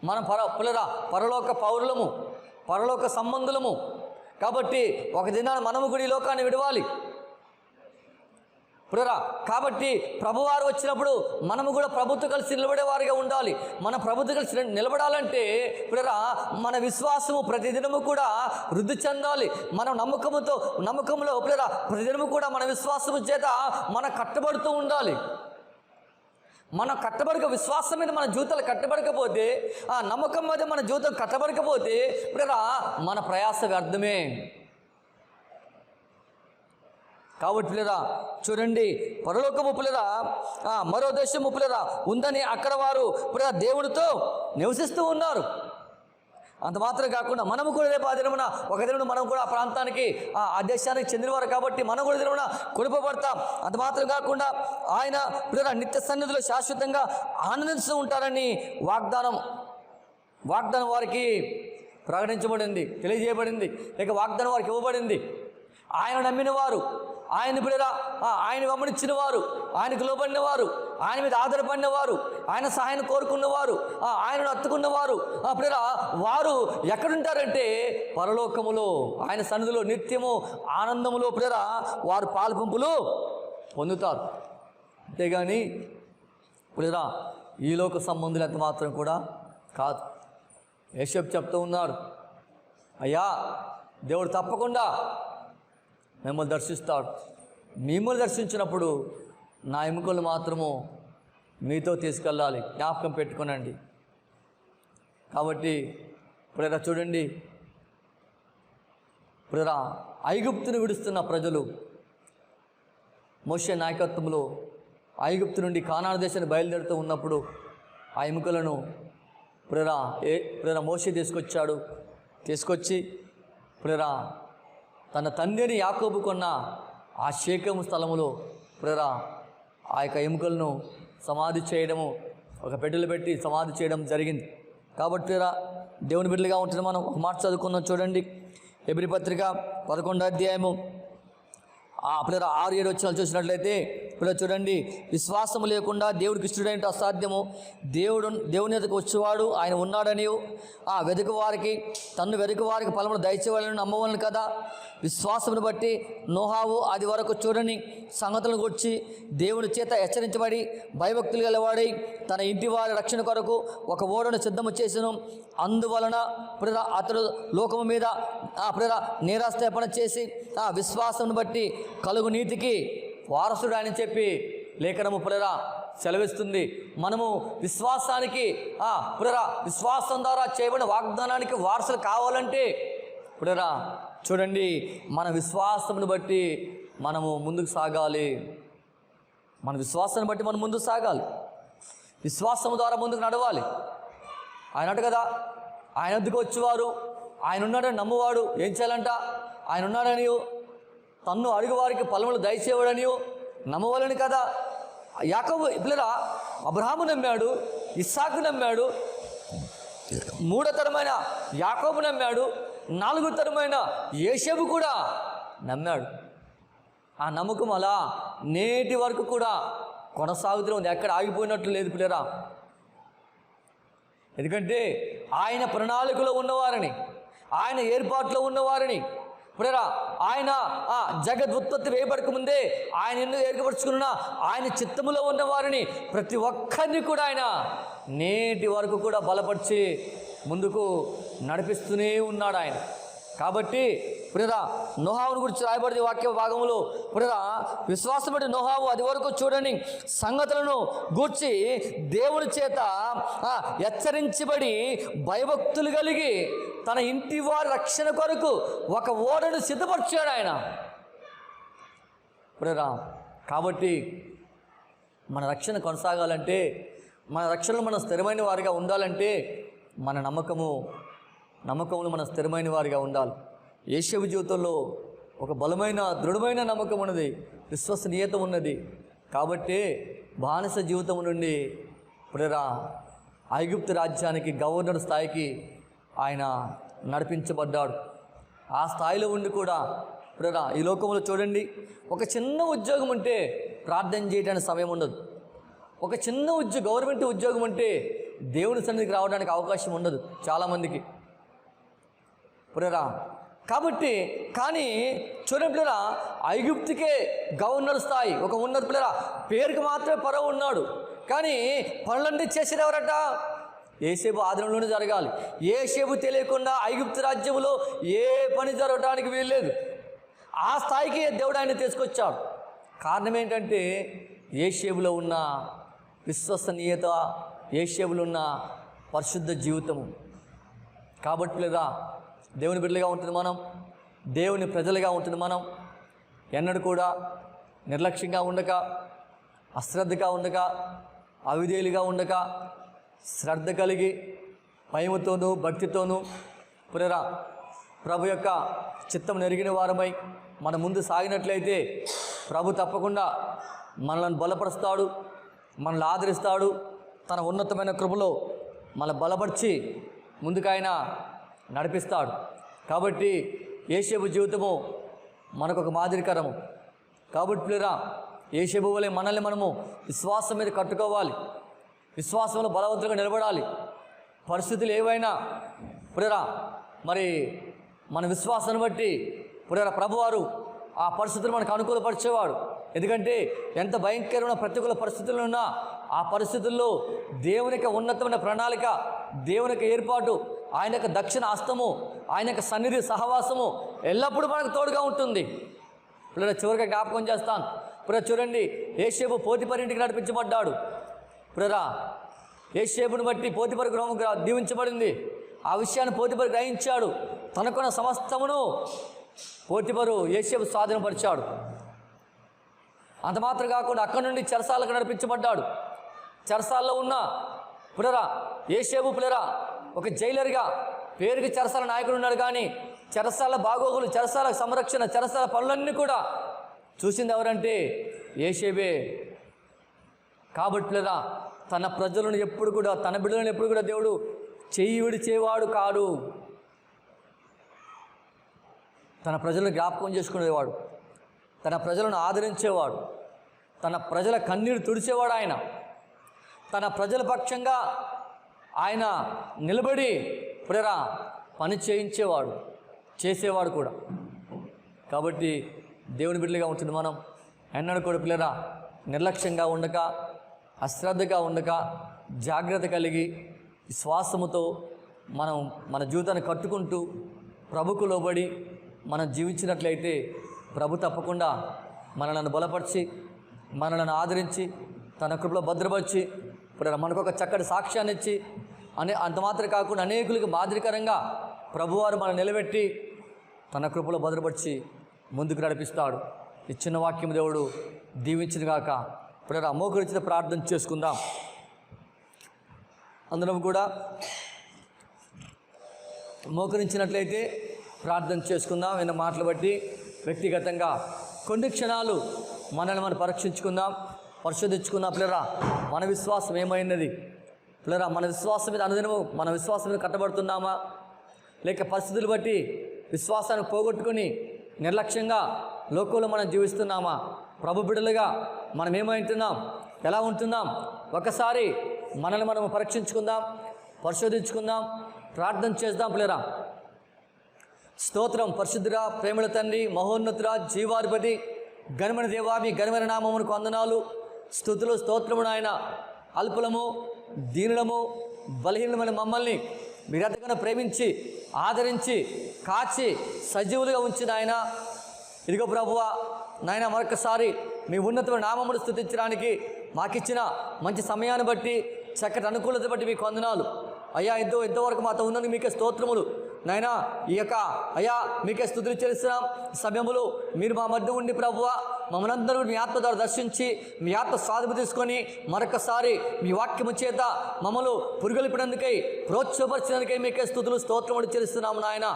Speaker 1: మనం పిల్లరా పరలోక పౌరులము, పరలోక సంబంధులము. కాబట్టి ఒక దినాన్ని మనము కూడా ఈ లోకాన్ని విడవాలి పిల్లరా. కాబట్టి ప్రభువారు వచ్చినప్పుడు మనము కూడా ప్రభుత్వం కలిసి నిలబడేవారిగా ఉండాలి. మన ప్రభుత్వం కలిసి నిలబడాలంటే పిల్లరా మన విశ్వాసము ప్రతిదినము కూడా వృద్ధి చెందాలి. మనం నమ్మకంలో పిల్లరా ప్రతిదినము కూడా మన విశ్వాసము చేత మనం కట్టబడుతూ ఉండాలి. విశ్వాసం మీద మన జీవితాలు కట్టబడకపోతే, ఆ నమ్మకం మీద మన జీవితం కట్టబడకపోతే పిల్లరా మన ప్రయాస వ్యర్థమే. కాబట్టి పిల్లరా చూడండి పరలోకము పిల్లరా మరో దేశము పిల్లరా ఉందని అక్కడ వారు పిల్లరా దేవుడితో నివసిస్తూ ఉన్నారు. అంత మాత్రం కాకుండా మనము కూడా రేపు ఆ దినమున ఒక దినమున మనం కూడా ఆ ప్రాంతానికి ఆ దేశానికి చెందినవారు కాబట్టి మనం కూడా దినమున కొనుపబడతాం. అంత మాత్రం కాకుండా ఆయన పిల్లరా నిత్య సన్నిధిలో శాశ్వతంగా ఆనందిస్తూ ఉంటారని వాగ్దానం వారికి ప్రకటించబడింది, తెలియజేయబడింది, లేక వాగ్దానం వారికి ఇవ్వబడింది. ఆయన నమ్మిన వారు, ఆయన పిల్లరా ఆయన వెంబడించిన వారు, ఆయనకు లోబడిన వారు, ఆయన మీద ఆధారపడిన వారు, ఆయన సహాయం కోరుకున్నవారు, ఆయనను హత్తుకున్నవారు పిల్లరా వారు ఎక్కడుంటారంటే పరలోకములో ఆయన సన్నిధిలో నిత్యము ఆనందములో పిల్లరా వారు పాలుపంపులు పొందుతారు. అంతేగాని పిల్లరా ఈ లోక సంబంధులు ఎంత మాత్రం కూడా కాదు. యోషేపు చెప్తూ ఉన్నారు, అయ్యా దేవుడు తప్పకుండా మిమ్మల్ని దర్శిస్తాడు. మిమ్మల్ని దర్శించినప్పుడు నా ఎముకలు మాత్రము మీతో తీసుకెళ్ళాలి, జ్ఞాపకం పెట్టుకోనండి. కాబట్టి పిల్లరా చూడండి పిల్లరా ఐగుప్తును విడుస్తున్న ప్రజలు మోషే నాయకత్వంలో ఐగుప్తు నుండి కానాను దేశాన్ని బయలుదేరుతూ ఉన్నప్పుడు ఆ ఎముకలను ప్రేరా మోషే తీసుకొచ్చి తన తండ్రిని యాకోబు కొన్న ఆ షేకెము స్థలములో ఆ యొక్క ఎముకలను సమాధి చేయడము, ఒక పెట్టెలు పెట్టి సమాధి చేయడం జరిగింది. కాబట్టి దేవుని బిడ్డలుగా ఉంటుంది. మనం ఒక మాట చదువుకున్నాం చూడండి, హెబ్రీ పత్రిక 11వ అధ్యాయము 6-7 వచనాలు చూసినట్లయితే చూడండి, విశ్వాసము లేకుండా దేవుడికి ఇష్టడైన అసాధ్యము. దేవుని ఎదుకు వచ్చేవాడు ఆయన ఉన్నాడని తన్ను వెతుకు వారికి ఫలమును దయచేవాళ్ళని నమ్మవాలని కదా. విశ్వాసమును బట్టి నోహావు అది వరకు చూడని సంగతులను గురించి దేవుని చేత హెచ్చరించబడి భయభక్తులు గలవాడై తన ఇంటి వారి రక్షణ కొరకు ఒక ఓడను సిద్ధము చేసెను. అందువలన అతడు లోకము మీద నేరాస్థాపన చేసి విశ్వాసమును బట్టి కలుగు నీతికి వారసుడు అని చెప్పి లేఖనము సెలవిస్తుంది. మనము విశ్వాసానికి విశ్వాసం ద్వారా చేయబడిన వాగ్దానానికి వారసులు కావాలంటే చూడండి, మన విశ్వాసమును బట్టి మనము ముందుకు సాగాలి. మన విశ్వాసాన్ని బట్టి మనం ముందుకు సాగాలి. విశ్వాసం ద్వారా ముందుకు నడవాలి. ఆయన అంట కదా, ఆయన వద్దకు వచ్చేవారు, ఆయన ఉన్నాడని నమ్మువాడు ఏం చేయాలంట? ఆయన ఉన్నాడని తన్ను అడుగువారికి ఫలములు దయచేవాడని నమ్మవాలని కదా. యాకోబు అబ్రహాము నమ్మాడు, ఇస్సాకు నమ్మాడు, 3వ తరమైన యాకోబు నమ్మాడు, 4వ తరమైన యోసేపు కూడా నమ్మాడు. ఆ నమ్మకం అలా నేటి వరకు కూడా కొనసాగుతూ ఉంది, ఎక్కడ ఆగిపోయినట్లు లేదు పిల్లరా. ఎందుకంటే ఆయన ప్రణాళికలో ఉన్నవారని, ఆయన ఏర్పాట్లో ఉన్నవారని ఆయన జగద్ఉత్పత్తి వేయబడక ముందే ఆయన ఎన్నో ఏర్పరచుకున్న ఆయన చిత్తములో ఉన్నవారిని ప్రతి ఒక్కరిని కూడా ఆయన నేటి వరకు కూడా బలపరిచి ముందుకు నడిపిస్తూనే ఉన్నాడు ఆయన. కాబట్టి నోహావుని గురించి రాయబడింది వాక్య భాగంలో విశ్వాసం బట్టి నోహావు అది వరకు చూడని సంగతులను గూర్చి దేవుని చేత హెచ్చరించబడి భయభక్తులు కలిగి తన ఇంటి వారి రక్షణ కొరకు ఒక ఓడను సిద్ధపరిచాడు ఆయన. కాబట్టి మన రక్షణ కొనసాగాలంటే, మన రక్షణలో మనం స్థిరమైన వారిగా ఉండాలంటే మన నమ్మకంలో మనం స్థిరమైన వారిగా ఉండాలి. యేషవు జీవితంలో ఒక బలమైన దృఢమైన నమ్మకం ఉన్నది, విశ్వసనీయత ఉన్నది. కాబట్టి బానిస జీవితం నుండి ఐగుప్తు రాజ్యానికి గవర్నర్ స్థాయికి ఆయన నడిపించబడ్డాడు. ఆ స్థాయిలో ఉండి కూడా ఈ లోకంలో చూడండి, ఒక చిన్న ఉద్యోగం ఉంటే ప్రార్థన చేయడానికి సమయం ఉండదు. ఒక చిన్న గవర్నమెంట్ ఉద్యోగం అంటే దేవుని సన్నిధికి రావడానికి అవకాశం ఉండదు చాలామందికి కాబట్టి. కానీ చూడండి ఐగుప్తుకే గవర్నర్ స్థాయి ఒక ఉన్నత పేరుకి మాత్రమే ఫరో ఉన్నాడు, కానీ పనులన్నీ చేసేది ఎవరట? యోసేపు ఆధీనంలోనే జరగాలి. యోసేపు తెలియకుండా ఐగుప్తు రాజ్యంలో ఏ పని జరగడానికి వీల్లేదు. ఆ స్థాయికి దేవుడు ఆయన తీసుకొచ్చాడు. కారణం ఏంటంటే యోసేపులో ఉన్న విశ్వసనీయత, యోసేపులో ఉన్న పరిశుద్ధ జీవితము. కాబట్టి దేవుని బిడ్డలుగా ఉంటుంది మనం, దేవుని ప్రజలుగా ఉంటుంది మనం. ఎన్నడూ కూడా నిర్లక్ష్యంగా ఉండక, అశ్రద్ధగా ఉండక, అవిధేయులుగా ఉండక, శ్రద్ధ కలిగి భయముతోనూ భక్తితోనూ ప్రభు యొక్క చిత్తం నెరిగిన వారమై మన ముందు సాగినట్లయితే ప్రభు తప్పకుండా మనల్ని బలపరుస్తాడు, మనల్ని ఆదరిస్తాడు. తన ఉన్నతమైన కృపలో మన బలపరిచి ముందుకు ఆయన నడిపిస్తాడు. కాబట్టి యోసేపు జీవితము మనకొక మాదిరికరము. కాబట్టి యోసేపు వలె మనల్ని మనము విశ్వాసం మీద కట్టుకోవాలి, విశ్వాసంలో బలవంతంగా నిలబడాలి. పరిస్థితులు ఏవైనా మరి మన విశ్వాసాన్ని బట్టి ప్రభువారు ఆ పరిస్థితులు మనకు అనుకూలపరిచేవాడు. ఎందుకంటే ఎంత భయంకరమైన ప్రతికూల పరిస్థితులు ఉన్నా ఆ పరిస్థితుల్లో దేవుని యొక్క ఉన్నతమైన ప్రణాళిక, దేవుని యొక్క ఏర్పాటు, ఆయన యొక్క దక్షిణ హస్తము, ఆయన యొక్క సన్నిధి సహవాసము ఎల్లప్పుడూ మనకు తోడుగా ఉంటుంది. చివరిగా జ్ఞాపకం చేస్తాను. చూడండి, యోసేపు పోతిఫరు ఇంటికి నడిపించబడ్డాడు. యోసేపుని బట్టి పోతిఫరు గృహం దీవించబడింది. ఆ విషయాన్ని పోతిఫరు గ్రహించాడు. తనకున్న సమస్తమును పోతిఫరు యోసేపు స్వాధీనపరిచాడు. అంత మాత్రం కాకుండా అక్కడి నుండి చెరసాలకు నడిపించబడ్డాడు. చెరసాల్లో ఉన్న పులరా యోసేపు పులరా ఒక జైలర్గా పేరుకి చెరసాల నాయకుడు ఉన్నాడు, కానీ చెరసాల బాగోగులు, చెరసాల సంరక్షణ, చెరసాల పనులన్నీ కూడా చూసింది ఎవరంటే యోసేపే. కాబట్టి తన ప్రజలను ఎప్పుడు కూడా, తన బిడ్డలను ఎప్పుడు కూడా దేవుడు చెయ్యి విడిచేవాడు కాడు. తన ప్రజలను జ్ఞాపకం చేసుకునేవాడు, తన ప్రజలను ఆదరించేవాడు, తన ప్రజల కన్నీరు తుడిచేవాడు. ఆయన తన ప్రజల పక్షంగా ఆయన నిలబడి పులరా పని చేయించేవాడు, చేసేవాడు కూడా. కాబట్టి దేవుని బిడ్డలుగా ఉంటుంది మనం ఎన్నడూ కూడా పులరా నిర్లక్ష్యంగా ఉండక, అశ్రద్ధగా ఉండక, జాగ్రత్త కలిగి విశ్వాసముతో మనం మన జీవితాన్ని కట్టుకుంటూ ప్రభుకు లోబడి మనం జీవించినట్లయితే ప్రభు తప్పకుండా మనలను బలపరిచి, మనలను ఆదరించి, తన కృపలో భద్రపరిచి ఇప్పుడు మనకొక చక్కటి సాక్ష్యాన్ని ఇచ్చి అంత మాత్రం కాకుండా అనేకులకు మాదిరికరంగా ప్రభువారు మనం నిలబెట్టి తన కృపలో భద్రపరిచి ముందుకు నడిపిస్తాడు. ఈ చిన్న వాక్యం దేవుడు దీవించిన గాక. ఇప్పుడు మోకరించిన ప్రార్థన చేసుకుందాం. అందరం కూడా మోకరించినట్లయితే ప్రార్థన చేసుకుందాం. విన్న మాటలు బట్టి వ్యక్తిగతంగా కొన్ని క్షణాలు మనల్ని మనం పరీక్షించుకుందాం, పరిశోధించుకుందాం. పిల్లరా మన విశ్వాసం ఏమైనది? పిల్లరా మన విశ్వాసం మీద అనుదినము మన విశ్వాసం మీద కట్టబడుతున్నామా, లేక పరిస్థితులు బట్టి విశ్వాసాన్ని పోగొట్టుకొని నిర్లక్ష్యంగా లోకంలో మనం జీవిస్తున్నామా? ప్రభు బిడ్డలుగా మనం ఏమైంటున్నాం, ఎలా ఉంటున్నాం? ఒకసారి మనల్ని మనం పరీక్షించుకుందాం, పరిశోధించుకుందాం, ప్రార్థన చేద్దాం. పిల్లరా స్తోత్రం. పరిశుద్ధురా, ప్రేమల తండ్రి, మహోన్నతురా, జీవాధిపతి, ఘనమైన దేవా, మీ ఘనమైన నామమునకు వందనాలు, స్తుతులు, స్తోత్రము. నాయన అల్పులము, దీనులము, బలహీనమైన మమ్మల్ని మీరు ఎంతగానో ప్రేమించి, ఆదరించి, కాచి సజీవులుగా ఉంచిన ఆయన ఇదిగో ప్రభువా నాయన మరొకసారి మీ ఉన్నతమైన నామమును స్తుతించడానికి మాకిచ్చిన మంచి సమయాన్ని బట్టి, చక్కటి అనుకూలత బట్టి మీకు వందనాలు అయ్యా. ఎంతవరకు మాతో ఉన్నందుకు మీకే స్తోత్రములు నాయనా. ఈ యొక్క అయ్యా మీకే స్తుతులు చెల్లిస్తున్నాం. సమయములు మీరు మా మధ్య ఉండి ప్రభువా మమ్మల్ని అందరూ మీ ఆత్మ ద్వారా దర్శించి, మీ ఆత్మ స్వాధీనం తీసుకొని మరొకసారి మీ వాక్యము చేత మమ్మల్ని పురుగొలిపినందుకై, ప్రోత్సాహపరిచినందుకై మీకే స్తుతులు, స్తోత్రములు చెల్లిస్తున్నాము నాయన.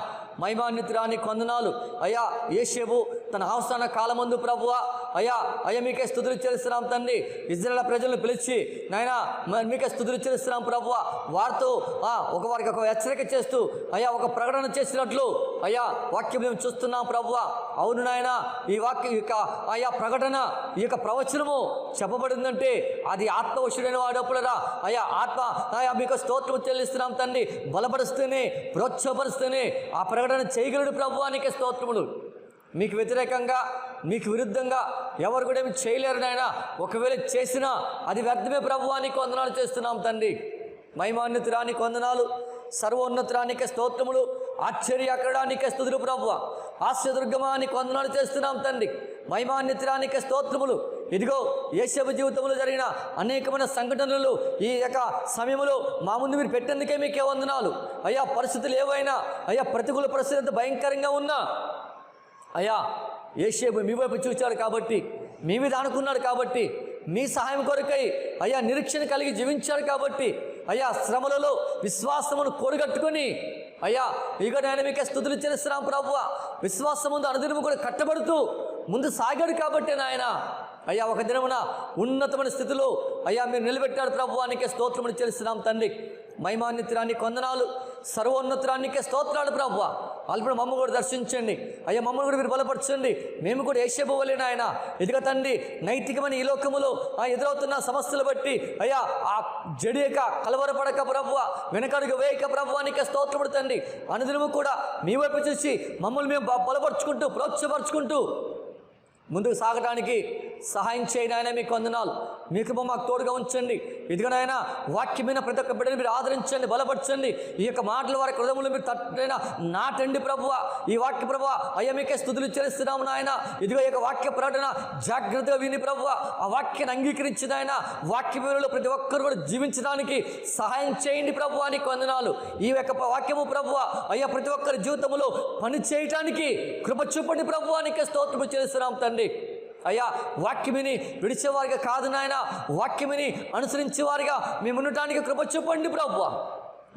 Speaker 1: మహిమాన్వితురానికి వందనాలు అయ్యా. యేషేబు తన అవసాన కాలమందు ప్రభువా అయ్యా మీకే స్తుతులు చెల్లిస్తున్నాం తండ్రి. ఇజ్రాయేల్ ప్రజలను పిలిచి నాయన మీకే స్తుతులు చెల్లిస్తున్నాం ప్రభువా. వారితో వారికి ఒక హెచ్చరిక చేస్తూ అయ్యా ఒక ప్రకటన చేసినట్లు అయ్యా వాక్యం మేము చూస్తున్నాం ప్రభువా. అవును నాయన, ఈ వాక్యం యొక్క అయ్యా ప్రకటన, ఈ యొక్క ప్రవచనము చెప్పబడిందంటే అది ఆత్మవశుడైన వాడప్పుడరా అయ్యా ఆత్మ అయ్యా మీకు స్తోత్రం చెల్లిస్తున్నాం తండ్రి. బలపరుస్తూనే, ప్రోత్సాహపరుస్తూనే ఆ ప్రకటన చేయగలడు ప్రభువా, నీకే స్తోత్రములు. మీకు వ్యతిరేకంగా, మీకు విరుద్ధంగా ఎవరు కూడా ఏమి చేయలేరు నాయన. ఒకవేళ చేసినా అది వ్యర్థమే ప్రభువా, నీకు వందనాలు చేస్తున్నాం తండ్రి. మహిమాన్వితురానికి వందనాలు, సర్వోన్నతురానికే స్తోత్రములు, ఆశ్చర్యకరానికే స్తుతులు ప్రభువా. ఆశ్చర్యదుర్గమానికి వందనాలు చేస్తున్నాం తండ్రి. మహిమాన్వితురానికే స్తోత్రములు. ఇదిగో యేషేబు జీవితంలో జరిగిన అనేకమైన సంఘటనలు ఈ యొక్క సమయంలో మా ముందు మీరు పెట్టేందుకే మీకే వందనాలు అయ్యా. పరిస్థితులు ఏవైనా అయ్యా, ప్రతికూల పరిస్థితి ఎంత భయంకరంగా ఉన్నా అయ్యా యేషేబు మీ వైపు చూచాడు కాబట్టి, మీ మీద అనుకున్నాడు కాబట్టి, మీ సహాయం కొరకై అయ్యా నిరీక్షణ కలిగి జీవించాడు కాబట్టి అయ్యా శ్రమలలో విశ్వాసమును కూడగట్టుకొని అయ్యా ఇక నేను మీకే స్తుతులు చెల్లిస్తున్నాం ప్రభువా. విశ్వాసం ముందు అనుదినము కూడా కట్టబడుతూ ముందు సాగాడు కాబట్టి నాయన అయ్యా ఒక దినమున ఉన్నతమైన స్థితిలో అయ్యా మీరు నిలబెట్టాడు ప్రభువా, నీకే స్తోత్రములు చెల్లిస్తున్నాం తండ్రి. మహిమాన్వితురానికి వందనాలు, సర్వోన్నతురానికే స్తోత్రాలు ప్రభువా. అల్పుడు మమ్మ కూడా దర్శించండి అయ్యా, మమ్మల్ని కూడా మీరు బలపరచండి. మేము కూడా యేషేబు వలె నాయన ఎదుగ తండ్రి నైతికమైన ఈ లోకములో ఎదురవుతున్న సమస్యలు బట్టి అయ్యా ఆ జడియక కలవరపడక ప్రభువా, వెనకడుగు వేయక ప్రభువా, నీకే స్తోత్రములు తండ్రి. అనుదినము కూడా మీ వైపు చూసి మమ్మల్ని మేము బలపరుచుకుంటూ, ప్రోత్సాహపరుచుకుంటూ ముందుకు సాగడానికి సహాయం చేయని ఆయన మీకు వందనాలు. మీ కృప మాకు తోడుగా ఉంచండి. ఇదిగోనైనా వాక్యమైన ప్రతి ఒక్క బిడ్డని మీరు ఆదరించండి, బలపరచండి. ఈ యొక్క మాటల వారి హృదయంలో మీరు తట్టైనా నాటండి ప్రభువా. ఈ వాక్య ప్రభువా అయ్యా మీకే స్తుతులు చెల్లిస్తున్నాము నాయన. ఇదిగో ఈ యొక్క వాక్య ప్రకటన జాగ్రత్తగా విని ప్రభువా ఆ వాక్యాన్ని అంగీకరించిన ఆయన వాక్య విలువలో ప్రతి ఒక్కరు కూడా జీవించడానికి సహాయం చేయండి ప్రభువా. నీకు వందనాలు. ఈ యొక్క వాక్యము ప్రభువా అయ్యా ప్రతి ఒక్కరి జీవితంలో పని చేయటానికి కృప చూపండి ప్రభువా. నీకే స్తోత్రము చెల్లిస్తున్నాం తండ్రి. అయ్యా వాక్యమిని విడిచేవారిగా కాదు నాయన, వాక్యమిని అనుసరించేవారిగా మేము ఉండటానికి కృప చూపండి ప్రభువా.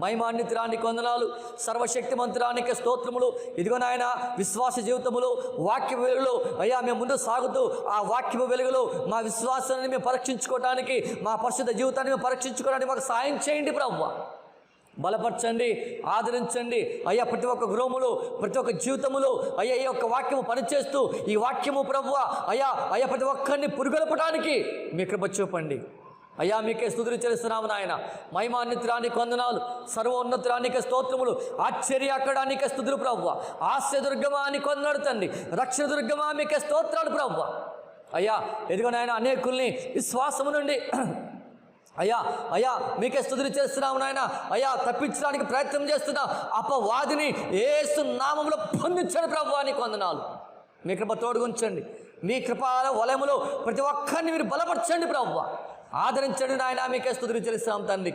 Speaker 1: మహిమాన్వితురానికి వందనాలు, సర్వశక్తిమంతురానికి స్తోత్రములు. ఇదిగో నాయన విశ్వాస జీవితములు వాక్య వెలుగులో అయ్యా మేము ముందు సాగుతూ ఆ వాక్యము వెలుగులో మా విశ్వాసాన్ని మేము పరీక్షించుకోవడానికి, మా పరిశుద్ధ జీవితాన్ని మేము పరీక్షించుకోవడానికి మాకు సాయం చేయండి ప్రభువా. బలపరచండి, ఆదరించండి అయ్యా. ప్రతి ఒక్క గృహములో ప్రతి ఒక్క జీవితములో అయ్యా ఈ యొక్క వాక్యము పనిచేస్తూ ఈ వాక్యము ప్రభువా అయ్యా అయ్యా ప్రతి ఒక్కరిని పురుగొల్పడానికి మీ కృప చూపండి అయ్యా. మీకే స్తుతులు చెల్లిస్తున్నాము నాయన. మహిమాన్వితురానికి వందనాలు, సర్వోన్నతురానికి స్తోత్రములు, ఆశ్చర్యకరానికి స్తుతులు ప్రభువా. ఆశ్చర్యదుర్గమానికి వందనాలు తండ్రి, రక్షణ దుర్గమా మీకే స్తోత్రాలు ప్రభువా. అయ్యా ఎదుగు నాయన అనేకుల్ని విశ్వాసము నుండి అయ్యా అయ్యా మీకే స్తుతులు చేస్తున్నాము నాయన. అయ్యా తప్పించడానికి ప్రయత్నం చేస్తున్న అపవాదిని యేసు నామములో పొందించండి ప్రభువా. నీకు వందనాలు. మీ కృప తోడుగుంచండి. మీ కృపల వలయములో ప్రతి ఒక్కరిని మీరు బలపరచండి ప్రభువా. ఆదరించండి నాయన. మీకే స్తుతులు చెల్లిస్తున్నాం తండ్రి.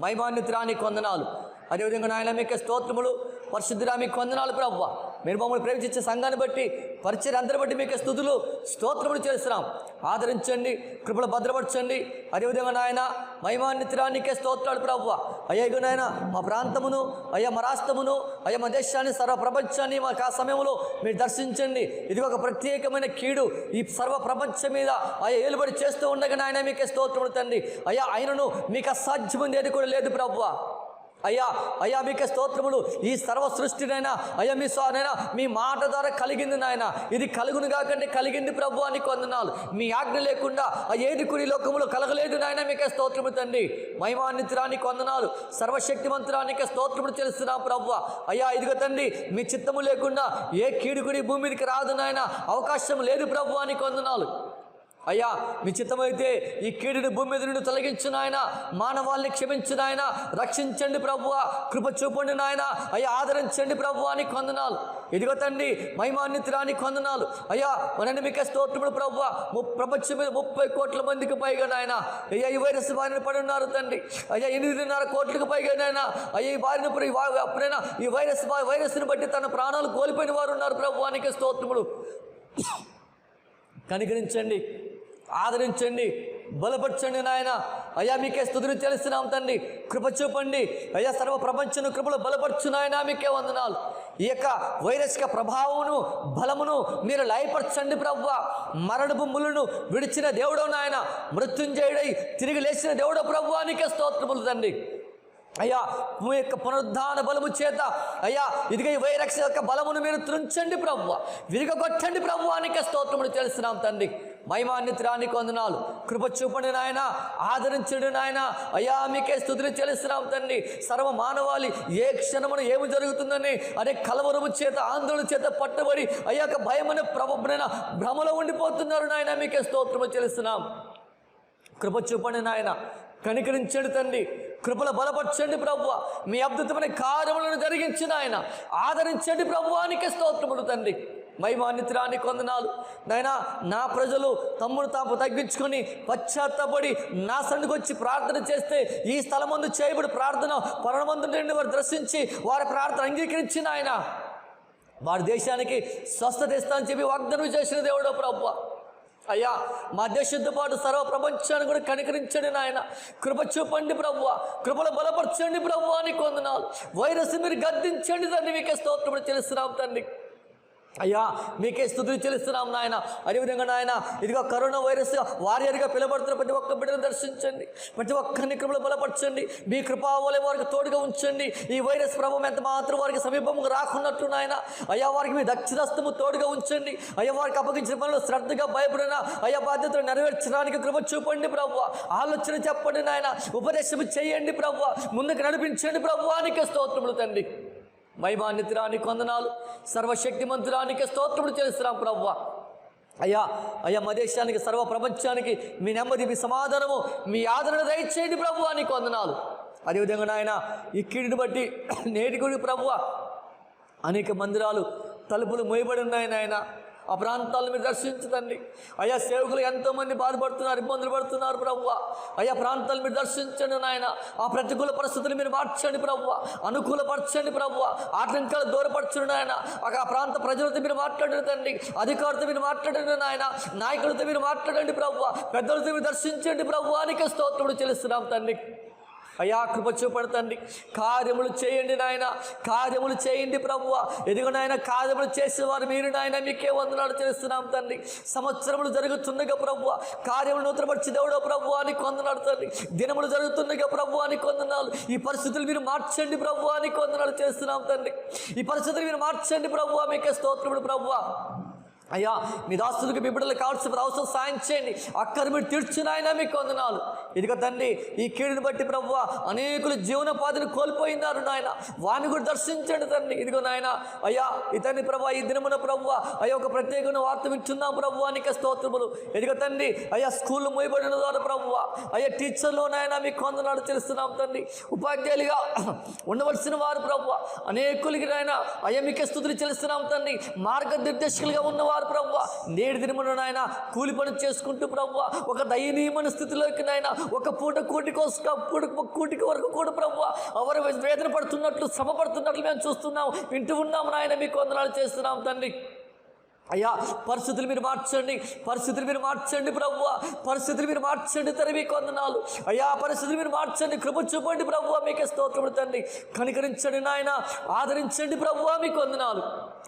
Speaker 1: మహిమాన్వితురానికి వందనాలు. అదేవిధంగా నాయన మీకే స్తోత్రములు, పరిశుద్ధురా మీకు వందనాలు ప్రభువా. మీరు మమ్మల్ని ప్రేమించే సంఘాన్ని బట్టి పరిచయం అందరిని బట్టి మీకే స్తుతులు స్తోత్రములు చేస్తున్నాం. ఆదరించండి, కృపలు భద్రపరచండి. అదేవిధంగా నాయన మహిమాన్వితురానికే స్తోత్రాలు ప్రభువా. అయ్యా ఇగో నాయన మా ప్రాంతమును అయ్యా మా రాష్ట్రమును అయ్యా మా దేశాన్ని సర్వ ప్రపంచాన్ని మాకు ఆ సమయంలో మీరు దర్శించండి. ఇది ఒక ప్రత్యేకమైన కీడు ఈ సర్వ ప్రపంచం మీద అయ్యా ఏలుబడి చేస్తూ ఉండగా నాయన మీకే స్తోత్రములు తండ్రి. అయ్యా ఆయనను మీకు అసాధ్యమైనది ఏది కూడా లేదు ప్రభువా. అయ్యా అయ్యా మీకే స్తోత్రములు. ఈ సర్వ సృష్టినైనా అయ్యా మీ స్వానైనా మీ మాట ద్వారా కలిగింది నాయన. ఇది కలుగును కాకంటే కలిగింది ప్రభు అని వందనాలు. మీ ఆజ్ఞ లేకుండా ఏది కూడా ఈ లోకములో కలగలేదు నాయన. మీకే స్తోత్రము తండ్రి. మహిమాన్వితురానికి వందనాలు, సర్వశక్తిమంతురానికి స్తోత్రములు చెల్లిస్తున్నాం ప్రభు. అయ్యా ఇదిగో తండ్రి మీ చిత్తము లేకుండా ఏ కీడుకుడి భూమి మీదకి రాదు నాయన. అవకాశం లేదు ప్రభు అని వందనాలు. అయ్యా మీ చిత్తమైతే ఈ కీడుని భూమి మీద నుండి తొలగించు నాయన. మానవాళ్ళని క్షమించు నాయన. రక్షించండి ప్రభువా. కృప చూపండి నాయన. అయ్యా ఆదరించండి ప్రభువా. నీకు వందనాలు. ఇదిగో తండ్రి మహిమాన్వితురానికి వందనాలు. అయ్యా మనండి మీకే స్తోత్రములు ప్రభువా. ప్రపంచం మీద 30 కోట్ల మందికి పైగా నాయన అయ్యా ఈ వైరస్ బారిన పడి ఉన్నారు తండ్రి. అయ్యా 8.5 కోట్లకు పైగా నాయన అయ్యా ఈ బారిన అప్పుడైనా ఈ వైరస్ని బట్టి తన ప్రాణాలు కోల్పోయిన వారు ఉన్నారు ప్రభువా. నీకే స్తోత్రములు. కనికరించండి, ఆదరించండి, బలపరచండి నాయన. అయ్యా మీకే స్తుతులు చెల్లిస్తున్నాం తండ్రి. కృప చూపండి అయ్యా. సర్వ ప్రపంచం కృపలో బలపరచు నాయన. మీకే వందనాలు. ఈ యొక్క వైరస్ యొక్క ప్రభావమును బలమును మీరు లయపరచండి ప్రభువా. మరణపు ముళ్ళను విడిచిన దేవుడో నాయన, మృత్యుంజయుడై తిరిగి లేచిన దేవుడో ప్రభువా. నీకే స్తోత్రములు తండ్రి. అయ్యా మీ యొక్క పునరుద్ధాన బలము చేత అయ్యా ఇదిగో ఈ వైరస్ యొక్క బలమును మీరు త్రుంచండి ప్రభువా. విరగొట్టండి ప్రభువా. నీకే స్తోత్రములు తెలుస్తున్నాం తండ్రి. మహిమాన్వితురానికి వందనాలు. కృప చూపండి నాయన. ఆదరించండి నాయన. అయ్యా మీకే స్తుతులు చెల్లిస్తున్నాం తండ్రి. సర్వ మానవాళి ఏ క్షణమును ఏమి జరుగుతుందని అనే కలవరము చేత ఆందోళన చేత పట్టుబడి అయ్యా భయమనే భ్రమలో ఉండిపోతున్నారు నాయన. మీకే స్తోత్రము చెల్లిస్తున్నాం. కృప చూపండి నాయన. కనికరించండి తండ్రి. కృపల బలపరచండి ప్రభువా. మీ అద్భుతమైన కార్యములను జరిగించిన ఆయన ఆదరించండి ప్రభువానికి స్తోత్రములు తండ్రి. మహిమాన్వితురానికి వందనాలు నాయన. నా ప్రజలు తమ్మును తాము తగ్గించుకొని పశ్చాత్తపడి నా సన్నిధికి వచ్చి ప్రార్థన చేస్తే ఈ స్థలమందు చేయబడి ప్రార్థన పరమందు నుండి వారు దర్శించి వారి ప్రార్థన అంగీకరించిన ఆయన వారి దేశానికి స్వస్థత ఇస్తానని చెప్పి వాగ్దానం చేసిన దేవుడో ప్రభువా. అయ్యా మా దేశంతో పాటు సర్వ ప్రపంచాన్ని కూడా కనికరించండి నాయన. కృప చూపండి ప్రభువా. కృపలో బలపరచండి ప్రభువా. నీకు వందనాలు. వైరస్ మీరు గద్దించండి తండ్రి. మీకే స్తోత్రములు చెల్లిస్తున్నాం తండ్రి. అయ్యా మీకే స్తుతులు చెల్లిస్తున్నాం నాయన. అదేవిధంగా నాయన ఇదిగో కరోనా వైరస్ వారియర్గా పిలబడుతున్న ప్రతి ఒక్క బిడ్డను దర్శించండి. ప్రతి ఒక్కరిని కృపలో బలపరచండి. మీ కృపావలే వారికి తోడుగా ఉంచండి. ఈ వైరస్ ప్రభావం ఎంత మాత్రం వారికి సమీపంగా రాకున్నట్టు నాయన అయ్యా వారికి మీ దక్షిణస్తము తోడుగా ఉంచండి. అయ్యా వారికి అప్పగించిన పనులు శ్రద్ధగా భయపడిన అయ్యా బాధ్యతలు నెరవేర్చడానికి కృప చూపండి ప్రభువా. ఆలోచన చెప్పండి నాయన. ఉపదేశం చేయండి ప్రభువా. ముందుకు నడిపించండి ప్రభువానికి స్తోత్రములు తండ్రి. మహిమాన్వితురానికి వందనాలు. సర్వశక్తిమంతురానికి స్తోత్రములు చేస్తున్నాం ప్రభువా. అయ్యా అయ్యా మా దేశానికి, సర్వ ప్రపంచానికి మీ నెమ్మది, మీ సమాధానము, మీ ఆదరణ దయచేయండి ప్రభువా, నీకు వందనాలు. అదేవిధంగా నాయన ఈ కీడుని బట్టి నేటికి ప్రభువా అనేక మందిరాలు తలుపులు మోయబడి ఉన్నాయి నాయన. ఆ ప్రాంతాలను మీరు దర్శించదండి అయ్యా. సేవకులు ఎంతోమంది బాధపడుతున్నారు, ఇబ్బందులు పడుతున్నారు ప్రభువా. అయ్యా ప్రాంతాలు మీరు దర్శించండి నాయన. ఆ ప్రతికూల పరిస్థితులు మీరు మార్చండి ప్రభువా, అనుకూలపరచండి ప్రభువా, ఆటంకాలు దూరపరచండి నాయన. ఆ ప్రాంత ప్రజలతో మీరు మాట్లాడండి తండ్రి, అధికారులతో మీరు మాట్లాడండి నాయన, నాయకులతో మీరు మాట్లాడండి ప్రభువా, పెద్దలతో మీరు దర్శించండి ప్రభువా, నీకే స్తోత్రములు చెల్లిస్తున్నాం తండ్రి. అయ్యా కృప చూపడతండి, కార్యములు చేయండి నాయన, కార్యములు చేయండి ప్రభువా. ఎదుగు నాయన కార్యములు చేసేవారు మీరు నాయన, మీకే వందనాలు చేస్తున్నాం తండ్రి. సంవత్సరములు జరుగుతుండగా ప్రభువా, కార్యములు నూతనపరిచి దేవుడో ప్రభువా నీకు వందనాలు తండ్రి. దినములు జరుగుతుండగా ప్రభువా నీకు వందనాలు. ఈ పరిస్థితులు మీరు మార్చండి ప్రభువా, నీకు వందనాలు చేస్తున్నాం తండ్రి. ఈ పరిస్థితులు మీరు మార్చండి ప్రభువా, మీకే స్తోత్రములు ప్రభువా. అయ్యా మీ దాసులకు మీ బిడ్డలకు కావాల్సిన అవసరం సాయం చేయండి, అక్కరు మీరు తీర్చునాయన, మీకు వందనాలు. ఇదిగో తండ్రి ఈ కీడుని బట్టి ప్రభువా అనేకులు జీవనోపాధిని కోల్పోయినారు నాయన, వారిని కూడా దర్శించండి తండ్రి. ఇదిగో నాయన అయ్యా ఇతన్ని ప్రభువా ఈ దినమున ప్రభువా అయ్యా ఒక ప్రత్యేకమైన వార్త వింటున్నాం ప్రభువా, నీకే స్తోత్రములు. ఇదిగో తండ్రి అయ్యా స్కూళ్ళు మూయబడిన ద్వారా ప్రభువా అయ్యా టీచర్లు నాయన మీకు వందనాలు తెలుస్తున్నాం తండ్రి. ఉపాధ్యాయులుగా ఉండవలసిన వారు ప్రభువా అనేకులకి నాయన అయ్యా మీకే స్తుతులు చెల్లిస్తున్నాం తండ్రి. మార్గనిర్దేశకులుగా ఉన్నవారు ప్రభువా నేడు దినమున నాయన కూలి పని చేసుకుంటూ ప్రభువా ఒక దయనీయమైన స్థితిలోకి నాయన ఒక కూటికి వరకు కూడా ప్రభువా ఎవరు వేదన పడుతున్నట్లు, శ్రమ పడుతున్నట్లు మేము చూస్తున్నాం, వింటూ ఉన్నాము నాయన, మీకు వందనాలు చేస్తున్నాం తండ్రి. అయ్యా పరిస్థితులు మీరు మార్చండి, పరిస్థితులు మీరు మార్చండి ప్రభువా, పరిస్థితులు మీరు మార్చండి తండ్రి, మీకు వందనాలు. అయ్యా పరిస్థితులు మీరు మార్చండి, కృప చూపండి ప్రభువా, మీకే స్తోత్రములు తండ్రి. కనికరించండి నాయన, ఆదరించండి ప్రభువా, మీకు వందనాలు.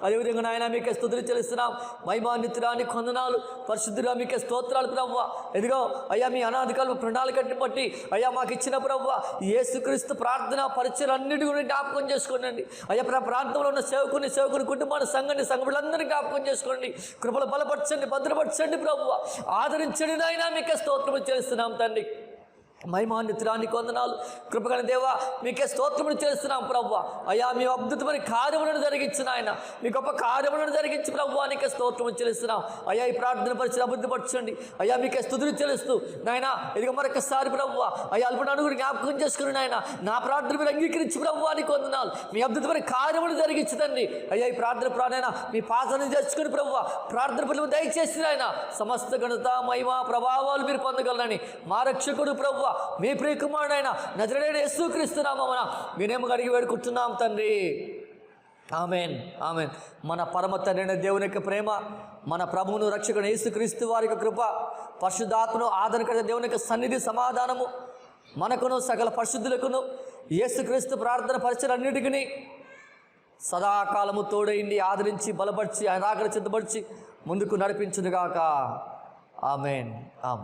Speaker 1: అదేవిధంగా నాయన మీకే స్తుతులు చెల్లిస్తున్నాం. మహిమాన్వితురానికి వందనాలు, పరిశుద్ధురా మీకే స్తోత్రాలు ప్రభువా. ఎదిగో అయ్యా మీ అనాధికారుల ప్రణాళికని బట్టి అయ్యా మాకు ఇచ్చిన ప్రభువా యేసుక్రీస్తు ప్రార్థన పరిచయాలన్నిటి గురించి జ్ఞాపకం చేసుకోండి. అయ్యా ప్రాంతంలో ఉన్న సేవకుని కుటుంబాన్ని సంఘులందరినీ జ్ఞాపకం చేసుకోండి. కృపలు బలపరచండి, భద్రపరచండి ప్రభువా, ఆదరించండి నాయన, మీకే స్తోత్రములు చేస్తున్నాం తండ్రి. మహిమాన్వితురానికి వందనాలు, కృపగల దేవా మీకే స్తోత్రములు చేస్తున్నాం ప్రభువా. అయ్యా మీ అద్భుతమైన కార్యములను జరిగించిన ఆయన, మీ గొప్ప కార్యములను జరిగించి ప్రభువా నీకే స్తోత్రములు చెల్లిస్తున్నాం. అయ్యా ఈ ప్రార్థన పరిచయం అభివృద్ధిపరచండి అయ్యా, మీకే స్తుతులు చెల్లిస్తూ నాయన ఇదిగో మరొకసారి ప్రభువా అయ్యా అల్పనాను కూడా జ్ఞాపకం చేసుకుని నాయన నా ప్రార్థన మీరు అంగీకరించి ప్రభువా నీకు వందనాలు. మీ అద్భుతమైన కార్యములు జరిగించదండి అయ్యా ఈ ప్రార్థన ప్రాణాయన మీ పాదన తెచ్చుకుని ప్రభువా ప్రార్థన ఫలితం దయచేసి ఆయన సమస్త ఘనత మహిమ ప్రభావాలు మీరు పొందగలరని మా రక్షకుడు ప్రభువా మీ ప్రియకుమారుడైన నజరేయుడైన యేసుక్రీస్తు నామమున వినయముగా అడిగి వేడుకుంటున్నాం తండ్రి. Amen amen. మన పరమ తండ్రి దేవుని యొక్క ప్రేమ, మన ప్రభువును రక్షకుడు యేసుక్రీస్తు వారి యొక్క కృప, పరిశుద్ధాత్మను ఆదరణకర్త దేవుని యొక్క సన్నిధి సమాధానము మనకును సకల పరిశుద్ధులకును యేసుక్రీస్తు ప్రార్థన పరిచయాలన్నిటికీ సదాకాలము తోడైండి, ఆదరించి బలపరిచి ఆయన ఆకలి సిద్ధపరిచి ముందుకు నడిపించునుగాక. Amen amen.